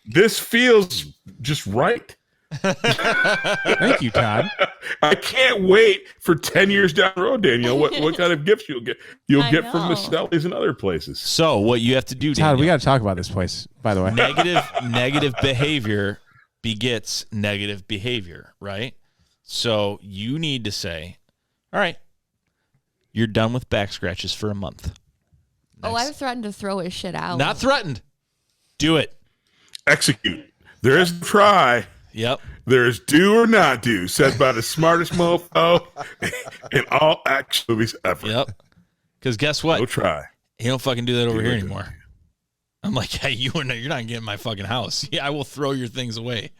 This feels just right. Thank you, Todd. I can't wait for 10 years down the road, Danielle. What kind of gifts you'll get? You'll get from Miss Stelli's and other places. So what you have to do, Todd, Danielle, we got to talk about this place, by the way. Negative behavior begets negative behavior, right? So you need to say, all right, you're done with back scratches for a month. Nice. Oh, I've threatened to throw his shit out. Not threatened. Do it. Execute. There is try. Yep. There's do or not do, said by the smartest mofo in all action movies ever. Yep. Because guess what? Go try. He don't fucking do that over here anymore. I'm like, hey, you're not getting my fucking house. Yeah, I will throw your things away.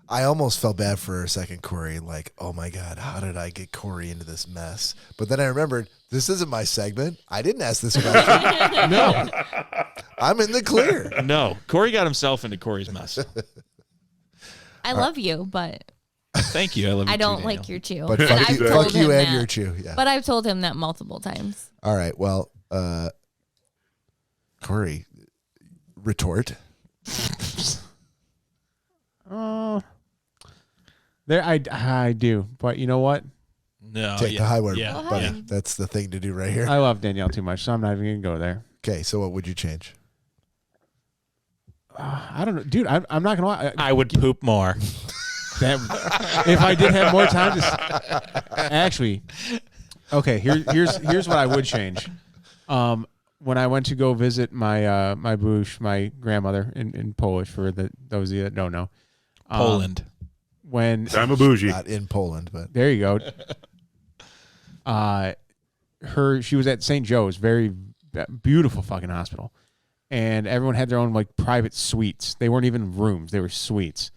I almost felt bad for a second, Cory. Like, oh my God, how did I get Cory into this mess? But then I remembered, this isn't my segment. I didn't ask this question. No. I'm in the clear. No. Cory got himself into Cory's mess. I love you, but thank you. I love you. I don't too, like your chew. But fuck you and your chew. Yeah. But I've told him that multiple times. All right. Well, Cory, retort. There, I do, but you know what? No, take the high word, yeah, buddy. yeah. That's the thing to do right here. I love Danielle too much, so I'm not even gonna go there. Okay, so what would you change? I don't know, dude. I'm not gonna lie. I would poop more. If I did have more time to actually, okay. Here's what I would change. When I went to go visit my my bush, my grandmother in Polish, for those of you that don't know, Poland. When I'm a bougie, not in Poland, but there you go. She was at St. Joe's, very beautiful fucking hospital, and everyone had their own like private suites. They weren't even rooms; they were suites.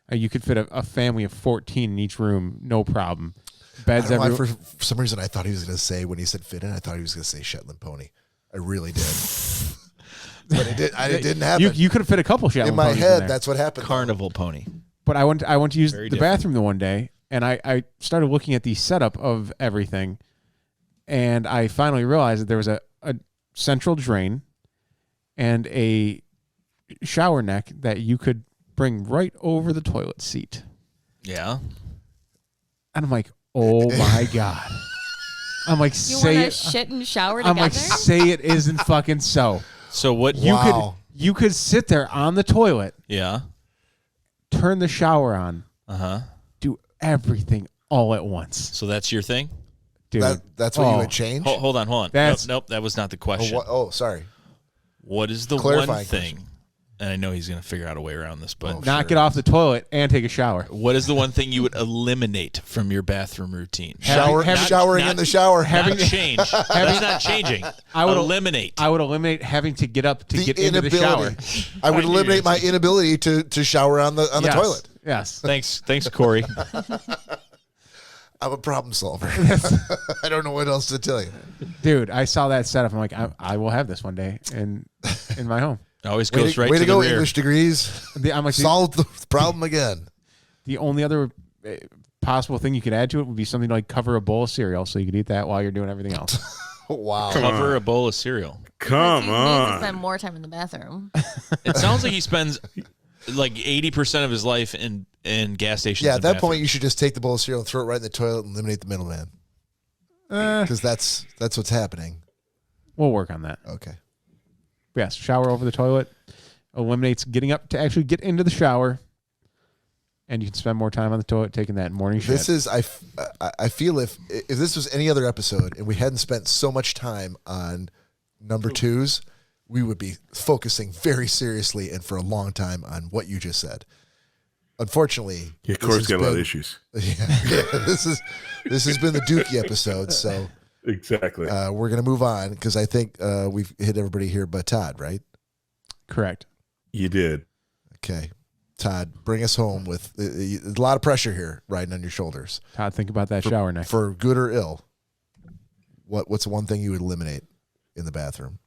You could fit a family of 14 in each room, no problem. Beds everywhere. For some reason, I thought he was going to say, when he said fit in, I thought he was going to say Shetland pony. I really did. But it didn't happen. You could have fit a couple Shetland ponies in my head. there. That's what happened. Carnival pony. But I went to use the bathroom the one day, and I started looking at the setup of everything, and I finally realized that there was a central drain and a shower neck that you could bring right over the toilet seat. Yeah. And I'm like, oh my God. I'm like, you say wanna it. Shit and shower together? I'm like, say it isn't fucking so. So what? You could sit there on the toilet. Yeah. Turn the shower on. Uh-huh. Do everything all at once. So that's your thing? Dude. That's what you would change? Hold on. Nope, that was not the question. Oh, sorry. What is the one thing and I know he's going to figure out a way around this, but Knock it off the toilet and take a shower. what is the one thing you would eliminate from your bathroom routine? Showering in the shower. Having change. That's not changing. I would eliminate. I would eliminate having to get up to get into the shower. I would eliminate my inability to shower on the toilet. Yes. Thanks, Cory. I'm a problem solver. I don't know what else to tell you. Dude, I saw that setup. I'm like, I will have this one day in my home. Always goes right way to to go, the rear. English degrees. I'm like, solved the problem again. The only other possible thing you could add to it would be something like cover a bowl of cereal so you could eat that while you're doing everything else. Wow. Cover a bowl of cereal. Come He on. needs to spend more time in the bathroom. It sounds like he spends like 80% of his life in gas stations. Yeah, at that point, you should just take the bowl of cereal and throw it right in the toilet and eliminate the middleman. Because that's what's happening. We'll work on that. Okay. Yes, shower over the toilet eliminates getting up to actually get into the shower, and you can spend more time on the toilet taking that morning shit. This is I feel if this was any other episode and we hadn't spent so much time on number twos, we would be focusing very seriously and for a long time on what you just said. Unfortunately, Cory's got a lot of issues. Yeah, this has been the Dookie episode, so exactly. We're gonna move on because I think we've hit everybody here, but Todd, right? Correct. You did. Okay, Todd, bring us home with a lot of pressure here riding on your shoulders. Todd, think about that shower next. For good or ill, what's one thing you would eliminate in the bathroom?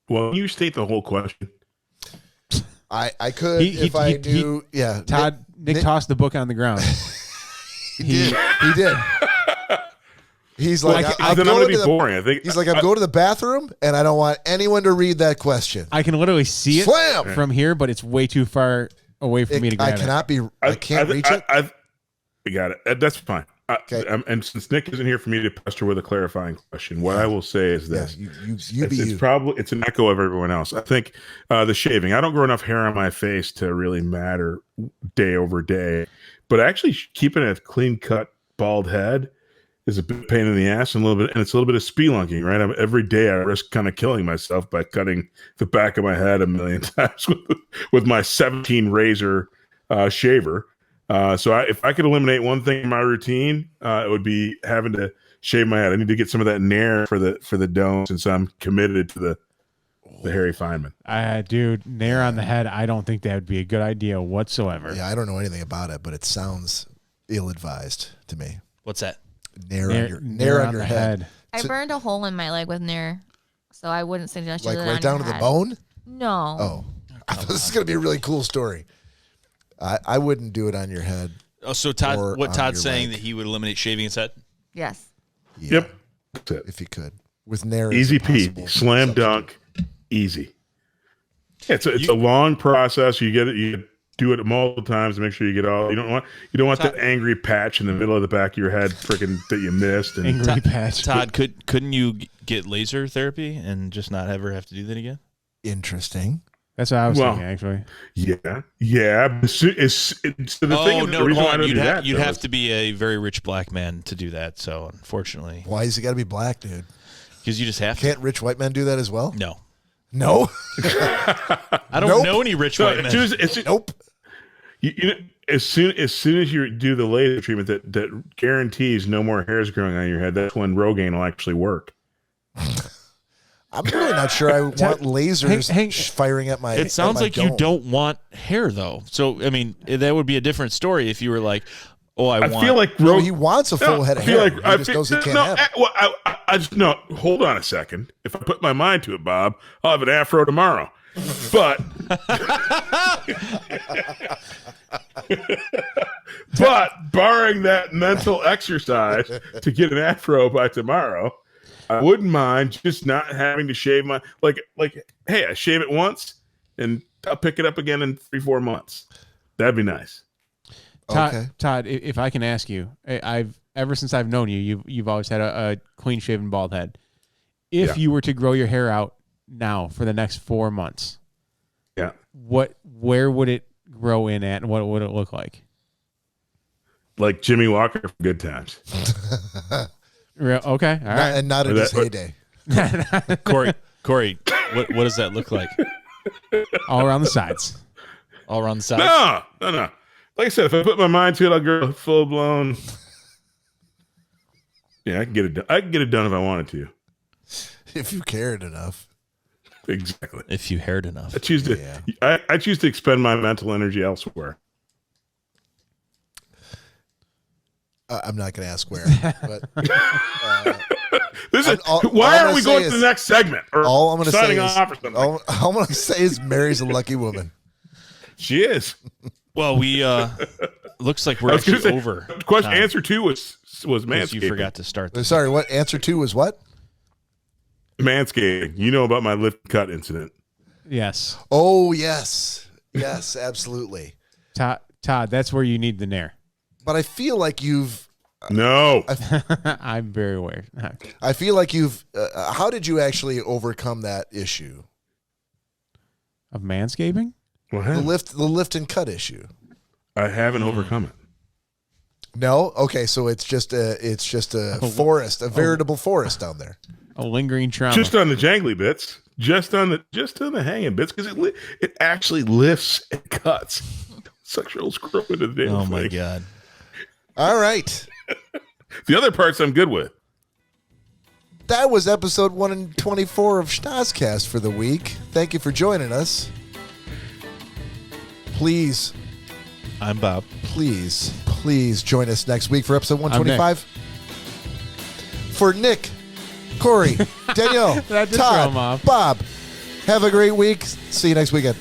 Well, you state the whole question. I could if I knew. Yeah, Todd, Nick tossed the book on the ground. He did. He's like, I'm going to be boring. I think he's like, I'm going to the bathroom, and I don't want anyone to read that question. I can literally see it Slam! from here, but it's way too far away for me to grab I can't reach it. I got it. That's fine. Okay. And since Nick isn't here for me to pester with a clarifying question, what I will say is this: it's an echo of everyone else. I think the shaving. I don't grow enough hair on my face to really matter day over day, but actually keeping a clean cut bald head is a bit pain in the ass and it's a little bit of spelunking, right? Every day I risk kind of killing myself by cutting the back of my head a million times with my 17 razor shaver. So if I could eliminate one thing in my routine, it would be having to shave my head. I need to get some of that nair for the dome since I'm committed to the Harry Feynman. Dude, nair on the head, I don't think that would be a good idea whatsoever. Yeah, I don't know anything about it, but it sounds ill-advised to me. What's that? Nair on your head. I burned a hole in my leg with nair, so I wouldn't suggest you like do that right on down your to the head. bone. No. Oh, I thought this is going to be a really cool story. I wouldn't do it on your head. Oh, so Todd, what Todd's saying leg. that he would eliminate shaving his head? Yes. Yeah, Yep. That's it. if you could. With nair, Easy peasy, slam dunk, easy. Yeah, it's a long process. You get it. You do it multiple times to make sure you get all. You don't want that angry patch in the middle of the back of your head, freaking that you missed. And Angry patch. Todd, couldn't you get laser therapy and just not ever have to do that again? Interesting. That's what I was thinking, actually. Yeah. You'd have to be a very rich black man to do that. So unfortunately, Why has it got to be black, dude? because you just have Can't rich white men do that as well? to. No. I don't know any rich white men. Nope. As soon as you do the laser treatment that guarantees no more hairs growing on your head, that's when Rogaine will actually work. I'm really not sure I want lasers firing at my. It sounds like dome. you don't want hair, though. So, I mean, that would be a different story if you were like, "Oh, I want." feel like No, he wants a full head of hair. He just knows he can't have it. I just no. Hold on a second. If I put my mind to it, Bob, I'll have an afro tomorrow. But barring that mental exercise to get an afro by tomorrow, I wouldn't mind just not having to shave my like. Hey, I shave it once, and I'll pick it up again in 3-4 months. That'd be nice. Todd, if I can ask you, ever since I've known you, you've always had a clean shaven bald head. If you were to grow your hair out now for the next 4 months, where would it grow in at, and what would it look like? Like Jimmy Walker from Good Times. Okay, all right. And not in his heyday. Cory, what does that look like? All around the sides. All around the sides. No. Like I said, if I put my mind to it, I'll go full blown. Yeah, I can get it done. I can get it done if I wanted to. If you cared enough. Exactly. If you haired enough. I choose to. Yeah. I choose to expend my mental energy elsewhere. I'm not going to ask where, but why aren't we going to the next segment? Or all I'm going to say is, off or something? all I'm going to say is Mary's a lucky woman. She is. Well, we looks like we're actually over. Question answer 2 was manscaping. You forgot to start. Sorry, what answer 2 was what? Manscaping. You know about my lift cut incident. Yes. Oh, yes. Yes, absolutely. Todd, that's where you need the nair. But I feel like you've... No. I'm very aware. I feel like you've... how did you actually overcome that issue? Of manscaping? The lift and cut issue. I haven't overcome it. No? Okay, so it's just a forest, a veritable forest down there. A lingering trauma. Just on the jangly bits. Just on the hanging bits, because it actually lifts and cuts. Sexual screw into the damn Oh thing. my God. All right. The other parts I'm good with. That was episode 124 of Schnozzcast for the week. Thank you for joining us. Please. I'm Bob. Please join us next week for episode 125. For Nick, Cory, Danielle, That did throw him Todd, off. Bob, have a great week. See you next weekend.